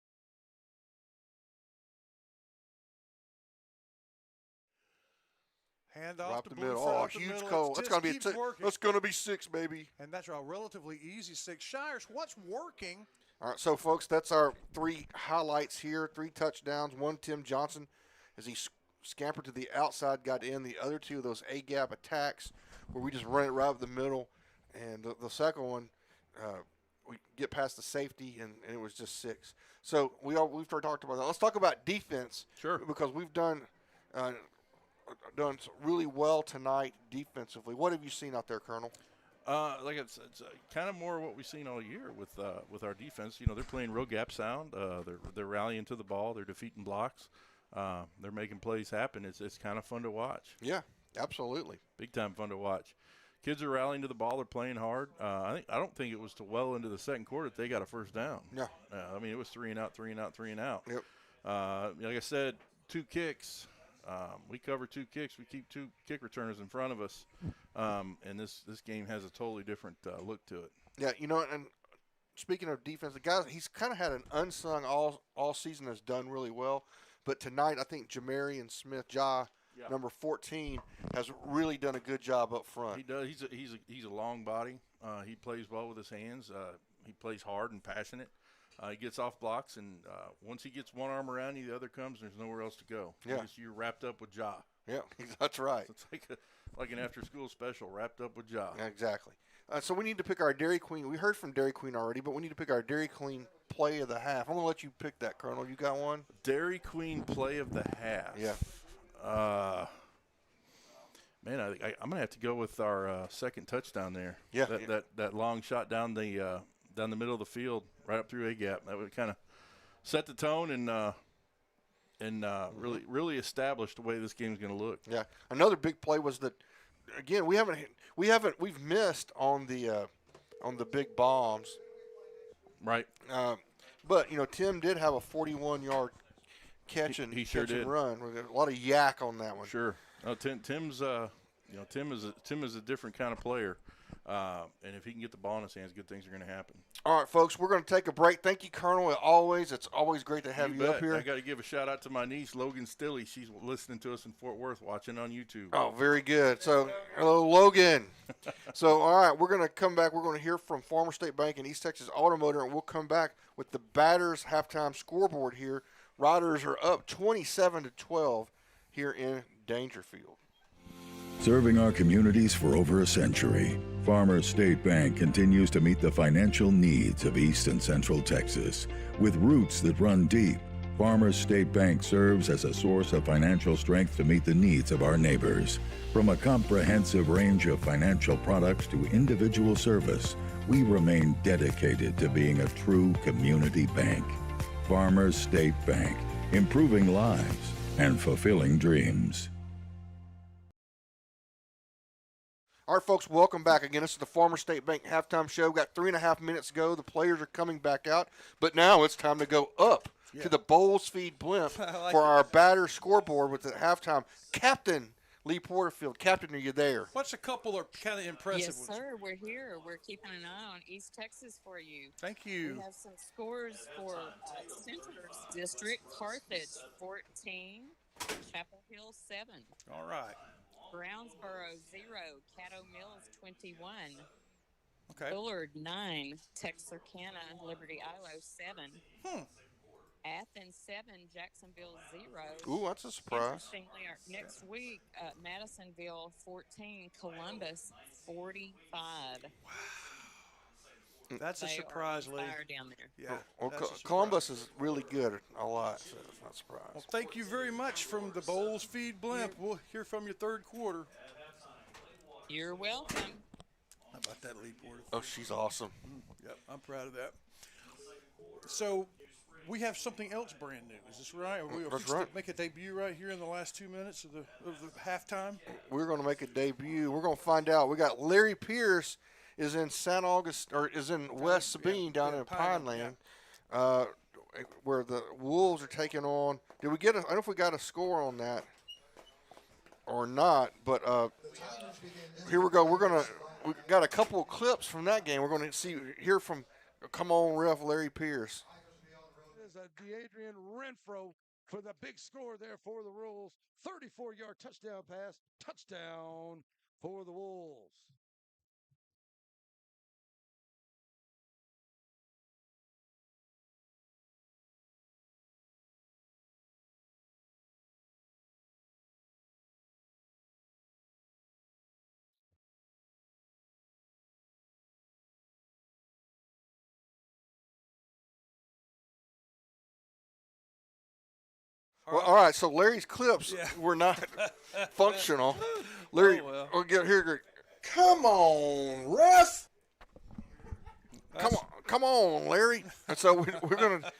B: hand off
C: the middle. Oh, huge goal. That's going to be 6, baby.
B: And that's a relatively easy 6. Shires, what's working?
C: All right, so, folks, that's our 3 highlights here, 3 touchdowns. One, Tim Johnson, as he scampered to the outside, got in. The other 2 of those A-gap attacks where we just run it right up the middle. And the second one we get past the safety, and it was just 6. So we've already talked about that. Let's talk about defense.
Q: Sure.
C: Because we've done really well tonight defensively. What have you seen out there, Colonel?
Q: Like it's kind of more what we've seen all year with our defense. They're playing real gap sound. They're rallying to the ball. They're defeating blocks. They're making plays happen. It's kind of fun to watch.
C: Yeah, absolutely.
Q: Big time fun to watch. Kids are rallying to the ball. They're playing hard. I don't think it was till well into the second quarter that they got a first down.
C: Yeah.
Q: I mean, it was 3 and out, 3 and out, 3 and out.
C: Yep.
Q: Like I said, 2 kicks. We cover 2 kicks. We keep 2 kick returners in front of us, and this game has a totally different look to it.
C: Yeah, and speaking of defense, the guy, he's kind of had an unsung all season, has done really well. But tonight, I think Jamarian Smith, number 14, has really done a good job up front.
Q: He does. He's a long body. He plays well with his hands. He plays hard and passionate. He gets off blocks, and once he gets one arm around you, the other comes, and there's nowhere else to go.
C: Yeah.
Q: You're wrapped up with Ja.
C: Yeah, that's right.
Q: So it's like an after-school special, wrapped up with Ja.
C: Yeah, exactly. So we need to pick our Dairy Queen. We heard from Dairy Queen already, but we need to pick our Dairy Queen play of the half. I'm going to let you pick that, Colonel. You got one?
Q: Dairy Queen play of the half.
C: Yeah.
Q: Man, I'm going to have to go with our second touchdown there.
C: Yeah.
Q: That long shot down the middle of the field, right up through A-gap. That would kind of set the tone and really establish the way this game's going to look.
C: Yeah. Another big play was that, again, we've missed on the big bombs.
Q: Right.
C: But Tim did have a 41-yard catch and run. We got a lot of yak on that one.
Q: Sure. Tim's Tim is a different kind of player. And if he can get the ball in his hands, good things are going to happen.
C: All right, folks, we're going to take a break. Thank you, Colonel. It's always great to have you up here.
Q: I got to give a shout-out to my niece, Logan Stilley. She's listening to us in Fort Worth, watching on YouTube.
C: Oh, very good. So, hello, Logan. So, all right, we're going to come back. We're going to hear from Farmer State Bank and East Texas Automotor, and we'll come back with the Batters halftime scoreboard here. Riders are up 27-12 here in Daingerfield.
R: Serving our communities for over a century, Farmers State Bank continues to meet the financial needs of East and Central Texas. With roots that run deep, Farmers State Bank serves as a source of financial strength to meet the needs of our neighbors. From a comprehensive range of financial products to individual service, we remain dedicated to being a true community bank. Farmers State Bank, improving lives and fulfilling dreams.
C: All right, folks, welcome back again. This is the Farmer State Bank halftime show. We've got 3.5 minutes to go. The players are coming back out, but now it's time to go up to the Bowles Feed Blimp for our batter scoreboard with the halftime. Captain Lee Porterfield. Captain, are you there?
B: What's a couple are kind of impressive
I: Yes, sir. We're here. We're keeping an eye on East Texas for you.
B: Thank you.
I: We have some scores for Center's District. Carthage 14, Chapel Hill 7.
B: All right.
I: Brownsboro 0, Caddo Mills 21.
B: Okay.
I: Bullard 9, Texarkana Liberty Ilo 7. Athens 7, Jacksonville 0.
C: Ooh, that's a surprise.
I: Interestingly, next week, Madisonville 14, Columbus 45. Wow.
B: That's a surprise, Lee.
I: Down there.
B: Yeah.
C: Well, Columbus is really good a lot, so it's not a surprise.
B: Well, thank you very much from the Bowles Feed Blimp. We'll hear from you third quarter.
I: You're welcome.
B: How about that, Lee Porter?
C: Oh, she's awesome.
B: Yep, I'm proud of that. So we have something else brand new. Is this right?
C: That's right.
B: Make a debut right here in the last 2 minutes of the halftime.
C: We're going to make a debut. We're going to find out. We got Larry Pierce is in St. August, or is in West Sabine down in Pineland, where the Wolves are taking on. Did we get I don't know if we got a score on that or not, but here we go. We got a couple of clips from that game. We're going to hear from, come on, ref, Larry Pierce.
G: There's a DeAdrian Renfro for the big score there for the Wolves. 34-yard touchdown pass. Touchdown for the Wolves.
C: All right. So Larry's clips were not functional. Larry, we'll get here.
A: Come on, ref.
C: Come on, Larry. And so we're going to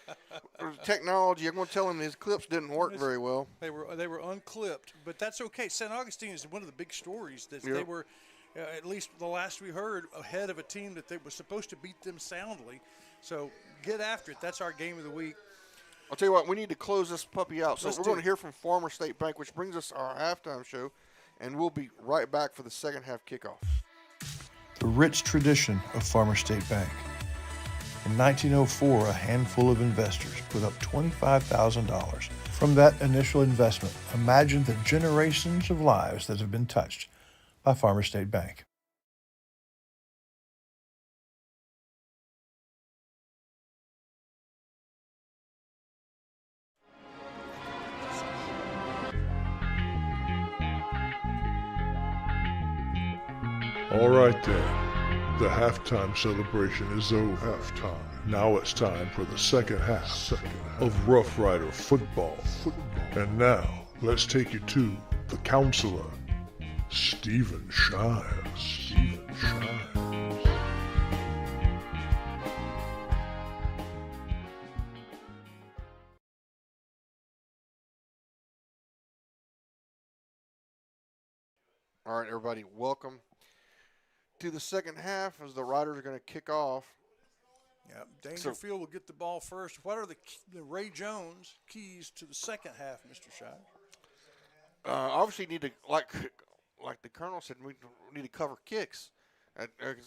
C: technology. I'm going to tell him his clips didn't work very well.
B: They were unclipped, but that's okay. St. Augustine is one of the big stories that they were, at least the last we heard, ahead of a team that they were supposed to beat them soundly. So get after it. That's our game of the week.
C: I'll tell you what, we need to close this puppy out. So we're going to hear from Farmer State Bank, which brings us our halftime show, and we'll be right back for the second half kickoff.
O: The rich tradition of Farmer State Bank. In 1904, a handful of investors put up $25,000. From that initial investment, imagine the generations of lives that have been touched by Farmer State Bank.
J: All right then, the halftime celebration is over. Now it's time for the second half of Rough Rider football. And now, let's take you to the counselor, Stephen Shires.
C: All right, everybody, welcome to the second half as the Riders are going to kick off.
B: Yeah, Daingerfield will get the ball first. What are the Ray Jones keys to the second half, Mr. Shire?
C: Obviously, need to like the Colonel said, we need to cover kicks.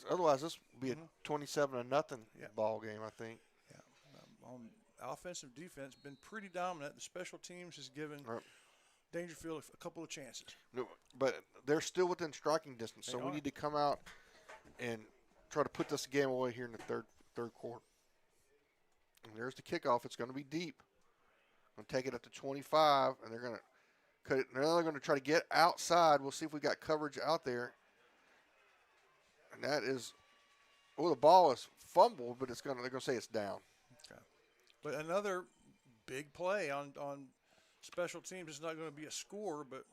C: Otherwise, this will be a 27-0 ball game, I think.
B: Yeah, on offensive defense, been pretty dominant. The special teams has given Daingerfield a couple of chances.
C: No, but they're still within striking distance, so we need to come out and try to put this game away here in the third quarter. And there's the kickoff. It's going to be deep. Going to take it up to 25, and they're going to cut it. Now they're going to try to get outside. We'll see if we got coverage out there. And that is, the ball is fumbled, but they're going to say it's down.
B: Okay. But another big play on special teams. It's not going to be a score, but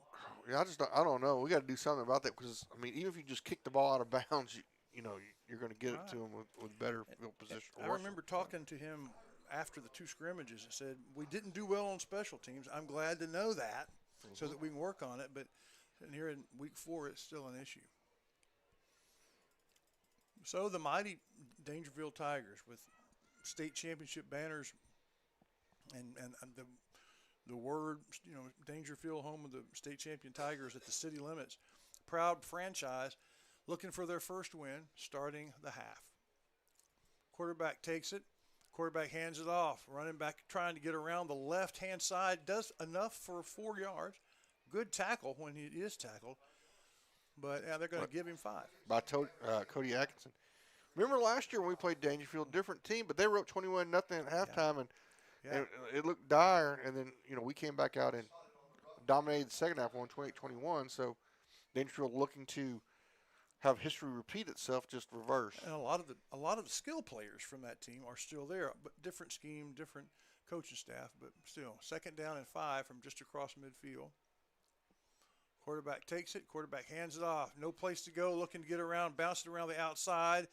C: yeah, I don't know. We got to do something about that because even if you just kick the ball out of bounds, you're going to get it to them with better field position.
B: I remember talking to him after the two scrimmages and said, we didn't do well on special teams. I'm glad to know that so that we can work on it. But here in week 4, it's still an issue. So the mighty Daingerfield Tigers with state championship banners and the word, Daingerfield, home of the state champion Tigers at the city limits, proud franchise, looking for their first win, starting the half. Quarterback takes it. Quarterback hands it off. Running back trying to get around the left-hand side. Does enough for 4 yards. Good tackle when he is tackled. But they're going to give him 5.
C: By Cody Atkinson. Remember last year when we played Daingerfield, different team, but they were up 21-0 at halftime, and it looked dire. And then, we came back out and dominated the second half, won 28-21. So Daingerfield looking to have history repeat itself, just reverse.
B: And a lot of the skill players from that team are still there, but different scheme, different coaching staff, but still 2nd down and 5 from just across midfield. Quarterback takes it. Quarterback hands it off. No place to go. Looking to get around, bouncing around the outside.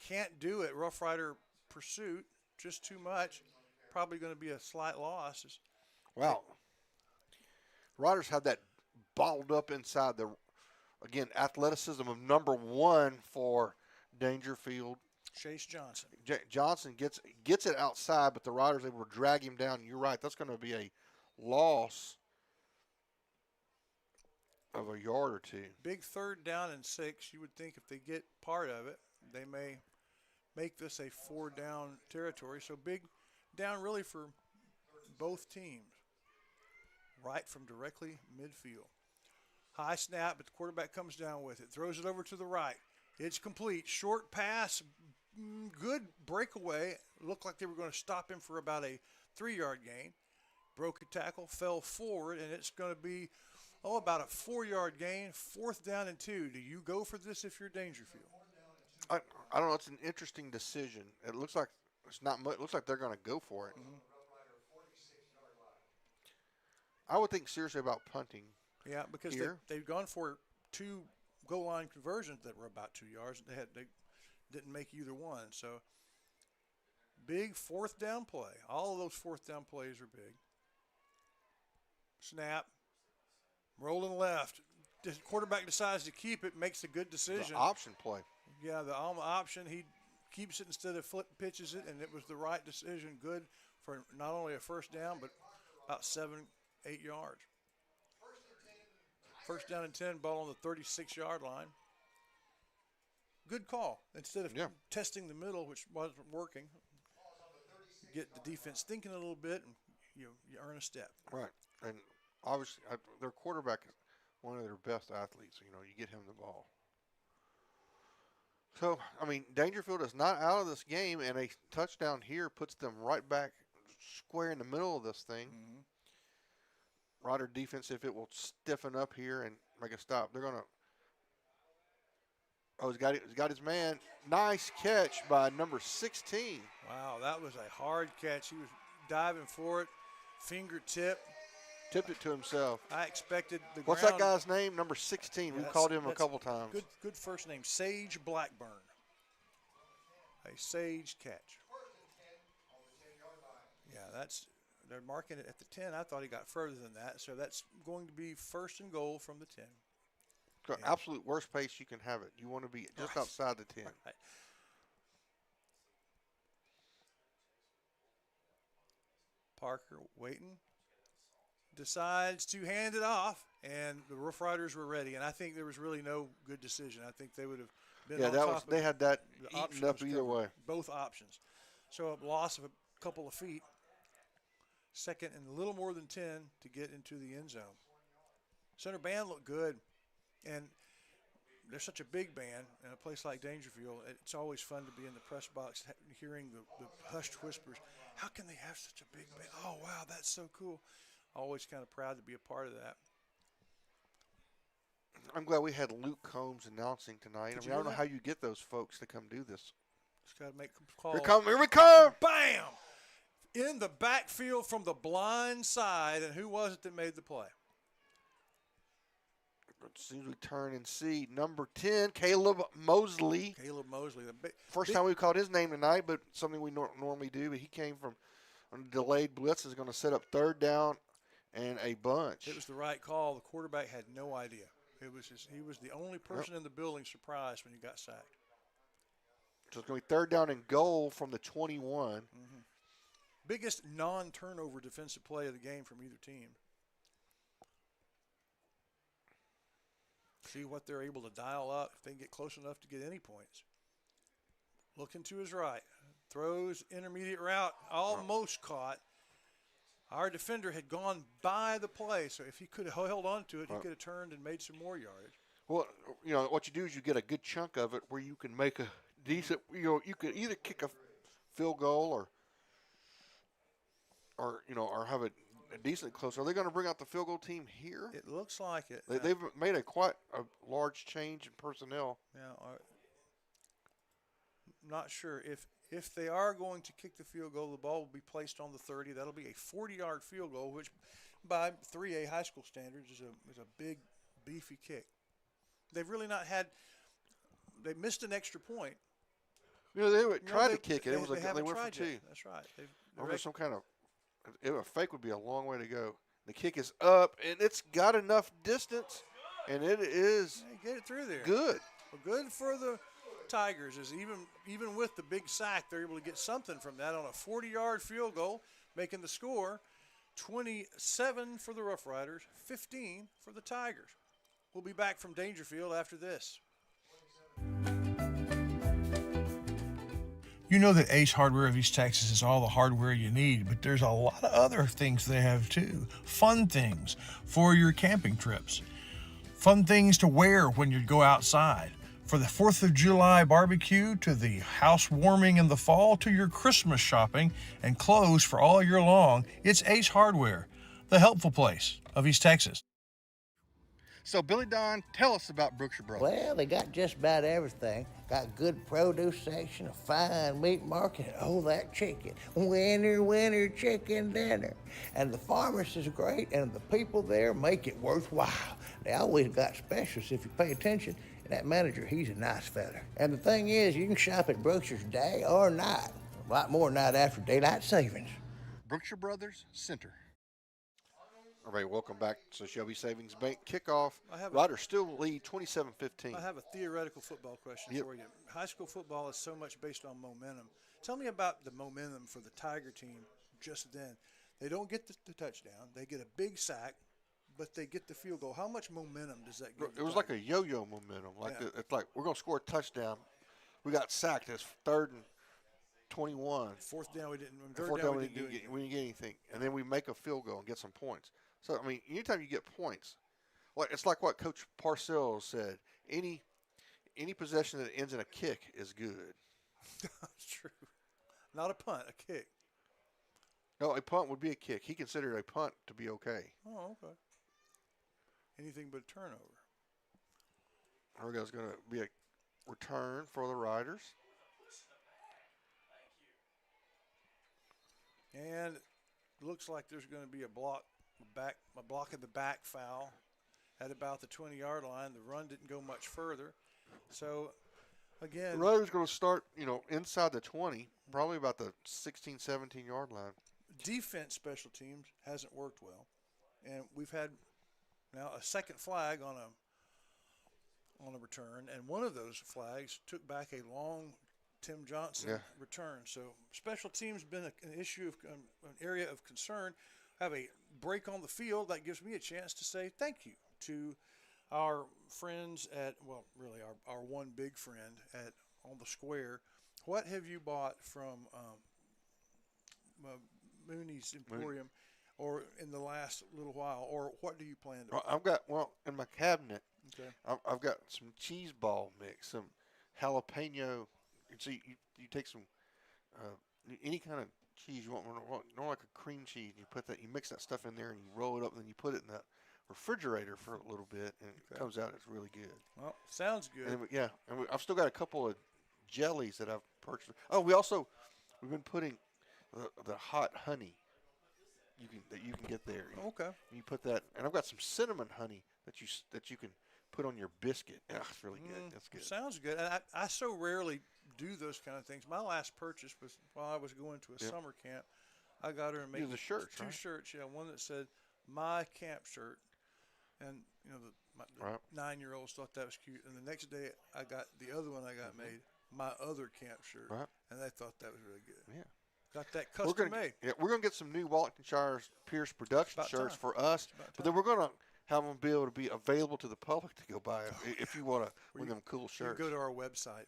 B: Can't do it. Rough Rider pursuit, just too much. Probably going to be a slight loss.
C: Wow. Riders have that balled up inside the. Again, athleticism of number 1 for Daingerfield.
B: Chase Johnson.
C: Johnson gets it outside, but the Riders able to drag him down. You're right. That's going to be a loss of a yard or 2.
B: Big 3rd down and 6. You would think if they get part of it, they may make this a 4-down territory. So big down really for both teams. Right from directly midfield. High snap, but the quarterback comes down with it. Throws it over to the right. It's complete. Short pass. Good breakaway. Looked like they were going to stop him for about a 3-yard gain. Broke a tackle, fell forward, and it's going to be, about a 4-yard gain. 4th down and 2. Do you go for this if you're Daingerfield?
C: I don't know. It's an interesting decision. It looks like it's not much. It looks like they're going to go for it. I would think seriously about punting.
B: Yeah, because they've gone for 2 goal line conversions that were about 2 yards. They didn't make either one. So big 4th down play. All of those 4th down plays are big. Snap. Rolling left. The quarterback decides to keep it, makes a good decision.
C: The option play.
B: Yeah, the option. He keeps it instead of pitches it, and it was the right decision. Good for not only a 1st down, but about 7-8 yards. 1st down and 10, ball on the 36-yard line. Good call. Instead of testing the middle, which wasn't working, get the defense thinking a little bit, and you earn a step.
C: Right, and obviously their quarterback is one of their best athletes. You get him the ball. So, Daingerfield is not out of this game, and a touchdown here puts them right back square in the middle of this thing. Mm-hmm. Rider defense, if it will stiffen up here and make a stop, they're going to. Oh, he's got his man. Nice catch by number 16.
B: Wow, that was a hard catch. He was diving for it, fingertip.
C: Tipped it to himself.
B: I expected the
C: What's
B: ground.
C: that guy's name? Number 16. We've called him a couple times.
B: Good first name, Sage Blackburn. A Sage catch. Yeah, they're marking it at the 10. I thought he got further than that. So that's going to be 1st and goal from the 10.
C: Absolute worst pace you can have it. You want to be just outside the 10.
B: Right. Parker waiting. Decides to hand it off, and the Rough Riders were ready. And I think there was really no good decision. I think they would have been on top.
C: They had that eaten up either way.
B: Both options. So a loss of a couple of feet. 2nd and a little more than 10 to get into the end zone. Center band looked good, and they're such a big band in a place like Daingerfield. It's always fun to be in the press box hearing the hushed whispers. How can they have such a big band? Oh, wow, that's so cool. Always kind of proud to be a part of that.
C: I'm glad we had Luke Combs announcing tonight. I don't know how you get those folks to come do this.
B: Just got to make calls.
C: Here we come.
B: Bam! In the backfield from the blind side, and who was it that made the play?
C: As soon as we turn and see number 10, Caleb Mosley. First time we've called his name tonight, but something we normally do. But he came from a delayed blitz, is going to set up 3rd down and a bunch.
B: It was the right call. The quarterback had no idea. He was the only person in the building surprised when he got sacked.
C: So it's going to be 3rd down and goal from the 21.
B: Mm-hmm. Biggest non-turnover defensive play of the game from either team. See what they're able to dial up if they can get close enough to get any points. Looking to his right. Throws intermediate route, almost caught. Our defender had gone by the play, so if he could have held on to it, he could have turned and made some more yardage.
C: Well, what you do is you get a good chunk of it where you can make a decent, you could either kick a field goal or have a decent close. Are they going to bring out the field goal team here?
B: It looks like it.
C: They've made quite a large change in personnel.
B: Yeah, I'm not sure. If they are going to kick the field goal, the ball will be placed on the 30. That'll be a 40-yard field goal, which by 3A high school standards is a big, beefy kick. They've really not had – they missed an extra point.
C: They would try to kick it. They went for 2.
B: Yet. That's right.
C: Or some kind of – a fake would be a long way to go. The kick is up, and it's got enough distance, and it is
B: get it through there.
C: Good.
B: Well, good for the Tigers is even with the big sack, they're able to get something from that on a 40-yard field goal, making the score 27 for the Rough Riders, 15 for the Tigers. We'll be back from Daingerfield after this. You know that Ace Hardware of East Texas is all the hardware you need, but there's a lot of other things they have too. Fun things for your camping trips. Fun things to wear when you go outside. For the 4th of July barbecue, to the housewarming in the fall, to your Christmas shopping and clothes for all year long, it's Ace Hardware, the helpful place of East Texas.
C: So, Billy Don, tell us about Brookshire Brothers.
H: Well, they got just about everything. Got good produce section, a fine meat market, and oh, that chicken. Winner, chicken dinner. And the pharmacist is great, and the people there make it worthwhile. They always got specials if you pay attention. And that manager, he's a nice fella. And the thing is, you can shop at Brookshire's day or night. A lot more night after daylight savings.
C: Brookshire Brothers Center. All right, welcome back to Shelby Savings Bank kickoff. Riders still lead 27-15.
B: I have a theoretical football question for you. High school football is so much based on momentum. Tell me about the momentum for the Tiger team just then. They don't get the touchdown. They get a big sack, but they get the field goal. How much momentum does that give?
C: It was like a yo-yo momentum. It's like we're going to score a touchdown. We got sacked. It's 3rd and 21.
B: Fourth down, we didn't.
C: We didn't get anything. And then we make a field goal and get some points. So, I mean, anytime you get points, it's like what Coach Parcells said. Any possession that ends in a kick is good.
B: That's true. Not a punt, a kick.
C: No, a punt would be a kick. He considered a punt to be okay.
B: Oh, okay. Anything but a turnover.
C: There's going to be a return for the Riders.
B: And looks like there's going to be a block in the back foul at about the 20-yard line. The run didn't go much further. So, again.
C: The Riders going to start, inside the 20, probably about the 16, 17-yard line.
B: Defense special teams hasn't worked well. And we've had now a second flag on a return. And one of those flags took back a long Tim Johnson return. So special teams been an issue, an area of concern. Have a break on the field that gives me a chance to say thank you to our friends at, really our one big friend at On the Square. What have you bought from Mooney's Emporium or in the last little while, or what do you plan to buy?
C: I've got, in my cabinet,
B: okay.
C: I've got some cheese ball mix, some jalapeno. So you take some any kind of cheese you want, like a cream cheese. You put that, you mix that stuff in there, and you roll it up, and then you put it in the refrigerator for a little bit, and it comes out. It's really good.
B: Well, sounds good.
C: And I've still got a couple of jellies that I've purchased. Oh, we've been putting the hot honey. That you can get there.
B: Okay.
C: You put that, and I've got some cinnamon honey that you can put on your biscuit. Yeah, it's really good. That's good.
B: Sounds good. And I so rarely do those kind of things. My last purchase was while I was going to a summer camp. I got her to make
C: the shirts,
B: two shirts. Yeah, one that said "My Camp Shirt," and the 9-year-olds thought that was cute. And the next day, I got the other one I got made, "My Other Camp Shirt," and they thought that was really good.
C: Yeah.
B: Got that custom made.
C: Yeah, we're gonna get some new Wallington Pierce production shirts for us, but then we're gonna have them be able to be available to the public to go buy if you want to win them cool shirts.
B: You go to our website.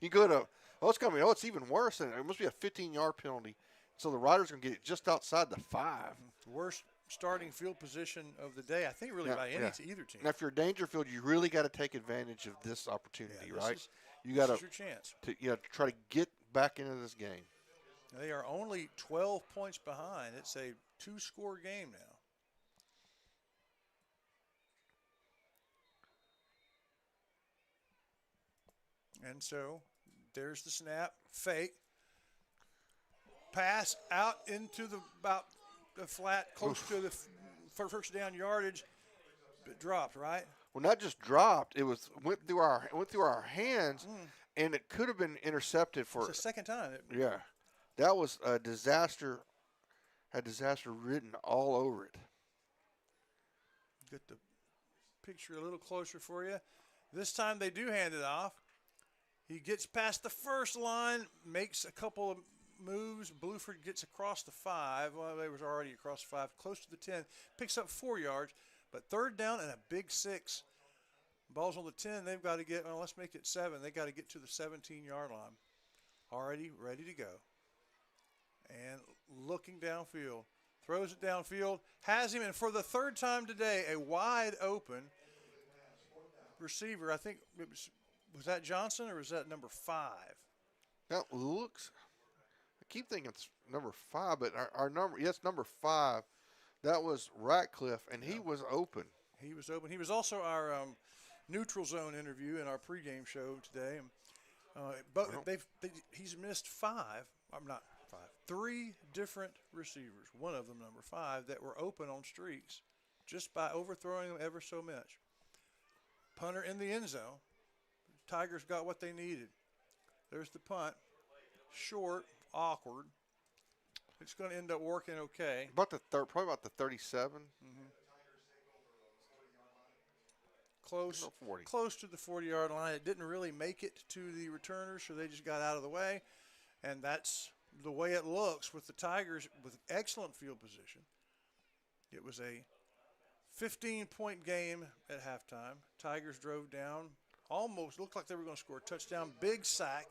C: You go to it's even worse. Than it must be a 15-yard penalty, so the Riders gonna get it just outside the 5.
B: Worst starting field position of the day, I think, really by either team.
C: Now, if you're Daingerfield, you really got to take advantage of this opportunity, right?
B: You got to your chance.
C: Try to get back into this game.
B: They are only 12 points behind. It's a 2-score game now. And so there's the snap, fake, pass out into about the flat, close to the first down yardage. It dropped, right?
C: Well, not just dropped. It went through our hands, and it could have been intercepted for
B: the second time.
C: That was a disaster. Had disaster written all over it.
B: Get the picture a little closer for you. This time they do hand it off. He gets past the first line, makes a couple of moves. Blueford gets across the 5. Well, they was already across the 5, close to the 10. Picks up 4 yards, but 3rd down and a big 6. Ball's on the 10. They've got to get, let's make it 7. They got to get to the 17-yard line. Already ready to go. And looking downfield. Throws it downfield. Has him, and for the 3rd time today, a wide open receiver. I think it was that Johnson or was that number 5?
C: That looks, I keep thinking it's number 5, but our number, yes, number 5. That was Ratcliffe, and he was open.
B: He was open. He was also our neutral zone interview in our pregame show today. But he's missed three different receivers, one of them number 5, that were open on streaks just by overthrowing them ever so much. Punter in the end zone. Tigers got what they needed. There's the punt. Short, awkward. It's going to end up working okay.
C: Probably about the 37.
B: Mm-hmm. Close to the 40-yard line. It didn't really make it to the returners, so they just got out of the way. And that's the way it looks with the Tigers with excellent field position. It was a 15-point game at halftime. Tigers drove down. Almost looked like they were going to score a touchdown. Big sack.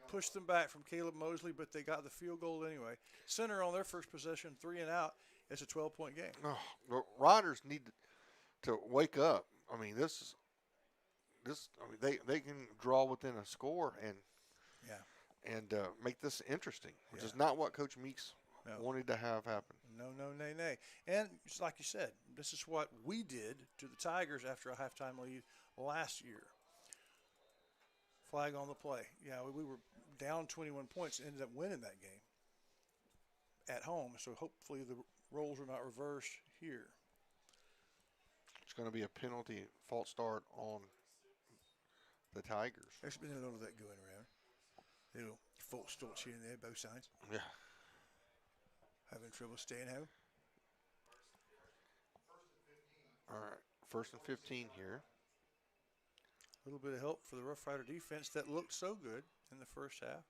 B: Pushed them back from Caleb Mosley, but they got the field goal anyway. Center on their first possession, 3 and out. It's a 12-point game.
C: Oh, the Riders need to wake up. I mean, they can draw within a score and make this interesting, which is not what Coach Meeks wanted to have happen.
B: No, nay. And just like you said, this is what we did to the Tigers after a halftime lead last year. Flag on the play. Yeah, we were down 21 points, ended up winning that game at home. So hopefully the roles are not reversed here.
C: It's going to be a penalty false start on the Tigers.
B: There's been a lot of that going around. Little false starts here and there, both sides.
C: Yeah.
B: Having trouble staying home.
C: All right, 1st and 15 here.
B: A little bit of help for the Rough Rider defense that looked so good in the first half.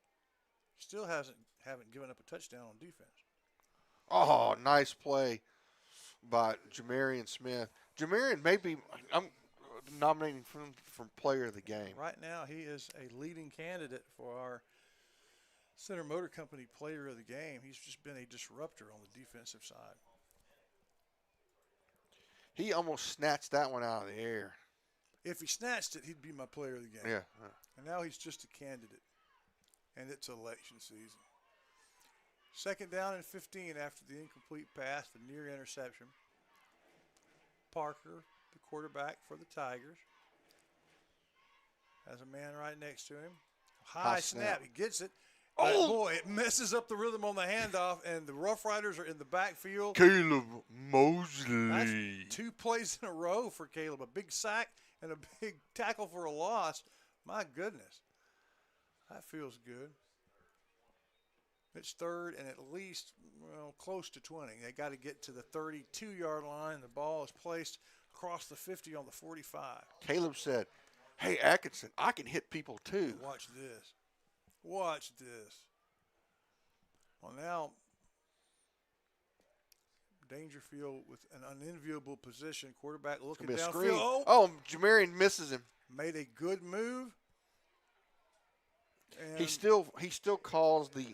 B: Still haven't given up a touchdown on defense.
C: Oh, nice play by Jamarian Smith. Jamarian, maybe I'm nominating him for player of the game.
B: Right now, he is a leading candidate for our Center Motor Company player of the game. He's just been a disruptor on the defensive side.
C: He almost snatched that one out of the air.
B: If he snatched it, he'd be my player of the game.
C: Yeah.
B: And now he's just a candidate. And it's election season. 2nd down and 15 after the incomplete pass, the near interception. Parker, the quarterback for the Tigers, has a man right next to him. High snap. He gets it. Oh, boy, it messes up the rhythm on the handoff, and the Rough Riders are in the backfield.
C: Caleb Mosley.
B: That's 2 plays in a row for Caleb. A big sack and a big tackle for a loss. My goodness. That feels good. It's 3rd and at least close to 20. They got to get to the 32-yard line. The ball is placed across the 50 on the 45.
C: Caleb said, "Hey, Atkinson, I can hit people too."
B: Watch this. Watch this. Well, now Daingerfield with an unenviable position. Quarterback looking downfield.
C: Oh, Jamarian misses him.
B: Made a good move.
C: And he still calls the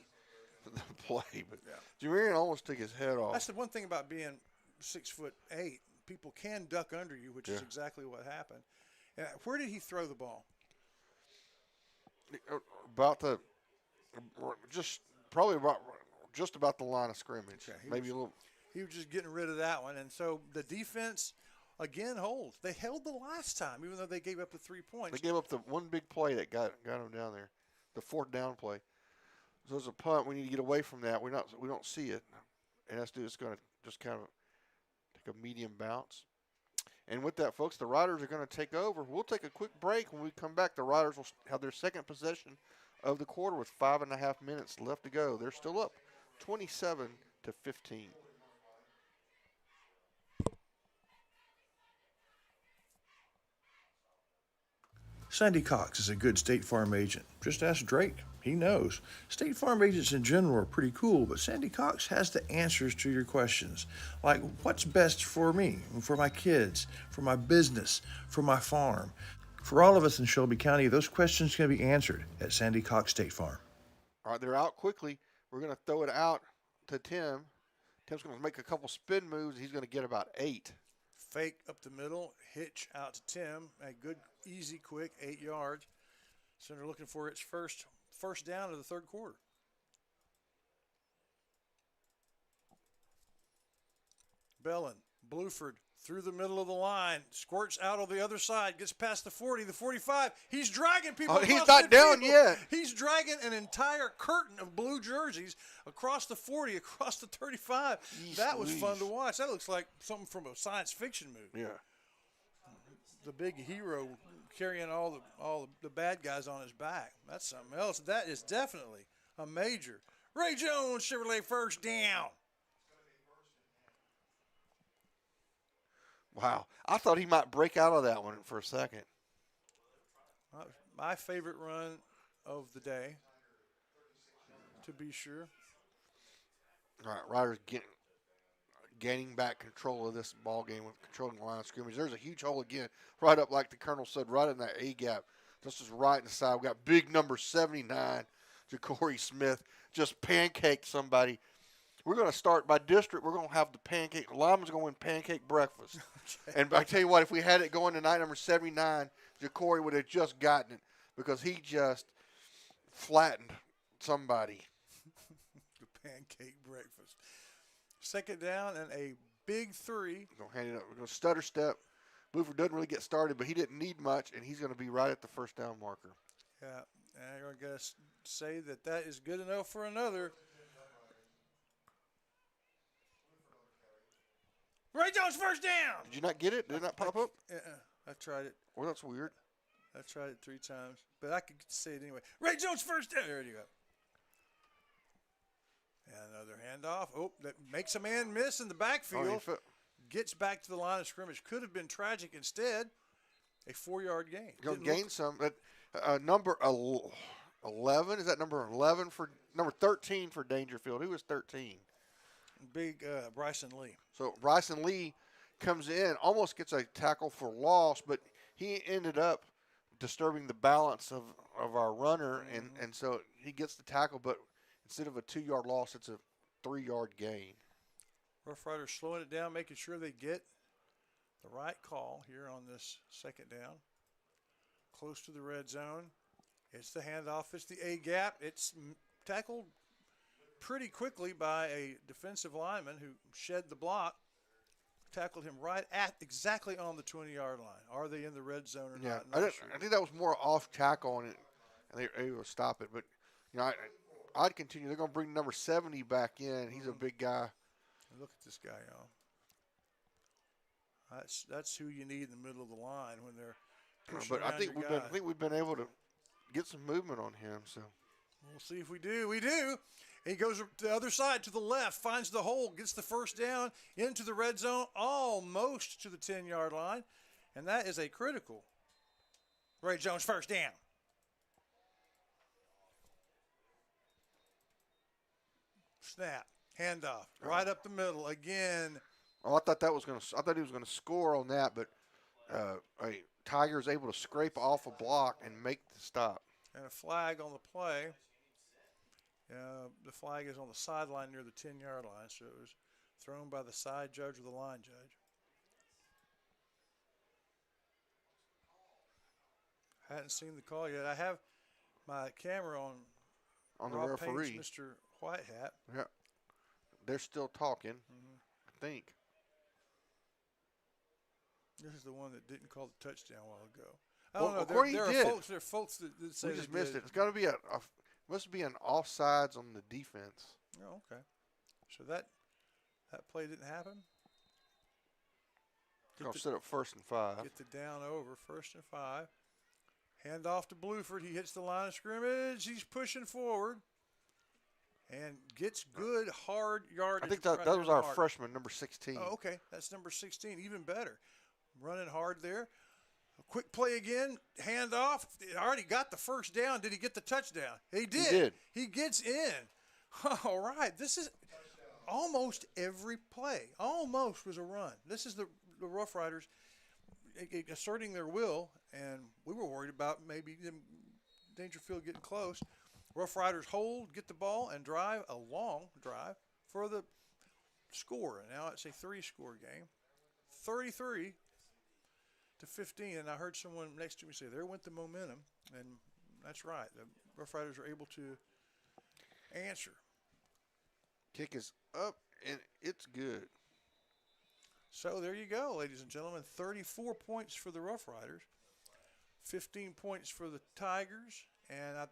C: play, but Jamarian almost took his head off.
B: That's the one thing about being 6'8". People can duck under you, which is exactly what happened. Where did he throw the ball?
C: Just about the line of scrimmage.
B: Okay,
C: maybe a little.
B: He was just getting rid of that one, and so the defense again holds. They held the last time, even though they gave up the 3 points.
C: They gave up the one big play that got them down there, the 4th down play. So there's a punt. We need to get away from that. We don't see it, and that's going to just kind of take a medium bounce. And with that, folks, the Riders are going to take over. We'll take a quick break. When we come back, the Riders will have their 2nd possession of the quarter with 5.5 minutes left to go. They're still up 27-15.
O: Sandy Cox is a good State Farm agent. Just ask Drake. He knows. State Farm agents in general are pretty cool, but Sandy Cox has the answers to your questions. Like, what's best for me, for my kids, for my business, for my farm? For all of us in Shelby County, those questions can be answered at Sandy Cox State Farm.
C: All right, they're out quickly. We're going to throw it out to Tim. Tim's going to make a couple spin moves. He's going to get about 8.
B: Fake up the middle, hitch out to Tim. A good, easy, quick 8 yards. Center looking for its first down of the 3rd quarter. Bellin, Bluford through the middle of the line, squirts out on the other side, gets past the 40, the 45. He's dragging people.
C: Oh, he's
B: across
C: not down
B: midfield.
C: yet.
B: He's dragging an entire curtain of blue jerseys across the 40, across the 35. That was fun to watch. That looks like something from a science fiction movie.
C: Yeah.
B: The big hero carrying all the bad guys on his back. That's something else. That is definitely a major. Ray Jones, Chevrolet, first down.
C: Wow. I thought he might break out of that one for a second.
B: My favorite run of the day, to be sure.
C: All right, Riders gaining back control of this ball game with controlling the line of scrimmage. There's a huge hole again, right up like the Colonel said, right in that A gap. Just as right in the side. We got big number 79, Ja'Cory Smith, just pancaked somebody. We're going to start by district. We're going to have the pancake. The lineman's going to win pancake breakfast. Okay. And I tell you what, if we had it going tonight, number 79, Ja'Cory would have just gotten it because he just flattened somebody.
B: The pancake breakfast. Second down and a big 3.
C: We're going to hand it up. We're going to stutter step. Blueford doesn't really get started, but he didn't need much, and he's going to be right at the first down marker.
B: Yeah, and I'm going to say that is good enough for another. Ray Jones, first down.
C: Did you not get it? Did it not pop up?
B: I tried it.
C: Well, that's weird.
B: I tried it 3 times, but I could say it anyway. Ray Jones, first down. There you go. And another handoff. Oh, that makes a man miss in the backfield. Gets back to the line of scrimmage. Could have been tragic. Instead, a 4-yard gain.
C: Going to gain some. Number 11, is that number 11 for number 13 for Daingerfield? Who was 13?
B: Big Bryson Lee.
C: So Bryson Lee comes in, almost gets a tackle for loss, but he ended up disturbing the balance of our runner, and so he gets the tackle, but instead of a 2-yard loss, it's a 3-yard gain.
B: Rough Riders slowing it down, making sure they get the right call here on this second down. Close to the red zone. It's the handoff. It's the A gap. It's tackled pretty quickly by a defensive lineman who shed the block. Tackled him right at exactly on the 20-yard line. Are they in the red zone or not?
C: I think that was more off tackle, and they were able to stop it. But I'd continue. They're going to bring number 70 back in. He's a big guy.
B: Look at this guy, y'all. That's who you need in the middle of the line when they're pushing
C: But I
B: around
C: think
B: your guy.
C: we've been able to get some movement on him. So
B: we'll see if we do. We do. He goes to the other side, to the left, finds the hole, gets the first down into the red zone, almost to the 10-yard line, and that is a critical. Ray Jones, first down. Snap, handoff, right up the middle again.
C: I thought he was going to score on that, but Tiger's able to scrape off a block and make the stop.
B: And a flag on the play. The flag is on the sideline near the 10-yard line, so it was thrown by the side judge or the line judge. Hadn't seen the call yet. I have my camera on
C: the
B: Rob
C: referee,
B: Payne's Mr. Whitehat.
C: Yeah, they're still talking. I think
B: this is the one that didn't call the touchdown a while ago. I don't know. There are folks that say
C: we just missed it. It's got to be must be an offsides on the defense.
B: Oh, okay. So that play didn't happen?
C: Going to set up 1st and 5.
B: Get the down over, 1st and 5. Hand off to Blueford. He hits the line of scrimmage. He's pushing forward and gets good, hard yardage.
C: I think that was our freshman, number 16.
B: Oh, okay. That's number 16, even better. Running hard there. A quick play again, hand off. Already got the first down. Did he get the touchdown? He did. He gets in. All right. This is almost every play. Almost was a run. This is the Rough Riders asserting their will, and we were worried about maybe them Daingerfield getting close. Rough Riders hold, get the ball, and drive a long drive for the score. And now it's a 3-score game. 33 to 15, and I heard someone next to me say, there went the momentum, and that's right. The Rough Riders are able to answer.
C: Kick is up, and it's good.
B: So there you go, ladies and gentlemen. 34 points for the Rough Riders, 15 points for the Tigers, and I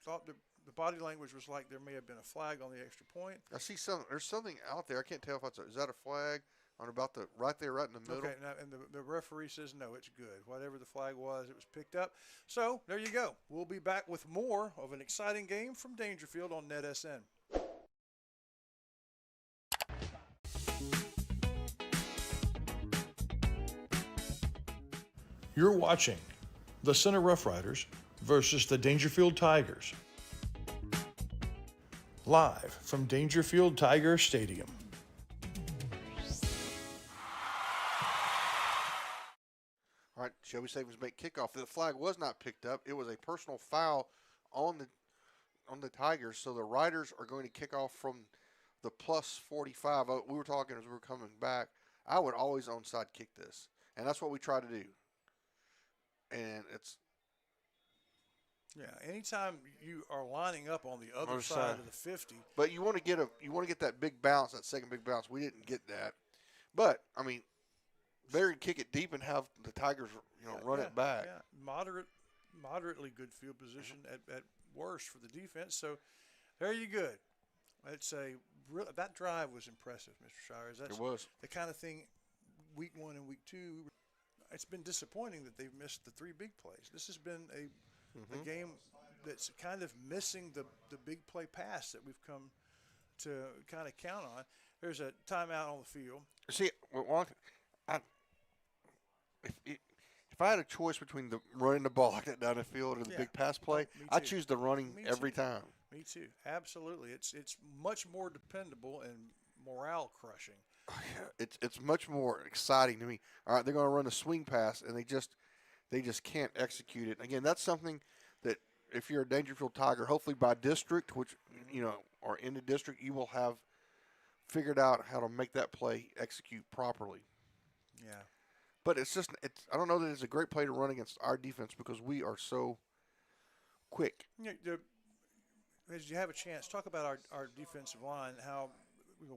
B: thought the body language was like there may have been a flag on the extra point.
C: I see there's something out there. I can't tell if is that a flag on about right there, right in the middle.
B: Okay, now, and the referee says no, it's good. Whatever the flag was, it was picked up. So there you go. We'll be back with more of an exciting game from Daingerfield on NetSN.
O: You're watching the Center Rough Riders versus the Daingerfield Tigers. Live from Daingerfield Tiger Stadium.
C: All right, Shelby Savings make kickoff. The flag was not picked up. It was a personal foul on the Tigers, so the Riders are going to kick off from the plus 45. We were talking as we were coming back. I would always onside kick this, and that's what we try to do. And it's
B: anytime you are lining up on the other side of the 50.
C: But you want to get that big bounce, that second big bounce. We didn't get that. But I mean, better kick it deep and have the Tigers, run it back.
B: Yeah, moderately good field position at worst for the defense. So there you go. It's that drive was impressive, Mr. Shires. It
C: was
B: the kind of thing. Week 1 and week 2, it's been disappointing that they've missed the 3 big plays. This has been a game that's kind of missing the big play pass that we've come to kind of count on. There's a timeout on the field.
C: See, if I had a choice between running the ball like that down the field or the big pass play, I choose the running every time.
B: Me too. Absolutely. It's much more dependable and morale crushing.
C: It's much more exciting to me. All right, they're going to run a swing pass, and they just can't execute it. Again, that's something that if you're a Daingerfield Tiger, hopefully by district, which or in the district, you will have figured out how to make that play execute properly.
B: Yeah.
C: But I don't know that it's a great play to run against our defense because we are so quick.
B: As you have a chance, talk about our defensive line, how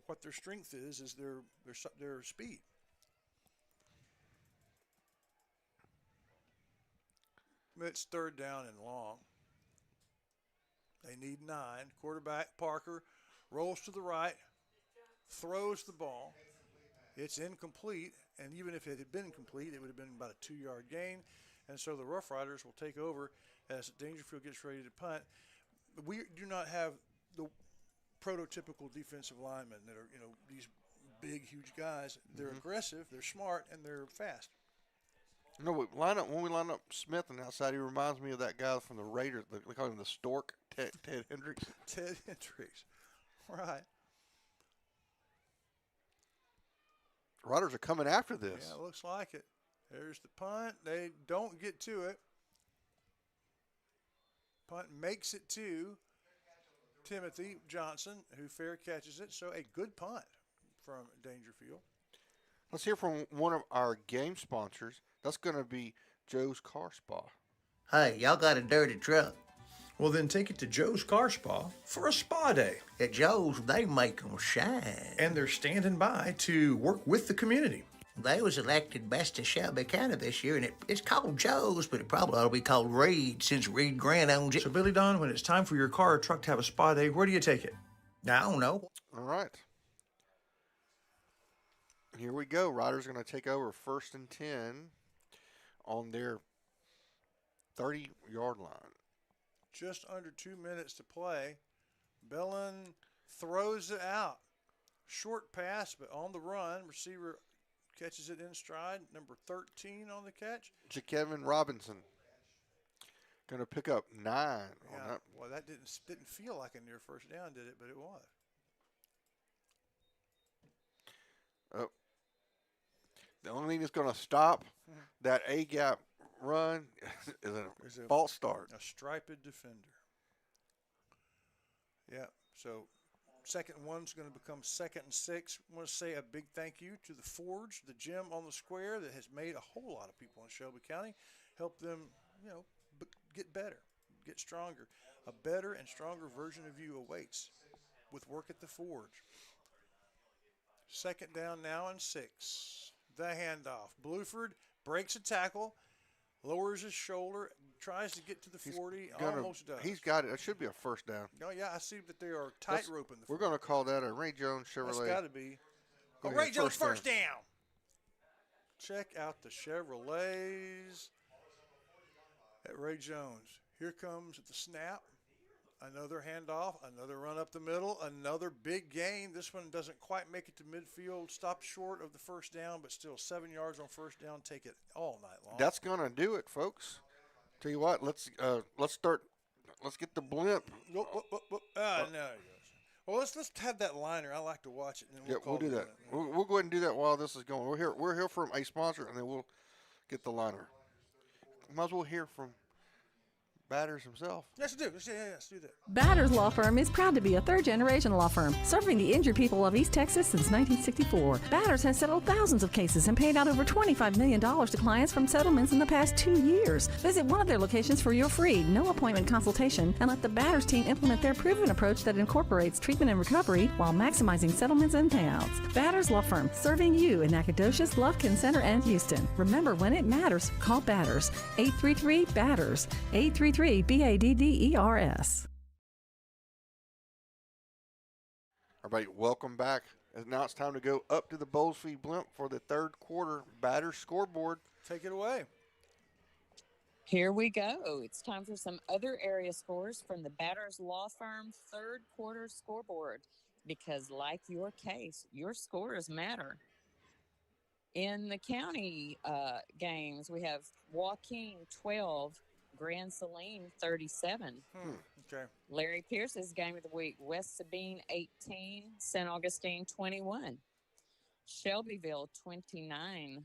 B: what their strength is their speed. It's 3rd down and long. They need 9. Quarterback Parker rolls to the right, throws the ball. It's incomplete, and even if it had been complete, it would have been about a 2-yard gain. And so the Rough Riders will take over as Daingerfield gets ready to punt. We do not have the prototypical defensive linemen that are, these big, huge guys. They're aggressive, they're smart, and they're fast.
C: When we line up Smith on the outside, he reminds me of that guy from the Raiders. We call him the Stork, Ted Hendricks.
B: Ted Hendricks, right.
C: Riders are coming after this.
B: Yeah, it looks like it. There's the punt. They don't get to it. Punt makes it to Timothy Johnson, who fair catches it. So a good punt from Daingerfield.
C: Let's hear from one of our game sponsors. That's going to be Joe's Car Spa.
H: Hey, y'all got a dirty truck?
O: Well, then take it to Joe's Car Spa for a spa day.
H: At Joe's, they make them shine.
O: And they're standing by to work with the community.
H: They was elected best of Shelby County this year, and it's called Joe's, but it probably ought to be called Reed since Reed Grant owns it.
O: So, Billy Don, when it's time for your car or truck to have a spa day, where do you take it?
H: I don't know.
C: All right. Here we go. Riders are going to take over 1st and 10 on their 30-yard line.
B: Just under 2 minutes to play. Bellin throws it out. Short pass, but on the run. Receiver catches it in stride. Number 13 on the catch.
C: Kevin Robinson going to pick up 9.
B: Yeah,
C: on that.
B: well, that didn't feel like a near first down, did it? But it was.
C: Oh. The only thing that's going to stop that A-gap run is a false start.
B: A striped defender. Yeah, so 2nd and 1's going to become 2nd and 6. I want to say a big thank you to the Forge, the gym on the square that has made a whole lot of people in Shelby County, help them, get better, get stronger. A better and stronger version of you awaits with work at the Forge. Second down now and 6. The handoff. Bluford breaks a tackle, lowers his shoulder, tries to get to the 40, almost does.
C: He's got it. It should be a first down.
B: Oh, yeah, I see that they are tight roping the 40.
C: We're going to call that a Ray Jones Chevrolet.
B: That's got to be. Oh, Ray Jones first down. Check out the Chevrolets at Ray Jones. Here comes the snap. Another handoff, another run up the middle, another big gain. This one doesn't quite make it to midfield. Stopped short of the first down, but still 7 yards on first down. Take it all night long.
C: That's going to do it, folks. Tell you what, let's start. Let's get the blimp.
B: No, he goes. Well, let's have that liner. I like to watch it. And then
C: We'll do that. We'll go ahead and do that while this is going. We're here from a sponsor, and then we'll get the liner. Might as well hear from Batters himself.
B: Yes, do. Let's do that.
L: Batters Law Firm is proud to be a third-generation law firm serving the injured people of East Texas since 1964. Batters has settled thousands of cases and paid out over $25 million to clients from settlements in the past 2 years. Visit one of their locations for your free, no-appointment consultation and let the Batters team implement their proven approach that incorporates treatment and recovery while maximizing settlements and payouts. Batters Law Firm, serving you in Nacogdoches, Lufkin Center, and Houston. Remember, when it matters, call Batters. 833-BATTERS. 833 BADDERS.
C: Everybody, welcome back. And now it's time to go up to the Bowlesfield Blimp for the third quarter Batters scoreboard.
B: Take it away.
I: Here we go. It's time for some other area scores from the Batters Law Firm third quarter scoreboard, because like your case, your scores matter. In the county games, we have Joaquin 12, Grand Saline 37.
B: Okay.
I: Larry Pierce's game of the week, West Sabine 18, St. Augustine 21. Shelbyville 29,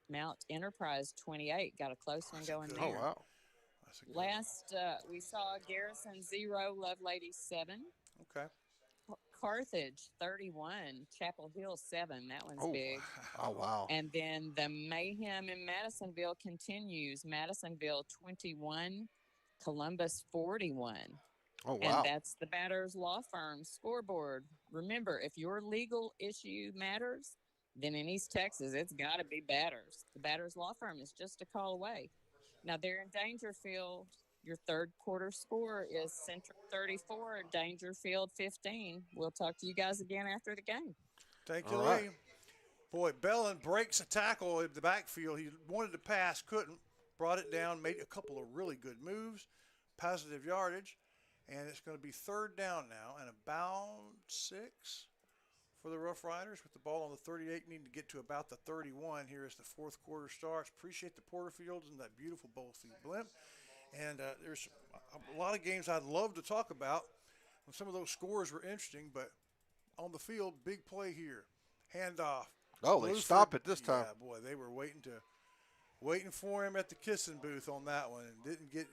I: Mount Enterprise 28. Got a close one going there.
C: Oh, wow.
I: Last, we saw Garrison 0, Lovelady 7.
B: Okay.
I: Carthage 31, Chapel Hill 7. That one's big.
C: Oh, wow.
I: And then the mayhem in Madisonville continues. Madisonville 21, Columbus 41.
C: Oh, wow.
I: And that's the Batters Law Firm scoreboard. Remember, if your legal issue matters, then in East Texas, it's got to be Batters. The Batters Law Firm is just a call away. Now, they're in Daingerfield. Your third quarter score is Central 34, Daingerfield 15. We'll talk to you guys again after the game.
B: Take it away. Boy, Bellin breaks a tackle in the backfield. He wanted to pass, couldn't. Brought it down, made a couple of really good moves, positive yardage, and it's going to be third down now and about 6 for the Rough Riders with the ball on the 38, needing to get to about the 31 here as the fourth quarter starts. Appreciate the Porterfields and that beautiful Bowlesfield Blimp. And there's a lot of games I'd love to talk about. Some of those scores were interesting, but on the field, big play here. Handoff.
C: Oh, they stop it this time.
B: Yeah, boy, they were waiting for him at the kissing booth on that one and didn't get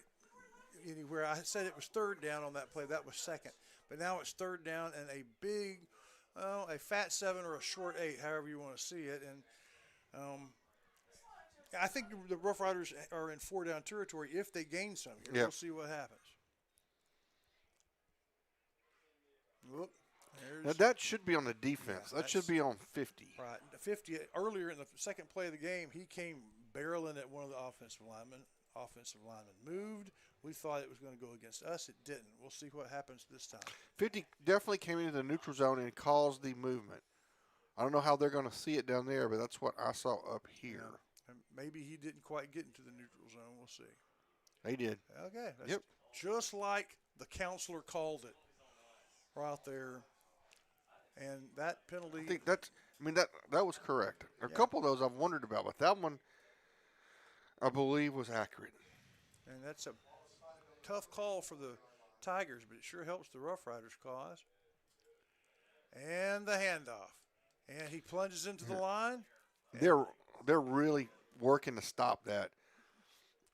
B: anywhere. I said it was third down on that play. That was second. But now it's third down and a big, a fat 7 or a short 8, however you want to see it. And I think the Rough Riders are in 4-down territory if they gain some here.
C: Yep.
B: We'll see what happens. Whoop.
C: Now that should be on the defense. That should be on 50.
B: Right. 50, earlier in the second play of the game, he came barreling at one of the offensive linemen. Offensive lineman moved. We thought it was going to go against us. It didn't. We'll see what happens this time.
C: 50 definitely came into the neutral zone and caused the movement. I don't know how they're going to see it down there, but that's what I saw up here.
B: Yeah. And maybe he didn't quite get into the neutral zone. We'll see.
C: He did.
B: Okay. That's just like the counselor called it right there. And that penalty.
C: I think that was correct. A couple of those I've wondered about, but that one I believe was accurate.
B: And that's a tough call for the Tigers, but it sure helps the Rough Riders cause. And the handoff. And he plunges into the line.
C: They're really working to stop that.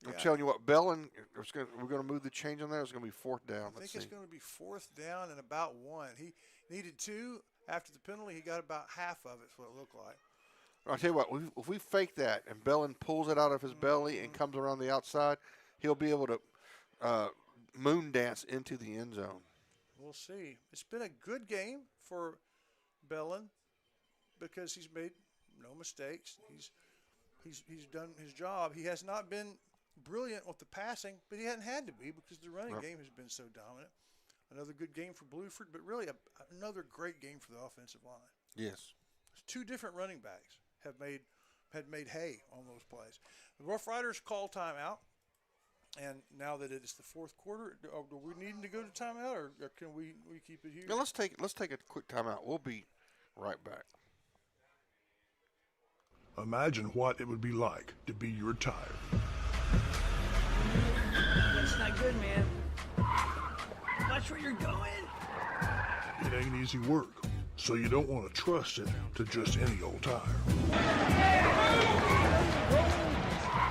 C: I'm telling you what, Bellin, we're going to move the change on there. It's going to be fourth down.
B: I think it's going to be fourth down and about 1. He needed 2 after the penalty. He got about half of it, is what it looked like.
C: I'll tell you what, if we fake that and Bellin pulls it out of his belly and comes around the outside, he'll be able to moon dance into the end zone.
B: We'll see. It's been a good game for Bellin. because he's made no mistakes. He's done his job. He has not been brilliant with the passing, but he hadn't had to be because the running game has been so dominant. Another good game for Blueford, but really another great game for the offensive line.
C: Yes.
B: Two different running backs had made hay on those plays. The Rough Riders call timeout, and now that it is the fourth quarter, do we need to go to timeout, or can we keep it here?
C: Now let's take a quick timeout. We'll be right back.
F: Imagine what it would be like to be your tire.
K: That's not good, man. Watch where you're going.
F: It ain't easy work, so you don't want to trust it to just any old tire.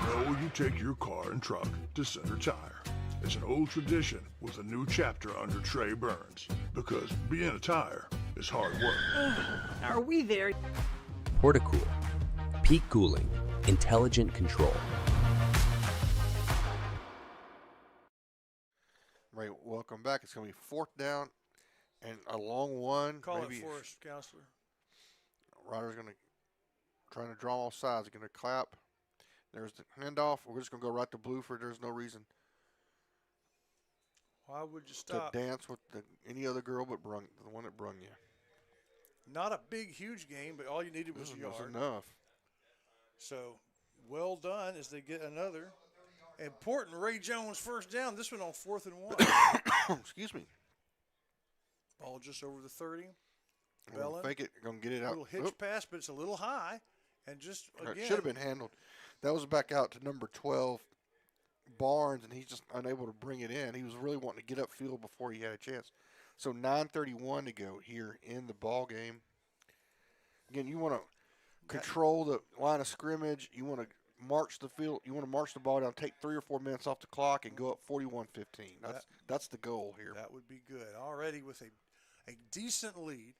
F: No, you take your car and truck to Center Tire. It's an old tradition with a new chapter under Trey Burns, because being a tire is hard work.
K: Are we there?
M: Portercool. Peak cooling. Intelligent control.
C: Right, welcome back. It's going to be fourth down and a long one.
B: Call
C: maybe
B: it for us, Counselor.
C: Ryder's going to trying to draw all sides. Going to clap. There's the handoff. We're just going to go right to Blueford. There's no reason
B: Why would you stop?
C: to dance with any other girl but the one that brung you.
B: Not a big, huge game, but all you needed was a yard.
C: That's enough.
B: So, well done as they get another. Important Ray Jones first down. This one on 4th and 1.
C: Excuse me.
B: Ball just over the 30.
C: Bellin. Fake it. Going to get it
B: A
C: out.
B: little hitch pass, but it's a little high. And just, again.
C: Should have been handled. That was back out to number 12, Barnes, and he's just unable to bring it in. He was really wanting to get upfield before he had a chance. So 9:31 to go here in the ball game. Again, you want to control the line of scrimmage. You want to march the field. You want to march the ball down, take 3 or 4 minutes off the clock, and go up 41-15. That's the goal here.
B: That would be good. Already with a decent lead,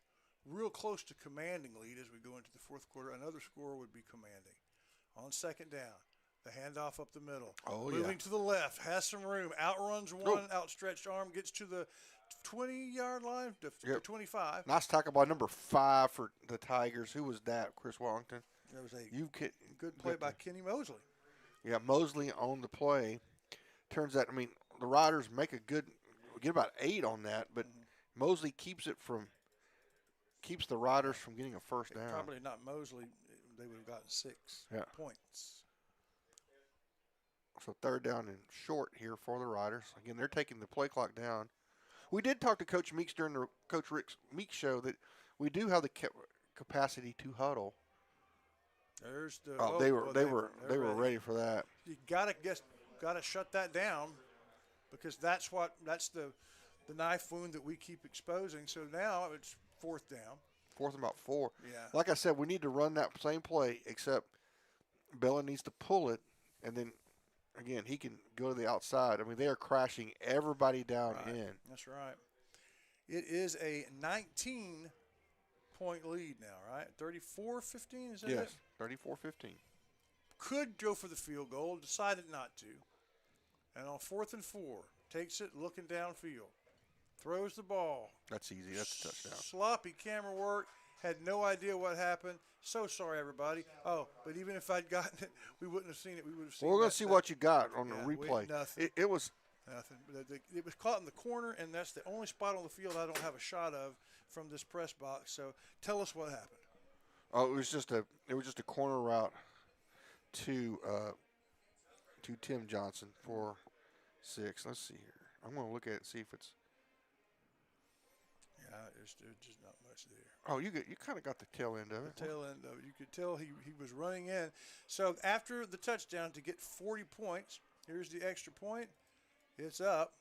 B: real close to commanding lead as we go into the fourth quarter. Another score would be commanding. On second down, the handoff up the middle. Moving to the left, has some room, outruns one, outstretched arm, gets to the 20-yard line, to 25.
C: Nice tackle by number 5 for the Tigers. Who was that? Chris Wellington?
B: There was a good play by Kenny Mosley.
C: Yeah, Mosley on the play. Turns out, the Riders get about 8 on that, but Mosley keeps the Riders from getting a first down.
B: Probably not Mosley. They would have gotten 6 points.
C: So third down and short here for the Riders. Again, they're taking the play clock down. We did talk to Coach Meeks during the Coach Rick Meeks show that we do have the capacity to huddle.
B: There's the.
C: They were ready for that.
B: You gotta shut that down, because that's the knife wound that we keep exposing. So now it's fourth down.
C: Fourth and about 4.
B: Yeah.
C: Like I said, we need to run that same play, except Bella needs to pull it, and then again he can go to the outside. They are crashing everybody down in.
B: That's right. It is a 19-point lead now, right? 34-15, is that it?
C: Yes, 34-15.
B: Could go for the field goal, decided not to. And on 4th and 4, takes it looking downfield. Throws the ball.
C: That's easy. That's a touchdown.
B: Sloppy camera work. Had no idea what happened. So sorry, everybody. Oh, but even if I'd gotten it, we wouldn't have seen it. We would have seen.
C: Well, we're going to see what you got on the replay.
B: Nothing.
C: It was
B: nothing. It was caught in the corner, and that's the only spot on the field I don't have a shot of from this press box. So tell us what happened.
C: Oh, it was just a corner route to Tim Johnson for 6. Let's see here. I'm going to look at it and see if it's.
B: Yeah, there's just not much there.
C: Oh, you kind of got the tail end of it.
B: The tail end of it. You could tell he was running in. So after the touchdown to get 40 points, here's the extra point. It's up,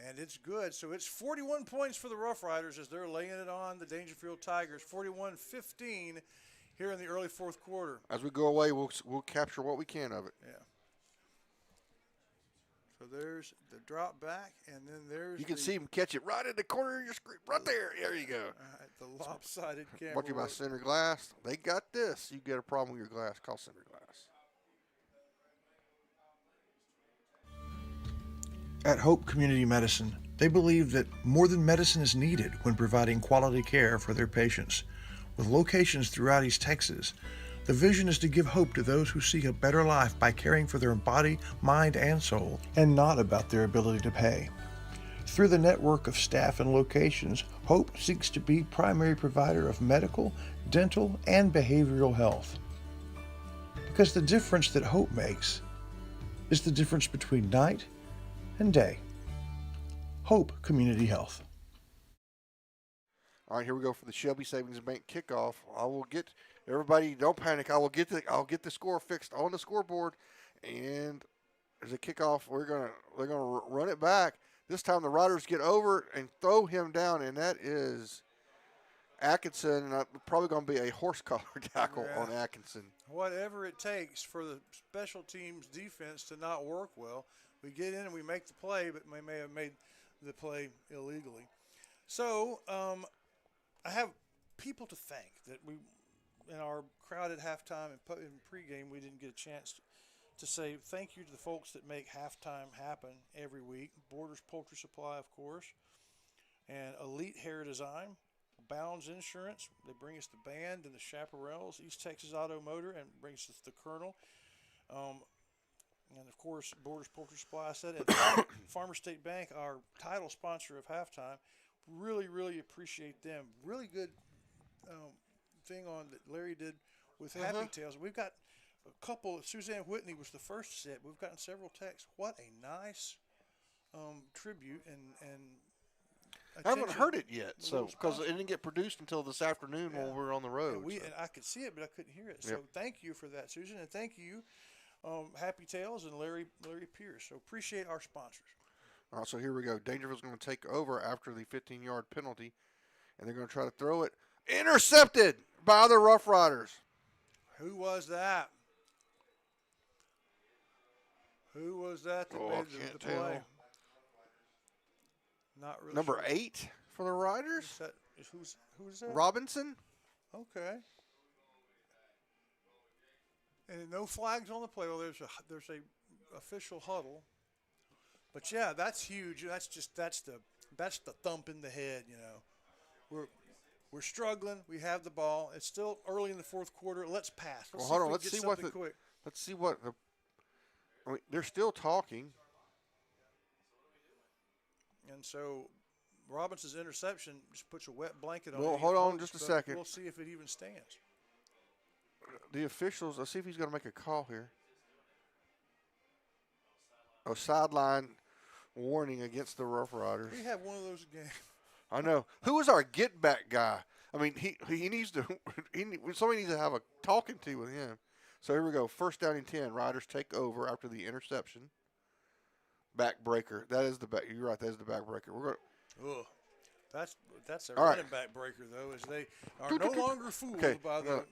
B: and it's good. So it's 41 points for the Rough Riders as they're laying it on the Daingerfield Tigers. 41-15 here in the early fourth quarter.
C: As we go away, we'll capture what we can of it.
B: Yeah. So there's the drop back, and then there's.
C: You can see him catch it right in the corner of your screen, right there. There you go.
B: All right, the lopsided camera.
C: What about Center Glass? They got this. You get a problem with your glass, call Center Glass.
B: At Hope Community Medicine, they believe that more than medicine is needed when providing quality care for their patients.
O: With locations throughout East Texas, the vision is to give hope to those who seek a better life by caring for their body, mind, and soul, and not about their ability to pay. Through the network of staff and locations, Hope seeks to be primary provider of medical, dental, and behavioral health. Because the difference that Hope makes is the difference between night and day. Hope Community Health.
C: All right, here we go for the Shelby Savings Bank kickoff. I will get everybody. Don't panic. I'll get the score fixed on the scoreboard, and there's a kickoff. They're gonna run it back. This time the Riders get over and throw him down, and that is Atkinson. Probably going to be a horse collar tackle on Atkinson.
B: Whatever it takes for the special teams defense to not work well. We get in and we make the play, but we may have made the play illegally. So I have people to thank that we, in our crowded halftime and in pregame, we didn't get a chance to say thank you to the folks that make halftime happen every week. Borders Poultry Supply, of course, and Elite Hair Design, Bounds Insurance. They bring us the band and the chaparrals. East Texas Auto Motor and brings us the Colonel. And, of course, Borders Poultry Supply, I said, and Farmer State Bank, our title sponsor of halftime. Really, really appreciate them. Really good thing on that Larry did with Happy Tales. We've got a couple. Suzanne Whitney was the first set. We've gotten several texts. What a nice tribute and
C: I haven't heard it yet, so because it didn't get produced until this afternoon when we were on the road.
B: And I could see it, but I couldn't hear it. So thank you for that, Susan, and thank you, Happy Tales and Larry Pierce. So appreciate our sponsors.
C: All right, so here we go. Daingerfield's going to take over after the 15-yard penalty, and they're going to try to throw it. Intercepted by the Rough Riders.
B: Who was that? Who was that made the play? Not really.
C: Number
B: sure.
C: 8 for the Riders.
B: Who's that?
C: Robinson.
B: Okay. And no flags on the play. Well, there's a official huddle. But yeah, that's huge. That's the thump in the head. You know, we're struggling. We have the ball. It's still early in the fourth quarter. Let's pass.
C: Hold on. Let's see what they're still talking.
B: And so Robinson's interception just puts a wet blanket on.
C: Well, hold on just a second.
B: We'll see if it even stands.
C: The officials. Let's see if he's going to make a call here. A sideline warning against the Rough Riders.
B: We have one of those games.
C: I know. Who is our get back guy? I mean, he needs to. Somebody needs to have a talking to with him. So here we go. First down and 10. Riders take over after the interception. Backbreaker. That is the back. You're right. That is the backbreaker. We're going.
B: That's a running back breaker though, as they are no longer fooled by that.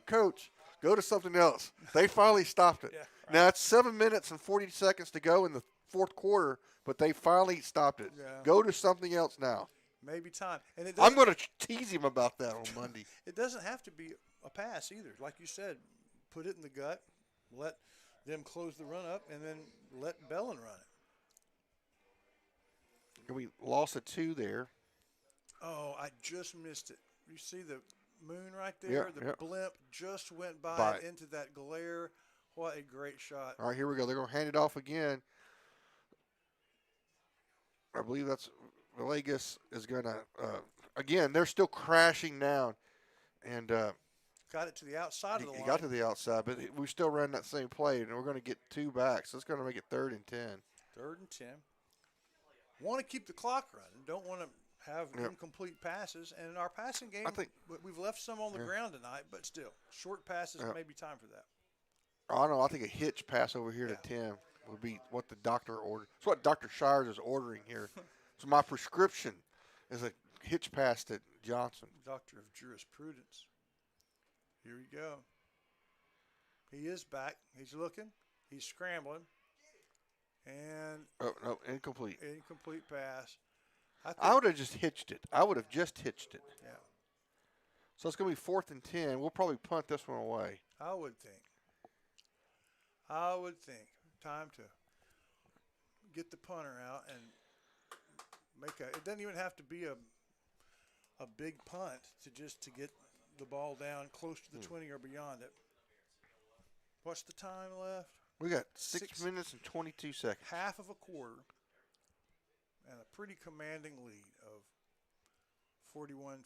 C: Coach, go to something else. They finally stopped it.
B: Yeah, right.
C: Now it's 7 minutes and 40 seconds to go in the fourth quarter, but they finally stopped it.
B: Yeah.
C: Go to something else now.
B: Maybe time. And
C: I'm going to tease him about that on Monday.
B: It doesn't have to be a pass either. Like you said, put it in the gut, let them close the run up, and then let Bellin run it.
C: We lost a 2 there.
B: Oh, I just missed it. You see the moon right there?
C: Yeah,
B: the blimp just went by into that glare. What a great shot.
C: All right, here we go. They're going to hand it off again. I believe that's Vegas is going to, again, they're still crashing down. And
B: got it to the outside of the line.
C: He got to the outside, but we still ran that same play, and we're going to get 2 back. So it's going to make it 3rd and 10.
B: 3rd and 10. Want to keep the clock running. Don't want to have incomplete passes. And in our passing game, we've left some on the ground tonight, but still, short passes may be time for that.
C: I don't know. I think a hitch pass over here to Tim would be what the doctor ordered. It's what Dr. Shires is ordering here. So my prescription is a hitch pass to Johnson.
B: Doctor of Jurisprudence. Here we go. He is back. He's looking. He's scrambling. And
C: no, incomplete.
B: Incomplete pass.
C: I would have just hitched it. Yeah. So it's going to be 4th and 10. We'll probably punt this one away.
B: I would think. Time to get the punter out and make it doesn't even have to be a big punt to get the ball down close to the 20 or beyond it. What's the time left?
C: We got 6 minutes and 22 seconds.
B: Half of a quarter, and a pretty commanding lead of 41-15.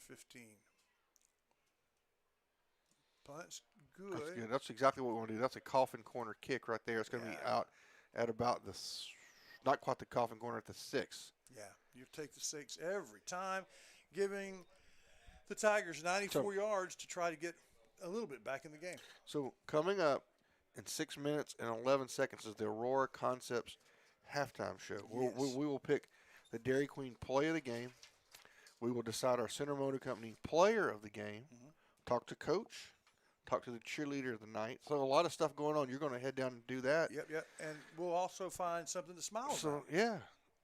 B: Punt's good.
C: That's good. That's exactly what we want to do. That's a coffin corner kick right there. It's going to be out at about not quite the coffin corner, at the 6.
B: Yeah, you take the 6 every time, giving the Tigers 94 yards to try to get a little bit back in the game.
C: So coming up in 6 minutes and 11 seconds is the Aurora Concepts halftime show.
B: Yes.
C: We will pick the Dairy Queen play of the game. We will decide our Center Motor Company player of the game. Talk to Coach. Talk to the cheerleader of the night. So a lot of stuff going on. You're going to head down and do that.
B: Yep. And we'll also find something to smile about.
C: Yeah.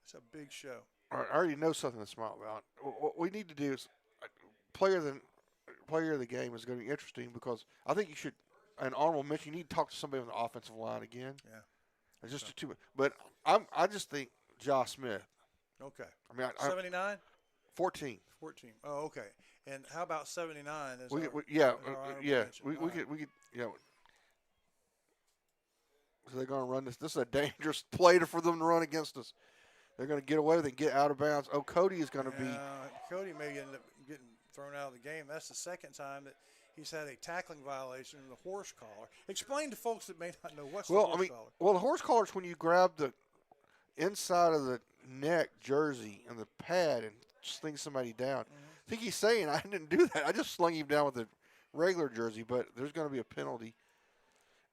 B: It's a big show.
C: I already know something to smile about. What we need to do is player of the game is going to be interesting, because I think you should, an honorable mention, you need to talk to somebody on the offensive line again.
B: Yeah.
C: It's just too much. But I just think Josh Smith.
B: Okay.
C: I mean,
B: 79?
C: 14.
B: 14. Oh, okay. And how about 79?
C: We could. So they're going to run this. This is a dangerous play for them to run against us. They're going to get away with it and get out of bounds. Oh, Cody is going to be.
B: Cody may end up getting thrown out of the game. That's the second time that he's had a tackling violation in the horse collar. Explain to folks that may not know what's the horse collar.
C: Well, the horse collar is when you grab the inside of the neck jersey and the pad and sling somebody down. I think he's saying, I didn't do that. I just slung him down with a regular jersey, but there's going to be a penalty.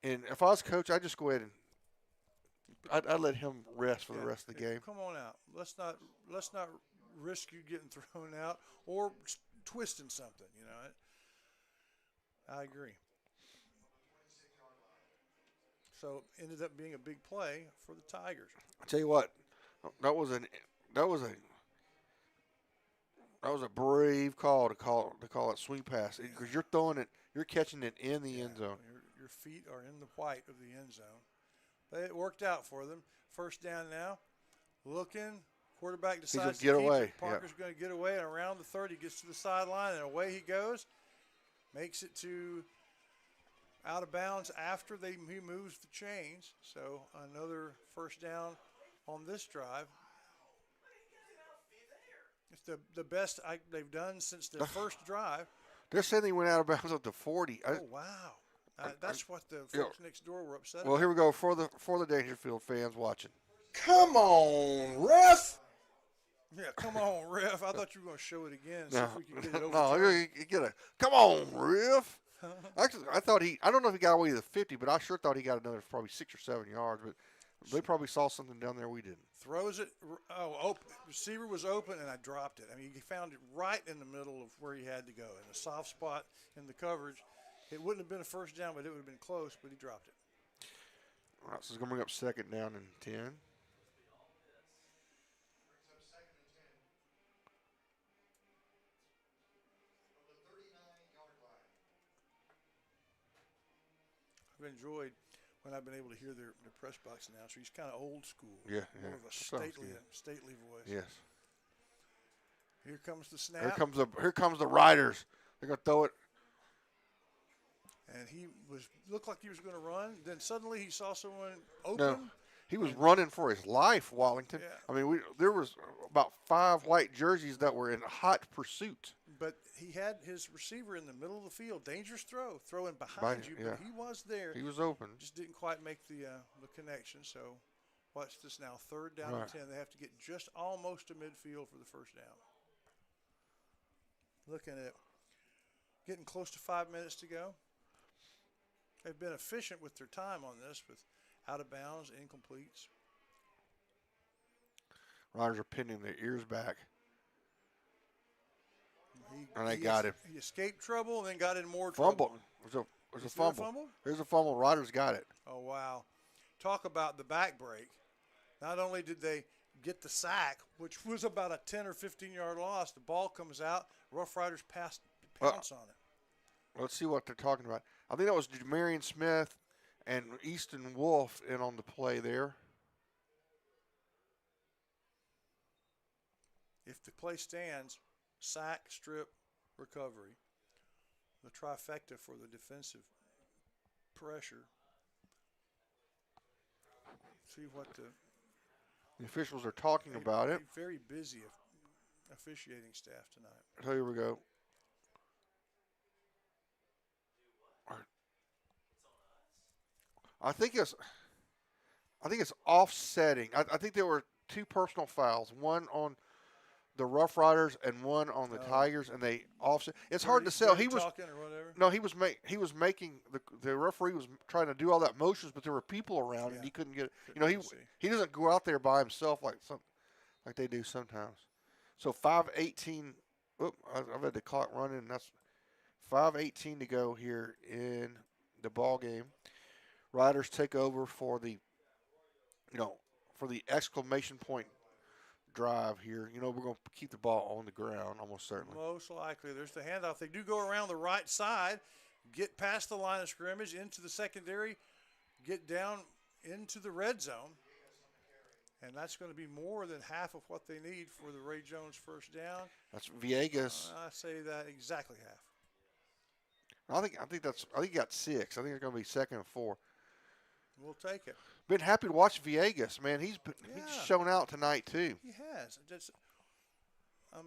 C: And if I was coach, I'd just go ahead and I'd let him rest for the rest of the game.
B: Come on out. Let's not risk you getting thrown out or twisting something. You know, I agree. So ended up being a big play for the Tigers.
C: I tell you what, that was a brave call to call it swing pass, because you're throwing it, you're catching it in the end zone.
B: Your feet are in the white of the end zone. But it worked out for them. First down now. Looking. Quarterback decides to
C: get
B: keep
C: away.
B: it. Parker's going to get away, and around the 30, gets to the sideline, and away he goes. Makes it to out of bounds after he moves the chains. So another first down on this drive. It's the best they've done since the first drive.
C: They're saying they went out of bounds up to 40.
B: Oh, wow. That's what the folks next door were upset about.
C: Well, here we go for the Daingerfield fans watching.
A: Come on, ref.
B: Yeah, come on, ref. I thought you were going to show it again. See if we could get it over.
C: No, you get a come on, ref. Actually, I don't know if he got away to the 50, but I sure thought he got another probably 6 or 7 yards. But they probably saw something down there we didn't.
B: Throws it. Open. Receiver was open, and I dropped it. I mean, he found it right in the middle of where he had to go, in a soft spot in the coverage. It wouldn't have been a first down, but it would have been close, but he dropped it.
C: All right, so it's going to bring up second down and 10.
B: I've enjoyed when I've been able to hear their press box announcer. He's kind of old school.
C: Yeah.
B: More of a stately voice.
C: Yes.
B: Here comes the snap.
C: Here comes the Riders. They're going to throw it.
B: And he looked like he was going to run. Then suddenly he saw someone open.
C: No, he was running for his life, Wallington.
B: Yeah.
C: I mean, there was about 5 white jerseys that were in hot pursuit.
B: But he had his receiver in the middle of the field. Dangerous throwing behind you, but he was there.
C: He was open.
B: Just didn't quite make the connection. So watch this now. Third down and 10. They have to get just almost to midfield for the first down. Looking at getting close to 5 minutes to go. They've been efficient with their time on this, with out of bounds, incompletes.
C: Riders are pinning their ears back. And they got him.
B: He escaped trouble and then got in more trouble.
C: There's a fumble. There's a fumble. Riders got it.
B: Oh, wow. Talk about the back break. Not only did they get the sack, which was about a 10 or 15-yard loss, the ball comes out. Rough Riders pounce on it.
C: Let's see what they're talking about. I think that was Jamarian Smith and Easton Wolf in on the play there.
B: If the play stands, sack, strip, recovery. the trifecta for the defensive pressure. See what the
C: officials are talking about it.
B: Very busy officiating staff tonight.
C: So here we go. I think it's offsetting. I think there were 2 personal fouls, one on the Rough Riders and one on the Tigers, and they offset. It's hard to tell. He was
B: talking or whatever.
C: No, he was making the referee was trying to do all that motions, but there were people around and he couldn't get it. He doesn't go out there by himself like they do sometimes. So 5:18. I've had the clock running. That's 5:18 to go here in the ball game. Riders take over for the exclamation point drive here. We're going to keep the ball on the ground almost certainly.
B: Most likely. There's the handoff. They do go around the right side, get past the line of scrimmage, into the secondary, get down into the red zone. And that's going to be more than half of what they need for the Ray Jones first down.
C: That's Villegas.
B: I say that exactly half.
C: I think he got 6. I think it's going to be 2nd and 4.
B: We'll take it.
C: Been happy to watch Villegas, man. He's shown out tonight too.
B: He has.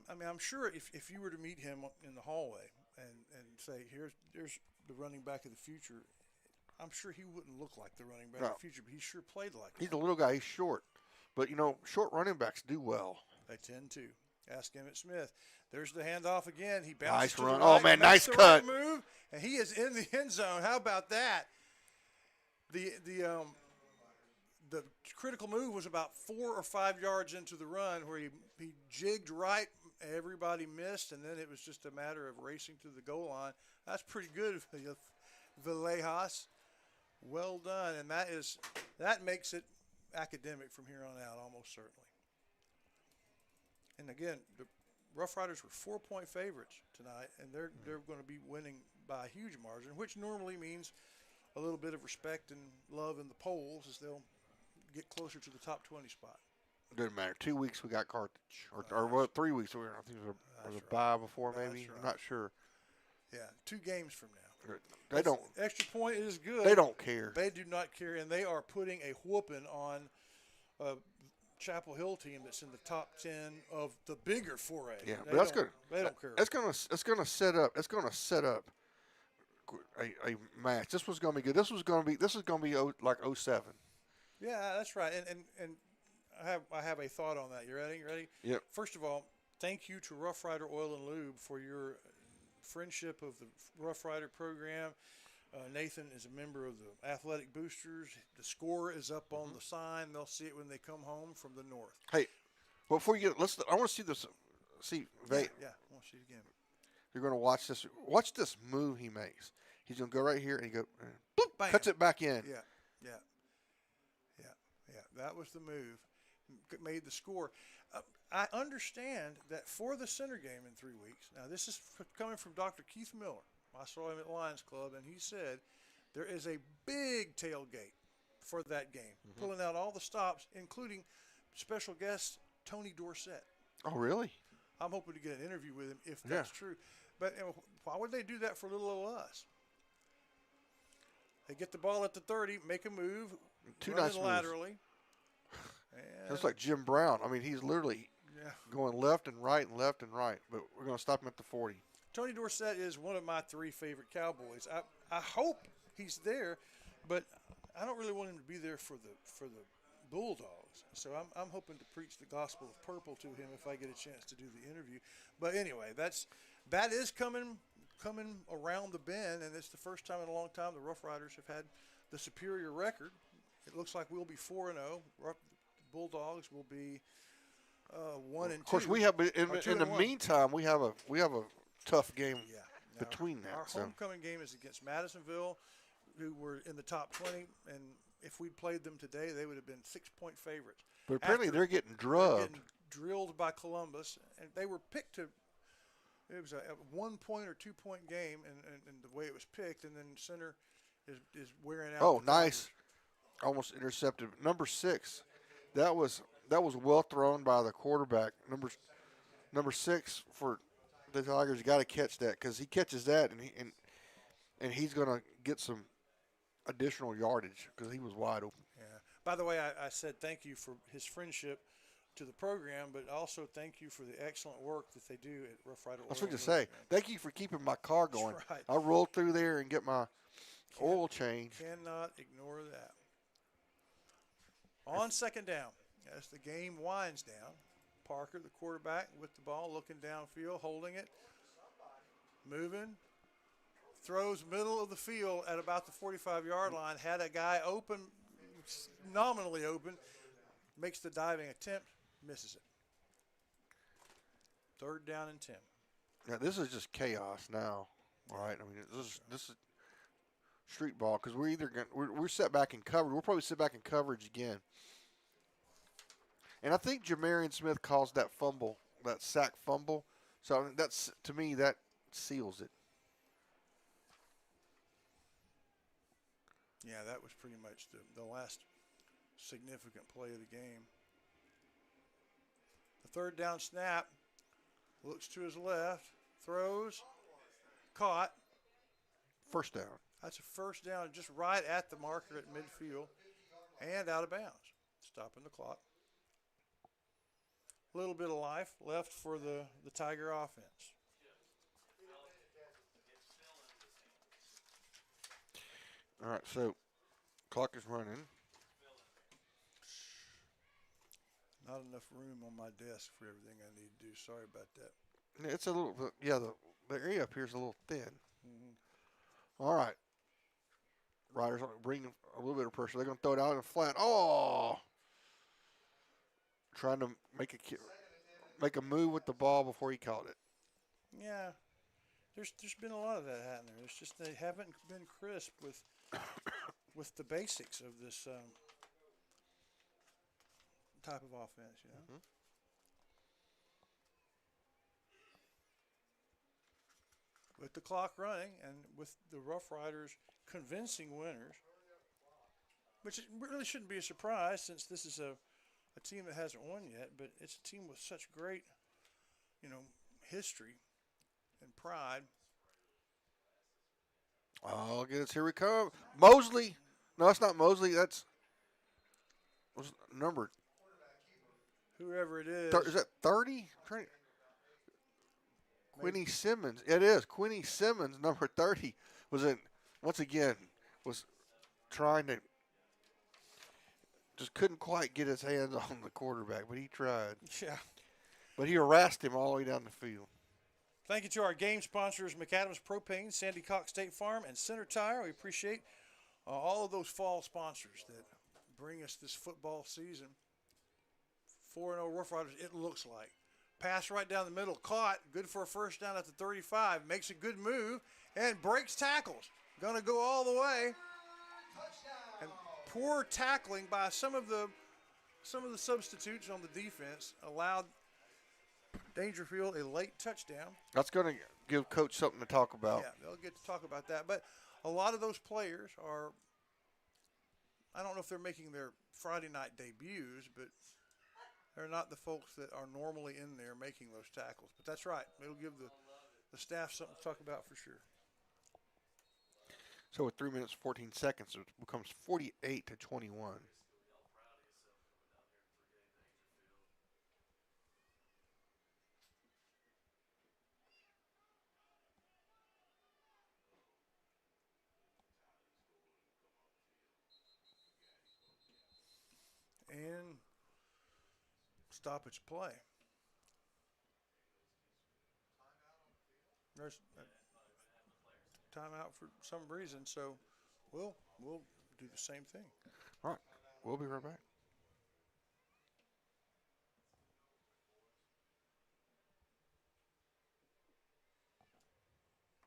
B: I'm sure if you were to meet him in the hallway and say, there's the running back of the future, I'm sure he wouldn't look like the running back of the future, but he sure played like
C: He's
B: one.
C: a little guy. He's short. But, short running backs do well.
B: They tend to. Ask Emmett Smith. There's the handoff again. He bounces
C: nice
B: to
C: run.
B: the right.
C: Oh, man,
B: nice
C: cut.
B: Right move, and he is in the end zone. How about that? The critical move was about 4 or 5 yards into the run where he jigged right. Everybody missed, and then it was just a matter of racing to the goal line. That's pretty good, Villegas. Well done, and that makes it academic from here on out, almost certainly. And again, the Rough Riders were 4-point favorites tonight, and they're going to be winning by a huge margin, which normally means a little bit of respect and love in the polls as they'll get closer to the top 20 spot.
C: Doesn't matter. 2 weeks we got Carthage, or 3 weeks. I think it was a bye before maybe.
B: Right.
C: I'm not sure.
B: Yeah, 2 games from now.
C: They don't.
B: Extra point is good.
C: They don't care.
B: They do not care, and they are putting a whooping on a Chapel Hill team that's in the top 10 of the bigger 4A.
C: Yeah, but that's good.
B: They don't care.
C: It's going to set up. It's going to set up a match. This was going to be good. This is going to be like 07.
B: Yeah, that's right. And I have a thought on that. You ready?
C: Yep.
B: First of all, thank you to Rough Rider Oil and Lube for your friendship of the Rough Rider program. Nathan is a member of the Athletic Boosters. The score is up on the sign. They'll see it when they come home from the north.
C: Hey, before you get, I want to see this.
B: Yeah, I want to see it again.
C: You're going to watch this. Watch this move he makes. He's going to go right here and he go, boop,
B: Bam.
C: cuts it back in.
B: Yeah. That was the move. Made the score. I understand that for the center game in 3 weeks. Now this is coming from Dr. Keith Miller. I saw him at Lions Club, and he said there is a big tailgate for that game, pulling out all the stops, including special guest Tony Dorsett.
C: Oh, really?
B: I'm hoping to get an interview with him if that's true. But why would they do that for little old us? They get the ball at the 30, make a move,
C: Two
B: run
C: nice
B: it
C: moves.
B: laterally.
C: That's like Jim Brown. I mean, he's literally going left and right and left and right. But we're going to stop him at the 40.
B: Tony Dorsett is one of my 3 favorite Cowboys. I hope he's there, but I don't really want him to be there for the Bulldogs. So I'm hoping to preach the gospel of purple to him if I get a chance to do the interview. But anyway, that is coming around the bend, and it's the first time in a long time the Rough Riders have had the superior record. It looks like we'll be 4-0. Bulldogs will be 1-2.
C: Of course, we have in the meantime we have a tough game between that.
B: Our homecoming game is against Madisonville, who were in the top 20, and if we'd played them today, they would have been 6-point favorites.
C: But apparently they're getting drubbed.
B: They're getting drilled by Columbus, and they were picked to. It was a 1-point or 2-point game, and the way it was picked, and then center is wearing out.
C: Oh, nice! Almost intercepted. Number 6. That was well thrown by the quarterback. Number 6 for the Tigers. You got to catch that because he catches that and and he's going to get some additional yardage because he was wide open.
B: Yeah. By the way, I said thank you for his friendship to the program, but also thank you for the excellent work that they do at Rough Rider Oil.
C: That's what to say. Thank you for keeping my car going.
B: That's right.
C: I rolled through there and get my oil changed.
B: Cannot ignore that. On second down, as the game winds down, Parker, the quarterback, with the ball, looking downfield, holding it, moving, throws middle of the field at about the 45-yard line, had a guy open, nominally open, makes the diving attempt, misses it. Third down and 10.
C: Now, this is just chaos now, right? I mean, this is street ball because we're either we're set back in coverage. We'll probably sit back in coverage again. And I think Jamarian Smith calls that fumble, that sack fumble. So that's, to me, that seals it.
B: Yeah, that was pretty much the last significant play of the game. The third down snap, looks to his left, throws, caught.
C: First down.
B: That's a first down just right at the marker at midfield and out of bounds, stopping the clock. A little bit of life left for the Tiger offense.
C: All right, so clock is running.
B: Not enough room on my desk for everything I need to do. Sorry about that.
C: It's a little, yeah, the area up here is a little thin.
B: Mm-hmm.
C: All right. Riders bring a little bit of pressure. They're going to throw it out in the flat. Oh! Trying to make a move with the ball before he caught it.
B: Yeah. There's been a lot of that happening. It's just they haven't been crisp with the basics of this type of offense, you know.
C: Mm-hmm.
B: With the clock running and with the Rough Riders convincing winners, which it really shouldn't be a surprise since this is a team that hasn't won yet, but it's a team with such great, history and pride.
C: Oh, goodness, here we come. Mosley. No, it's not Mosley. That's what's number.
B: Whoever it is.
C: Is that 30? Quinny Simmons. It is. Quinny Simmons, number 30, was trying to, just couldn't quite get his hands on the quarterback, but he tried.
B: Yeah.
C: But he harassed him all the way down the field.
B: Thank you to our game sponsors, McAdams Propane, Sandy Cox State Farm, and Center Tire. We appreciate all of those fall sponsors that bring us this football season. 4-0 Rough Riders, it looks like. Pass right down the middle, caught, good for a first down at the 35, makes a good move, and breaks tackles. Going to go all the way. And poor tackling by some of the substitutes on the defense allowed Daingerfield a late touchdown.
C: That's going to give Coach something to talk about.
B: Yeah, they'll get to talk about that. But a lot of those players are, I don't know if they're making their Friday night debuts, but they're not the folks that are normally in there making those tackles. But that's right. It'll give the staff something to talk about for sure.
C: So with 3 minutes, 14 seconds, it becomes 48-21.
B: And stoppage play. There's a timeout for some reason, so we'll do the same thing.
C: All right, we'll be right back.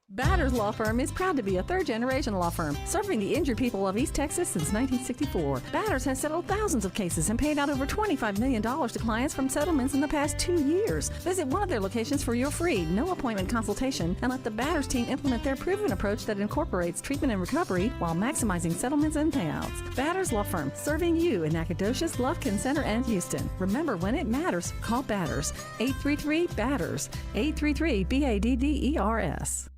L: Batters Law Firm is proud to be a third-generation law firm serving the injured people of East Texas since 1964. Batters has settled thousands of cases and paid out over $25 million to clients from settlements in the past 2 years. Visit one of their locations for your free, no-appointment consultation and let the Batters team implement their proven approach that incorporates treatment and recovery while maximizing settlements and payouts. Batters Law Firm, serving you in Nacogdoches, Lufkin Center, and Houston. Remember, when it matters, call Batters. 833-BATTERS. 833-BADDERS.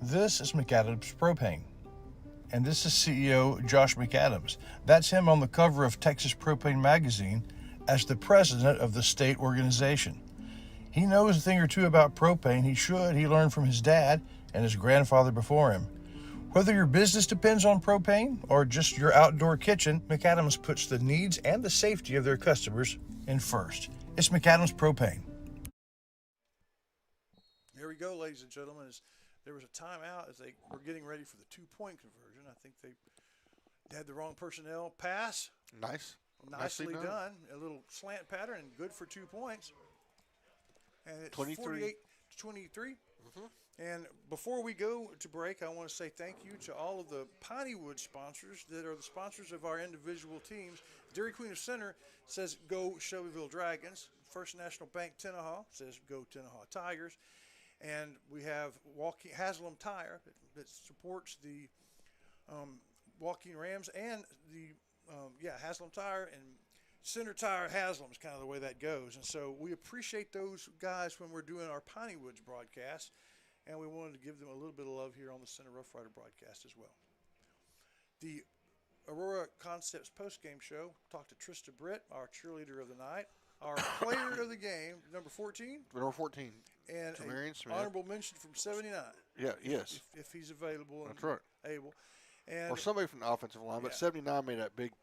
B: This is McAdams Propane, and this is CEO Josh McAdams. That's him on the cover of Texas Propane Magazine as the president of the state organization. He knows a thing or two about propane. He learned from his dad and his grandfather before him. Whether your business depends on propane or just your outdoor kitchen, McAdams puts the needs and the safety of their customers in first. It's McAdams Propane. There we go, ladies and gentlemen. There was a timeout as they were getting ready for the 2-point conversion. I think they had the wrong personnel pass. Nicely done. A little slant pattern and good for 2 points. And it's 48-23. And before we go to break, I want to say thank you to all of the Pineywood sponsors that are the sponsors of our individual teams. Dairy Queen of Center says go Shelbyville Dragons. First National Bank Tenaha says go Tenaha Tigers. And we have Haslam Tire that supports the Walking Rams and the Haslam Tire and Center Tire Haslam is kind of the way that goes. And so we appreciate those guys when we're doing our Piney-Woods broadcast. And we wanted to give them a little bit of love here on the Center Rough Rider broadcast as well. The Aurora Concepts postgame show, talked to Trista Britt, our cheerleader of the night, our player of the game, number 14.
C: Number 14.
B: And
C: Tamarian Smith.
B: Honorable mention from 79.
C: Yeah, yes.
B: If he's available and
C: That's right.
B: able. And
C: or somebody from the offensive line, but 79 made that big.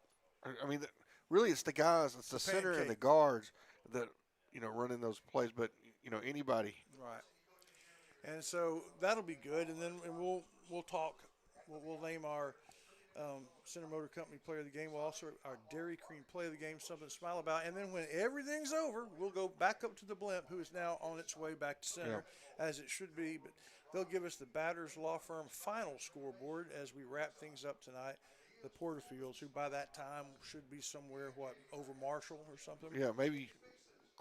C: I mean, really, it's the guys, it's the center and the guards that, running those plays. But, anybody.
B: Right. And so that'll be good. And then we'll talk. We'll name our Center Motor Company Player of the Game. We'll also our Dairy Queen Player of the Game, something to smile about. And then when everything's over, we'll go back up to the blimp, who is now on its way back to center, as it should be. But they'll give us the Batters Law Firm final scoreboard as we wrap things up tonight. The Porterfields, who by that time should be somewhere, over Marshall or something?
C: Yeah, maybe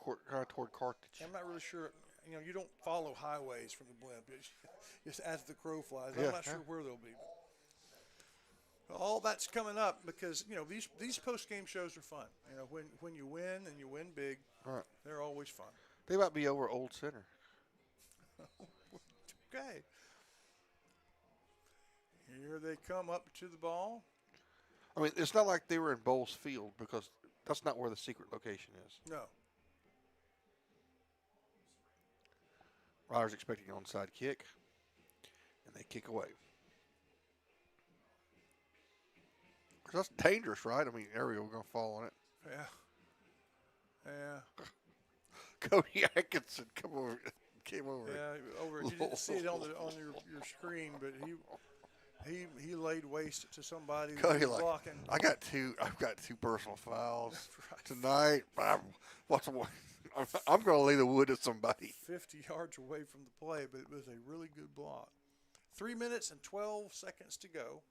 C: toward Carthage.
B: I'm not really sure. You don't follow highways from the blimp. Just as the crow flies. I'm not sure where they'll be. All that's coming up because, these post-game shows are fun. When you win and you win big, they're always fun.
C: They might be over Old Center.
B: Okay. Here they come up to the ball.
C: I mean, it's not like they were in Bowles Field because that's not where the secret location is.
B: No.
C: Riders expecting an onside kick, and they kick away. That's dangerous, right? I mean, Ariel, we're going to fall on it.
B: Yeah.
C: Cody Atkinson came over.
B: Yeah, over. You didn't see it on your screen, but he laid waste to somebody
C: Cody,
B: blocking.
C: I've got two personal fouls tonight. I'm going to lay the wood at somebody.
B: 50 yards away from the play, but it was a really good block. 3 minutes and 12 seconds to go.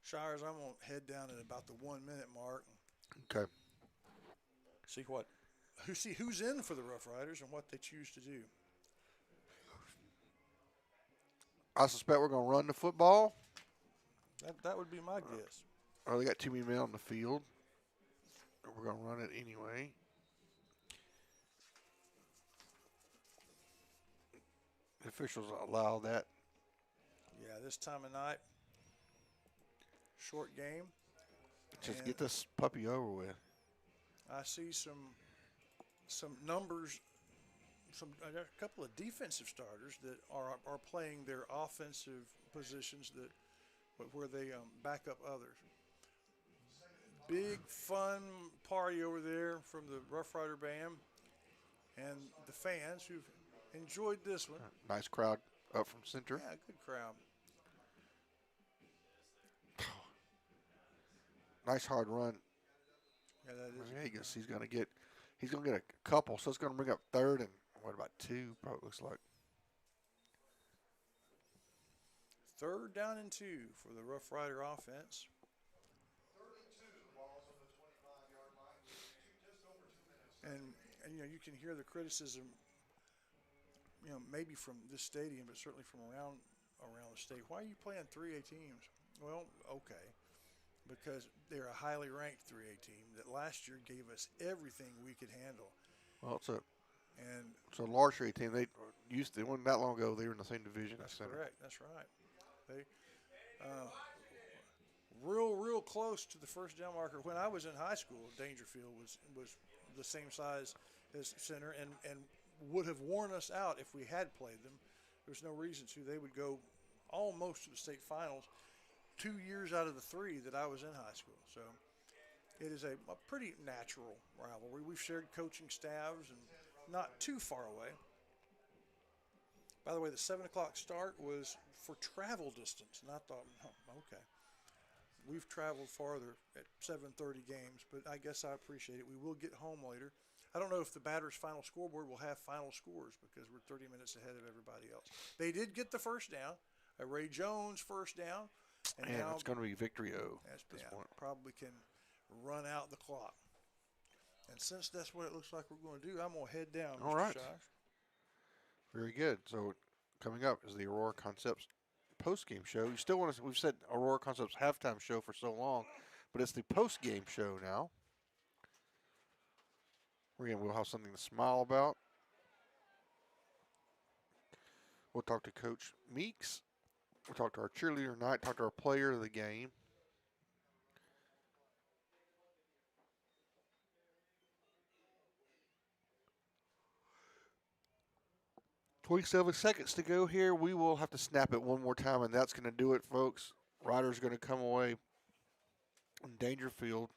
B: Shires, I'm going to head down at about the 1 minute mark.
C: Okay.
B: See who's in for the Rough Riders and what they choose to do.
C: I suspect we're going to run the football.
B: That would be my guess.
C: Or they got too many men on the field. We're going to run it anyway. The officials allow that.
B: Yeah, this time of night. Short game.
C: Just get this puppy over with.
B: I see some numbers, a couple of defensive starters that are playing their offensive positions where they back up others. Big fun party over there from the Rough Rider Band and the fans who've enjoyed this one.
C: Nice crowd up from center.
B: Yeah, good crowd.
C: Nice hard run.
B: Yeah, that is.
C: I guess he's gonna get a couple, so it's gonna bring up third and what about two? Probably looks like.
B: Third down and 2 for the Rough Rider offense. And you can hear the criticism, maybe from this stadium, but certainly from around the state. Why are you playing 3A teams? Well, okay, because they're a highly ranked 3A team that last year gave us everything we could handle.
C: Well,
B: And
C: so large straight team, they wasn't that long ago, they were in the same division.
B: That's correct. That's right. They real close to the first down marker. When I was in high school, Daingerfield was the same size as Center and would have worn us out if we had played them. There's no reason to. They would go almost to the state finals 2 years out of the 3 that I was in high school. So it is a pretty natural rivalry. We've shared coaching staffs and not too far away. By the way, the 7 o'clock start was for travel distance, and I thought, okay. We've traveled farther at 7:30 games, but I guess I appreciate it. We will get home later. I don't know if the batter's final scoreboard will have final scores because we're 30 minutes ahead of everybody else. They did get the first down, a Ray Jones first down.
C: And now it's going to be victory O at this point.
B: Probably can run out the clock. And since that's what it looks like we're going to do, I'm going to head down,
C: All
B: Mr.
C: right.
B: Josh.
C: Very good. So coming up is the Aurora Concepts post-game show. You still want to, we've said Aurora Concepts halftime show for so long, but it's the post-game show now. We'll have something to smile about. We'll talk to Coach Meeks. We'll talk to our cheerleader tonight, talk to our player of the game. "27 seconds to go here. We will have to snap it one more time, and that's going to do it, folks. Riders going to come away in Daingerfield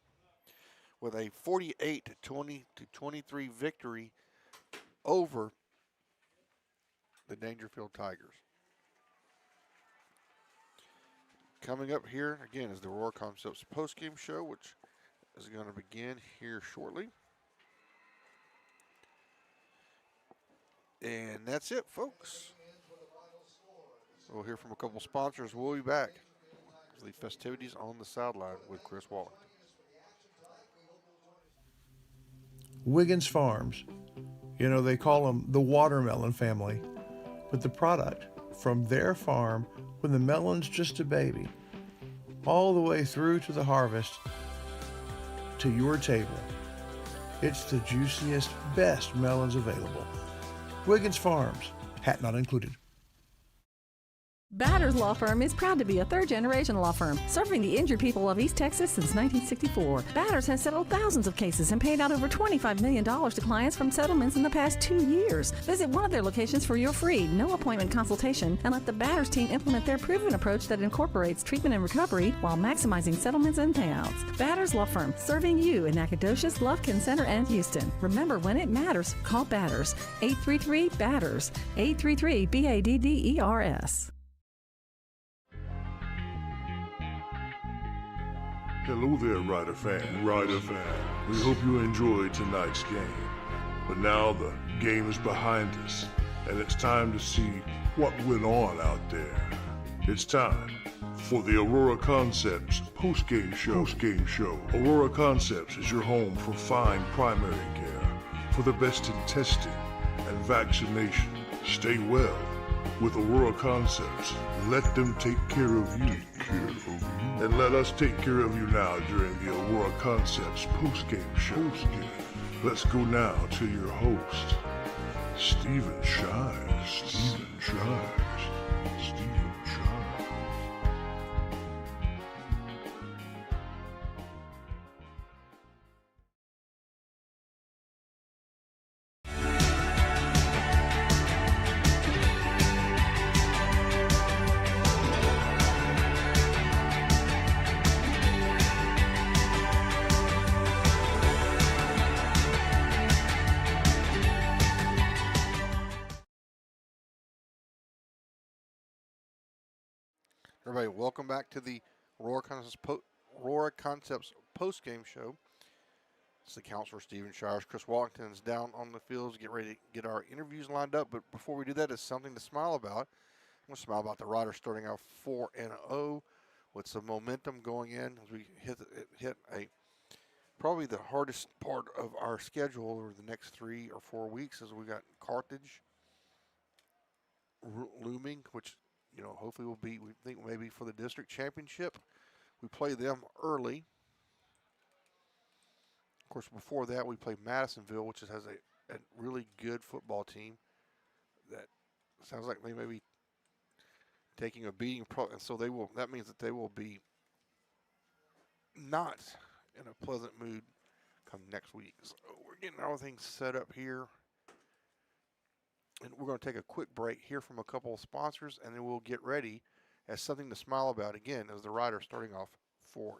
C: with a 48-20-23 victory over the Daingerfield Tigers. Coming up here, again, is the Aurora Concepts postgame show, which is going to begin here shortly. And that's it, folks. We'll hear from a couple sponsors. We'll be back for the festivities on the sideline with Chris Wallington.
O: Wiggins Farms. You know, they call them the watermelon family, but the product from their farm when the melon's just a baby, all the way through to the harvest to your table. It's the juiciest, best melons available. Wiggins Farms, hat not included.
L: Batters Law Firm is proud to be a third-generation law firm serving the injured people of East Texas since 1964. Batters has settled thousands of cases and paid out over $25 million to clients from settlements in the past 2 years. Visit one of their locations for your free, no-appointment consultation and let the Batters team implement their proven approach that incorporates treatment and recovery while maximizing settlements and payouts. Batters Law Firm, serving you in Nacogdoches, Lufkin Center, and Houston. Remember, when it matters, call Batters. 833-BATTERS. 833-BADDERS.
N: Hello there, Rider fan. We hope you enjoyed tonight's game. But now the game is behind us, and it's time to see what went on out there. It's time for the Aurora Concepts post-game show. Aurora Concepts is your home for fine primary care, for the best in testing and vaccination. Stay well with Aurora Concepts. Let them take care of you. And let us take care of you now during the Aurora Concepts post-game show. Let's go now to your host, Stephen Shires.
C: Everybody, welcome back to the Aurora Concepts post-game show. It's the counselor, Stephen Shires. Chris Wallington is down on the fields, get ready to get our interviews lined up. But before we do that, it's something to smile about. I'm going to smile about the Riders starting out 4-0 with some momentum going in as we hit probably the hardest part of our schedule over the next 3 or 4 weeks, as we got Carthage looming, which, you know, hopefully we think maybe for the district championship. We play them early. Of course, before that we play Madisonville, which has a a really good football team that sounds like they may be taking a beating, and so they will. That means that they will be not in a pleasant mood come next week. So we're getting everything set up here, and we're going to take a quick break, hear from a couple of sponsors, and then we'll get ready as something to smile about again as the Riders starting off 4-0.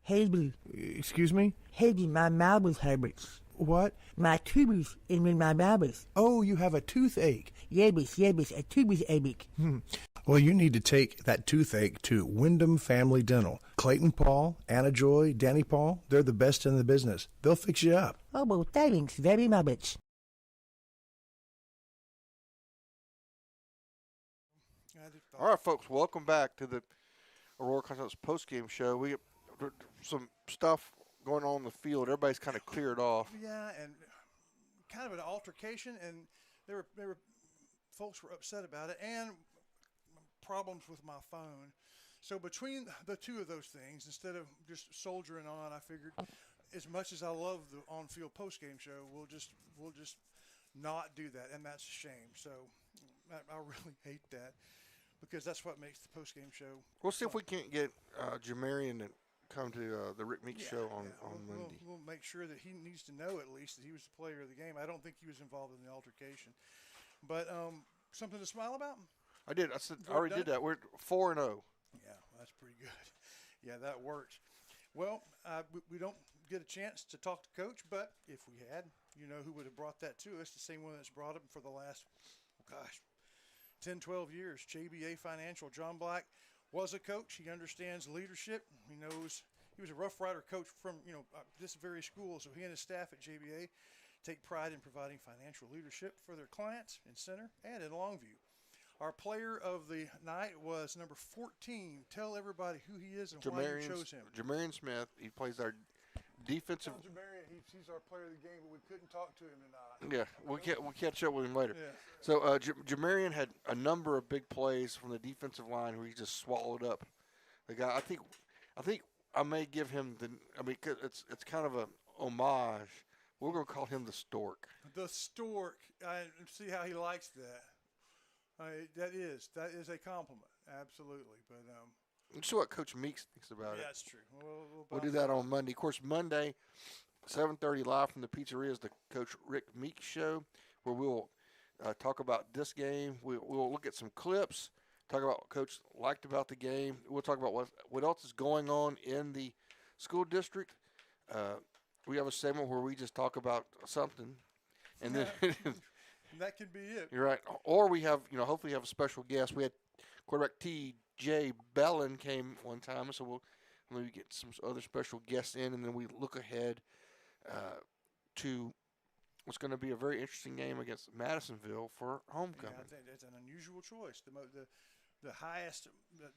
P: Hazel.
B: Excuse me?
P: Hazel, my mouth hurts.
B: What?
P: My tooth in my mouth.
B: Oh, you have a toothache.
P: Yes, a tooth ache.
B: Well, you need to take that toothache to Wyndham Family Dental. Clayton Paul, Anna Joy, Danny Paul, they're the best in the business. They'll fix you up.
P: Oh, well, thanks very much.
C: All right, folks, welcome back to the Aurora Continentals postgame show. We got some stuff going on in the field. Everybody's kind of cleared off.
B: Yeah, and kind of an altercation, and there were folks were upset about it, and problems with my phone. So between the two of those things, instead of just soldiering on, I figured, as much as I love the on-field postgame show, we'll just not do that, and that's a shame. So I really hate that, because that's what makes the postgame show.
C: We'll see if we can't get Jamarian to come to the Rick Meeks show on Monday.
B: We'll make sure that he needs to know at least that he was the player of the game. I don't think he was involved in the altercation. But something to smile about?
C: I did. I already did that. We're 4-0.
B: Yeah, that's pretty good. Yeah, that works. Well, we don't get a chance to talk to Coach, but if we had, you know who would have brought that to us, the same one that's brought him for the last, 10, 12 years. JBA Financial. John Black was a coach. He understands leadership. He knows he was a Rough Rider coach from, this very school. So he and his staff at JBA take pride in providing financial leadership for their clients in Center and in Longview. Our player of the night was number 14. Tell everybody who he is and why you chose him.
C: Jamarian Smith. He plays our defensive.
B: Tell Jamarian he's our player of the game, but we couldn't talk to him tonight.
C: Yeah, we'll catch up with him later.
B: Yeah.
C: So Jamarian had a number of big plays from the defensive line where he just swallowed up the guy. I think I may give him it's kind of a homage. We're going to call him the Stork.
B: The Stork. I see how he likes that. That is a compliment, absolutely. But
C: let's see what Coach Meeks thinks about it.
B: Yeah, that's true.
C: We'll do that on Monday. Of course, Monday, 7:30 live from the pizzeria is the Coach Rick Meeks show, where we'll talk about this game. We'll look at some clips, talk about what Coach liked about the game. We'll talk about what else is going on in the school district. We have a segment where we just talk about something, and then.
B: That can be it.
C: You're right. Or we have, hopefully have a special guest. We had quarterback T.J. Bellin came one time, so we'll maybe get some other special guests in, and then we look ahead to what's going to be a very interesting game against Madisonville for homecoming.
B: Yeah, I think it's an unusual choice. The highest,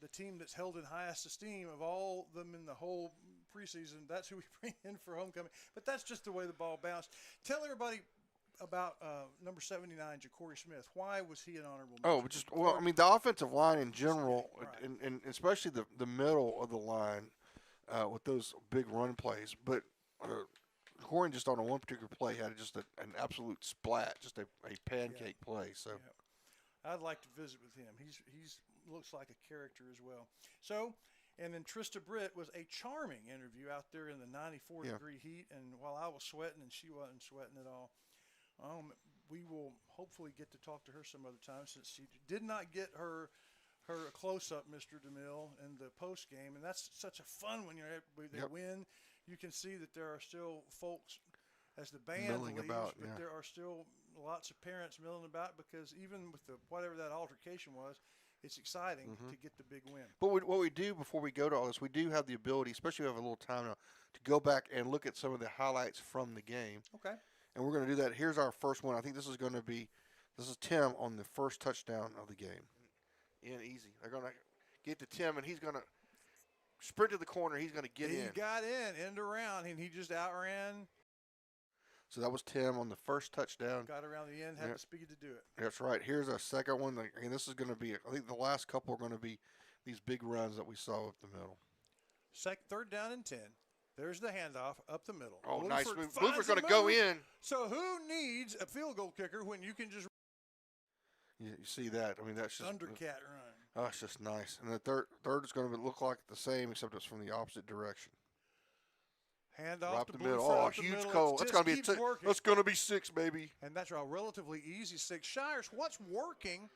B: the team that's held in highest esteem of all them in the whole preseason, that's who we bring in for homecoming. But that's just the way the ball bounced. Tell everybody about number 79, Ja'Cory Smith. Why was he an honorable mention?
C: The offensive line in general, right. and especially the middle of the line with those big run plays. But Ja'Cory just on one particular play had just an absolute splat, just a pancake play. So
B: I'd like to visit with him. He's looks like a character as well. So, and then Trista Britt was a charming interview out there in the 94-degree heat, and while I was sweating and she wasn't sweating at all. We will hopefully get to talk to her some other time, since she did not get her close-up, Mr. DeMille, in the post game, and that's such a fun when they win. You can see that there are still folks as the band leaves, but there are still lots of parents milling about, because even with whatever that altercation was, it's exciting to get the big win.
C: But what we do before we go to all this, we do have the ability, especially if we have a little time now, to go back and look at some of the highlights from the game.
B: Okay.
C: And we're going to do that. Here's our first one. I think this is Tim on the first touchdown of the game. And easy. They're going to get to Tim, and he's going to sprint to the corner. He's going to get in.
B: He got in, end around, and he just outran.
C: So that was Tim on the first touchdown.
B: Got around the end, had the speed to do it.
C: That's right. Here's a second one. And this is going to be, I think the last couple are going to be these big runs that we saw up the middle.
B: Third down and 10. There's the handoff up the middle.
C: Oh, nice move. Bluefer's going to go in.
B: So who needs a field goal kicker when you can just
C: you see that? I mean, that's just
B: undercat run.
C: Oh, it's just nice. And the third is going to look like the same, except it's from the opposite direction.
B: Hand off
C: the middle. Oh, huge goal. That's going to be that's going to be 6, baby.
B: And that's a relatively easy 6. Shires, what's working?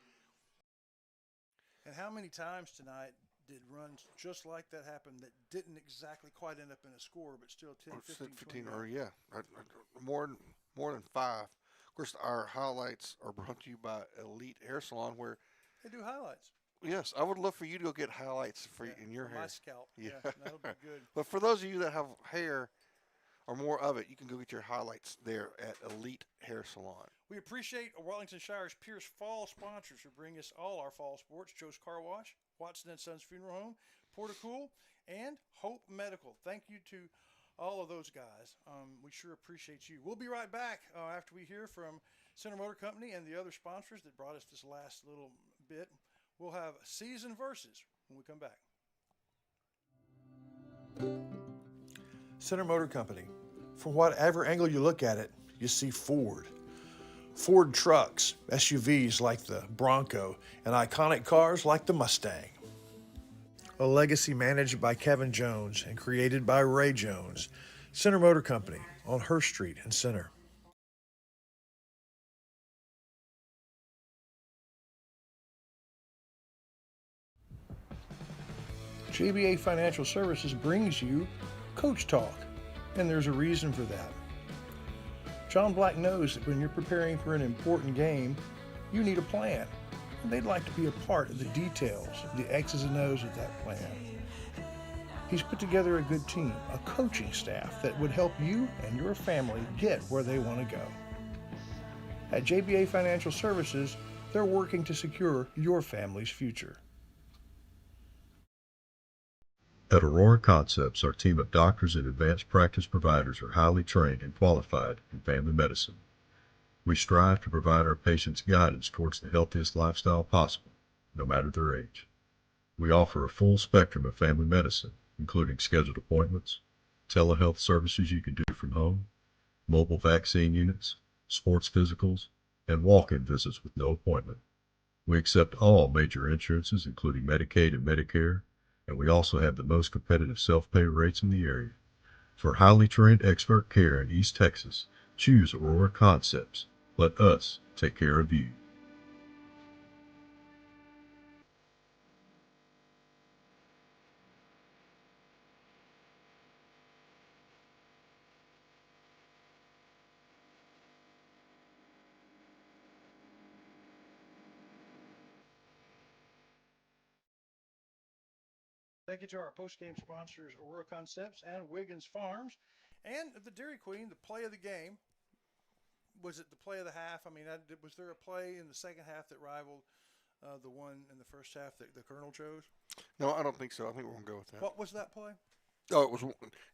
B: And how many times tonight did runs just like that happen that didn't exactly quite end up in a score, but still 10, 15,
C: or yeah, more than 5. Of course, our highlights are brought to you by Elite Hair Salon, where
B: they do highlights.
C: Yes, I would love for you to go get highlights in your hair.
B: My scalp. Yeah, that'll be good.
C: But for those of you that have hair or more of it, you can go get your highlights there at Elite Hair Salon.
B: We appreciate Wellington Shire's Pierce Fall sponsors who bring us all our fall sports: Joe's Car Wash, Watson & Sons Funeral Home, Porterfield, and Hope Medical. Thank you to all of those guys. We sure appreciate you. We'll be right back after we hear from Center Motor Company and the other sponsors that brought us this last little bit. We'll have season verses when we come back. Center Motor Company. From whatever angle you look at it, you see Ford. Ford trucks, SUVs like the Bronco, and iconic cars like the Mustang. A legacy managed by Kevin Jones and created by Ray Jones. Center Motor Company on Hurst Street in Center. JBA Financial Services brings you Coach Talk, and there's a reason for that. John Black knows that when you're preparing for an important game, you need a plan, and they'd like to be a part of the details, the X's and O's of that plan. He's put together a good team, a coaching staff that would help you and your family get where they want to go. At JBA Financial Services, they're working to secure your family's future.
S: At Aurora Concepts, our team of doctors and advanced practice providers are highly trained and qualified in family medicine. We strive to provide our patients guidance towards the healthiest lifestyle possible, no matter their age. We offer a full spectrum of family medicine, including scheduled appointments, telehealth services you can do from home, mobile vaccine units, sports physicals, and walk-in visits with no appointment. We accept all major insurances, including Medicaid and Medicare, and we also have the most competitive self-pay rates in the area. For highly trained expert care in East Texas, choose Aurora Concepts. Let us take care of you.
B: Thank you to our post-game sponsors, Aurora Concepts and Wiggins Farms. And the Dairy Queen, the play of the game. Was it the play of the half? I mean, was there a play in the second half that rivaled the one in the first half that the Colonel chose?
C: No, I don't think so. I think we're going to go with that.
B: What was that play?
C: Oh, it was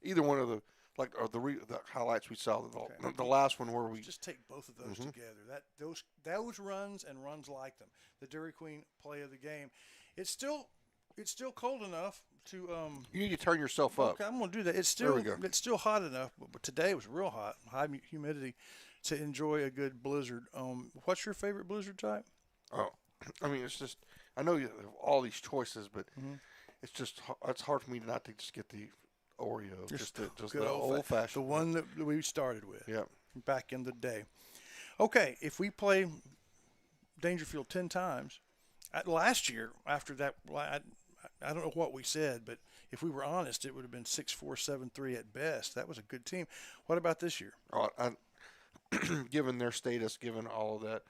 C: either one of the the highlights we saw. The last one where we
B: just take both of those together. Those runs and runs like them. The Dairy Queen play of the game. It's still cold enough to.
C: You need to turn yourself up.
B: Okay, I'm going to do that. It's still hot enough, but today it was real hot, high humidity, to enjoy a good blizzard. What's your favorite blizzard type?
C: Oh, I mean, it's just I know you have all these choices, but it's hard for me not to just get the Oreo, just the old fashioned,
B: the one that we started with.
C: Yeah,
B: back in the day. Okay, if we play Daingerfield 10 times, last year after that, I don't know what we said, but if we were honest, it would have been 6-4, 7-3 at best. That was a good team. What about this year?
C: Given their status, given all of that,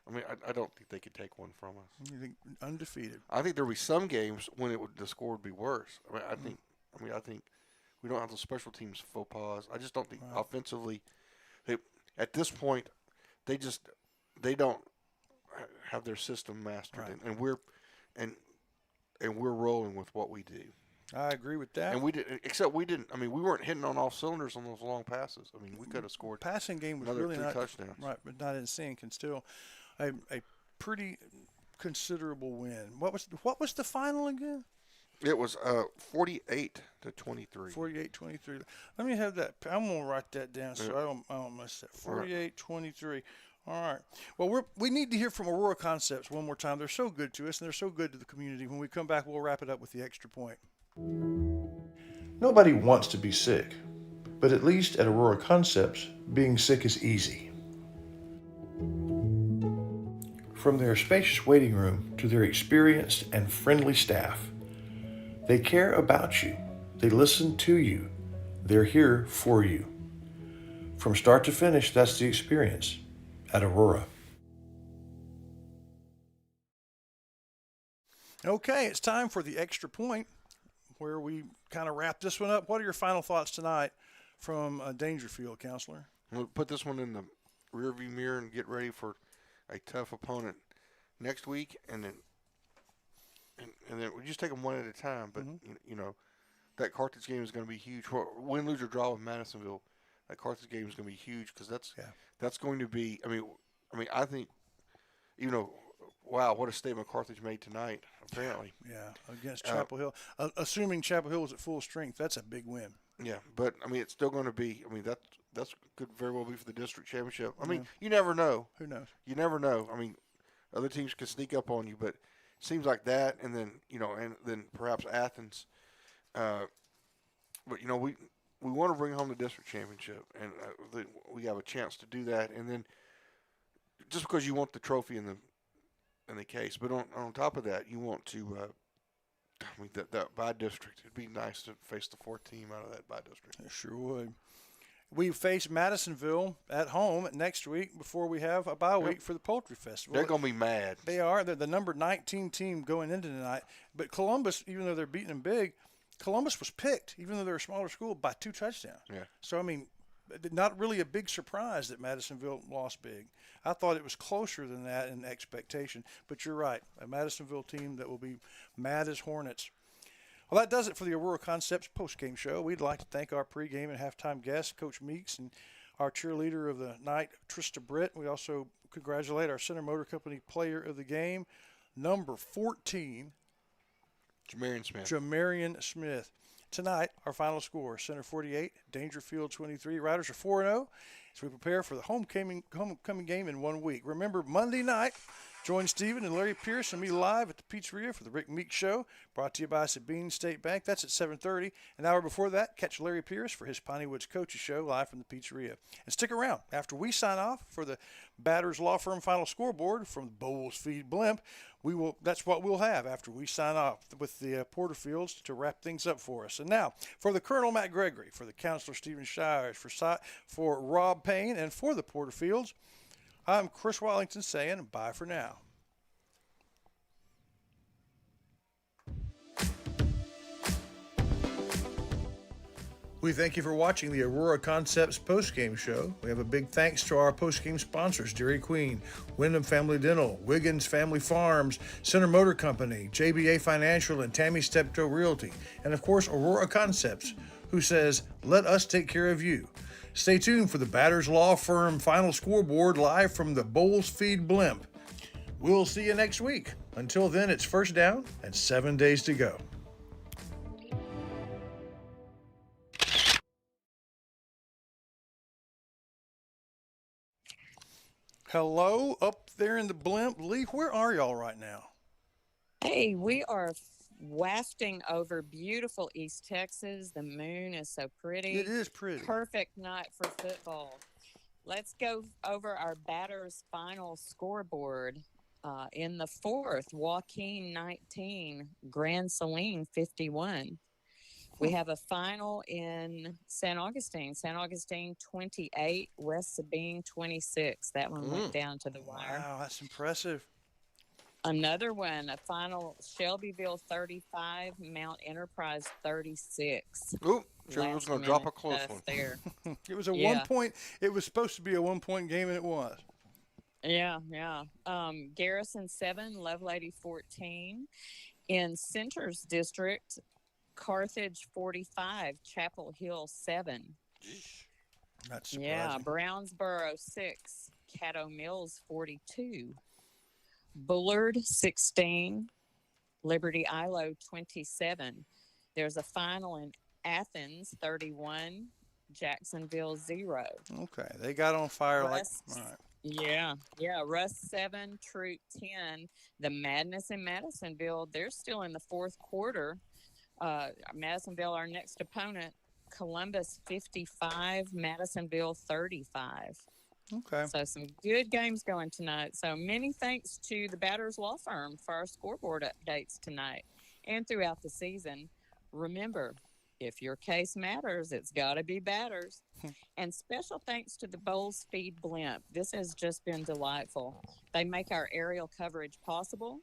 C: I mean, I don't think they could take one from us.
B: You think undefeated?
C: I think there'll be some games when the score would be worse. I think we don't have the special teams faux pas. I just don't think offensively, at this point, they don't have their system mastered, and and we're rolling with what we do.
B: I agree with that.
C: And we didn't. I mean, we weren't hitting on all cylinders on those long passes. I mean, we could have scored.
B: Passing game was
C: another
B: really
C: 3
B: not
C: touchdowns.
B: Right, but not in sync, and still a pretty considerable win. What was the final again?
C: It was 48-23.
B: 48-23. Let me have that. I'm gonna write that down so I don't mess that. 48-23. All right. Well, we need to hear from Aurora Concepts one more time. They're so good to us, and they're so good to the community. When we come back, we'll wrap it up with the extra point.
O: Nobody wants to be sick, but at least at Aurora Concepts, being sick is easy. From their spacious waiting room to their experienced and friendly staff, they care about you. They listen to you. They're here for you. From start to finish, that's the experience at Aurora.
B: Okay, it's time for the extra point, where we kind of wrap this one up. What are your final thoughts tonight from Daingerfield, Counselor?
C: We'll put this one in the rearview mirror and get ready for a tough opponent next week, and then we just take them one at a time. But you know, that Carthage game is going to be huge. Win, lose, or draw with Madisonville, that Carthage game is going to be huge because that's going to be. I mean, I think, you know, wow, what a statement Carthage made tonight. Apparently,
B: yeah, against Chapel Hill. Assuming Chapel Hill was at full strength, that's a big win.
C: Yeah, but I mean, it's still going to be. I mean, that's could very well be for the district championship. I mean, you never know.
B: Who knows?
C: You never know. I mean, other teams can sneak up on you, but it seems like that, and then and then perhaps Athens. But we want to bring home the district championship, and we have a chance to do that. And then just because you want the trophy in the case, but on top of that, you want to. I mean, that bye district. It'd be nice to face the 4th team out of that bye district.
B: It sure would. We face Madisonville at home next week before we have a bye week for the Poultry Festival.
C: They're going to be mad.
B: They are. They're the number 19 team going into tonight. But Columbus, even though they're beating them big, Columbus was picked, even though they're a smaller school, by 2 touchdowns.
C: Yeah.
B: So, I mean, not really a big surprise that Madisonville lost big. I thought it was closer than that in expectation. But you're right, a Madisonville team that will be mad as hornets. Well, that does it for the Aurora Concepts postgame show. We'd like to thank our pregame and halftime guests, Coach Meeks, and our cheerleader of the night, Trista Britt. We also congratulate our Center Motor Company player of the game, number 14, Jamarian Smith. Tonight, our final score, Center 48, Daingerfield 23. Riders are 4-0 as we prepare for the homecoming game in 1 week. Remember, Monday night, join Stephen and Larry Pierce and me live at the Pizzeria for the Rick Meeks Show, brought to you by Sabine State Bank. That's at 7:30. An hour before that, catch Larry Pierce for his Piney Woods Coaches Show live from the Pizzeria. And stick around. After we sign off for the Batters Law Firm final scoreboard from the Bowles Feed Blimp, that's what we'll have after we sign off with the Porterfields to wrap things up for us. And now, for the Colonel Matt Gregory, for the Counselor Stephen Shires, for Rob Payne, and for the Porterfields, I'm Chris Wallington saying bye for now. We thank you for watching the Aurora Concepts postgame show. We have a big thanks to our postgame sponsors, Dairy Queen, Wyndham Family Dental, Wiggins Family Farms, Center Motor Company, JBA Financial, and Tammy Steptoe Realty. And of course, Aurora Concepts, who says, let us take care of you. Stay tuned for the Batters Law Firm final scoreboard live from the Bowles Feed Blimp. We'll see you next week. Until then, it's first down and 7 days to go. Hello, up there in the blimp. Lee, where are y'all right now?
I: Hey, we are wafting over beautiful East Texas. The moon is so pretty.
B: It is pretty.
I: Perfect night for football. Let's go over our batters' final scoreboard. In the 4th, Joaquin 19, Grand Saline 51. We have a final in San Augustine 28, West Sabine 26. That one went down to the wire.
B: Wow, that's impressive.
I: Another one, a final, Shelbyville 35, Mount Enterprise 36.
C: Ooh, Shelby was going to drop a close one.
I: There.
B: It was a 1 point. It was supposed to be a 1 point game, and it was.
I: Yeah. Garrison 7, Lovelady 14. In Center's district, Carthage 45, Chapel Hill 7.
B: That's surprising.
I: Yeah, Brownsboro 6, Caddo Mills 42. Bullard 16, Liberty Ilo 27. There's a final in Athens 31, Jacksonville 0.
B: Okay, they got on fire all right.
I: Yeah, Russ 7, Troop 10. The Madness in Madisonville, they're still in the fourth quarter. Madisonville, our next opponent, Columbus 55, Madisonville 35.
B: Okay.
I: So some good games going tonight. So many thanks to the Batters Law Firm for our scoreboard updates tonight and throughout the season. Remember, if your case matters, it's got to be Batters. And special thanks to the Bowles Feed Blimp. This has just been delightful. They make our aerial coverage possible.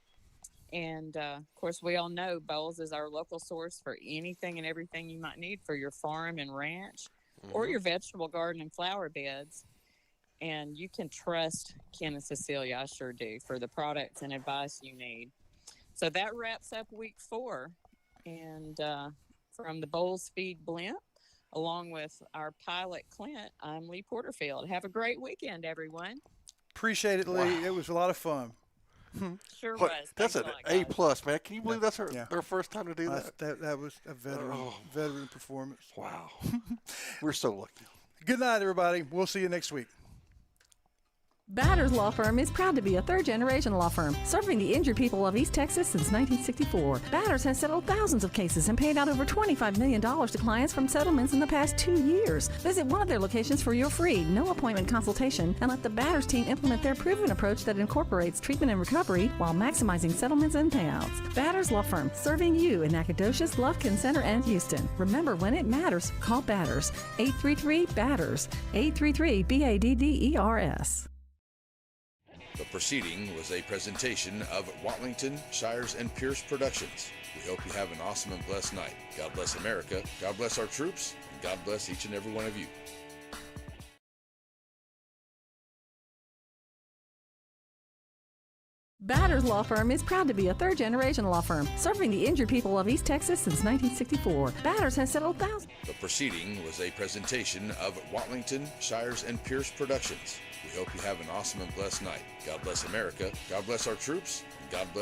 I: And, of course, we all know Bowles is our local source for anything and everything you might need for your farm and ranch or your vegetable garden and flower beds. And you can trust Ken and Cecilia, I sure do, for the products and advice you need. So that wraps up week 4. And from the Bowles Feed Blimp, along with our pilot Clint, I'm Lee Porterfield. Have a great weekend, everyone.
B: Appreciate it, Lee.
C: Wow.
B: It was a lot of fun.
I: Sure was.
C: That's
I: Thanks
C: an
I: a lot,
C: A+, man. Can you believe that's their first time to do that?
B: That was a veteran performance.
C: Wow. We're so lucky.
B: Good night, everybody. We'll see you next week.
L: Batters Law Firm is proud to be a third-generation law firm serving the injured people of East Texas since 1964. Batters has settled thousands of cases and paid out over $25 million to clients from settlements in the past 2 years. Visit one of their locations for your free, no-appointment consultation and let the Batters team implement their proven approach that incorporates treatment and recovery while maximizing settlements and payouts. Batters Law Firm, serving you in Nacogdoches, Lufkin Center, and Houston. Remember, when it matters, call Batters. 833-BATTERS. 833-BADDERS.
A: The proceeding was a presentation of Watlington, Shires, and Pierce Productions. We hope you have an awesome and blessed night. God bless America, God bless our troops, and God bless each and every one of you.
L: Batters Law Firm is proud to be a third-generation law firm serving the injured people of East Texas since 1964. Batters has settled thousands.
A: The proceeding was a presentation of Watlington, Shires, and Pierce Productions. We hope you have an awesome and blessed night. God bless America, God bless our troops, and God bless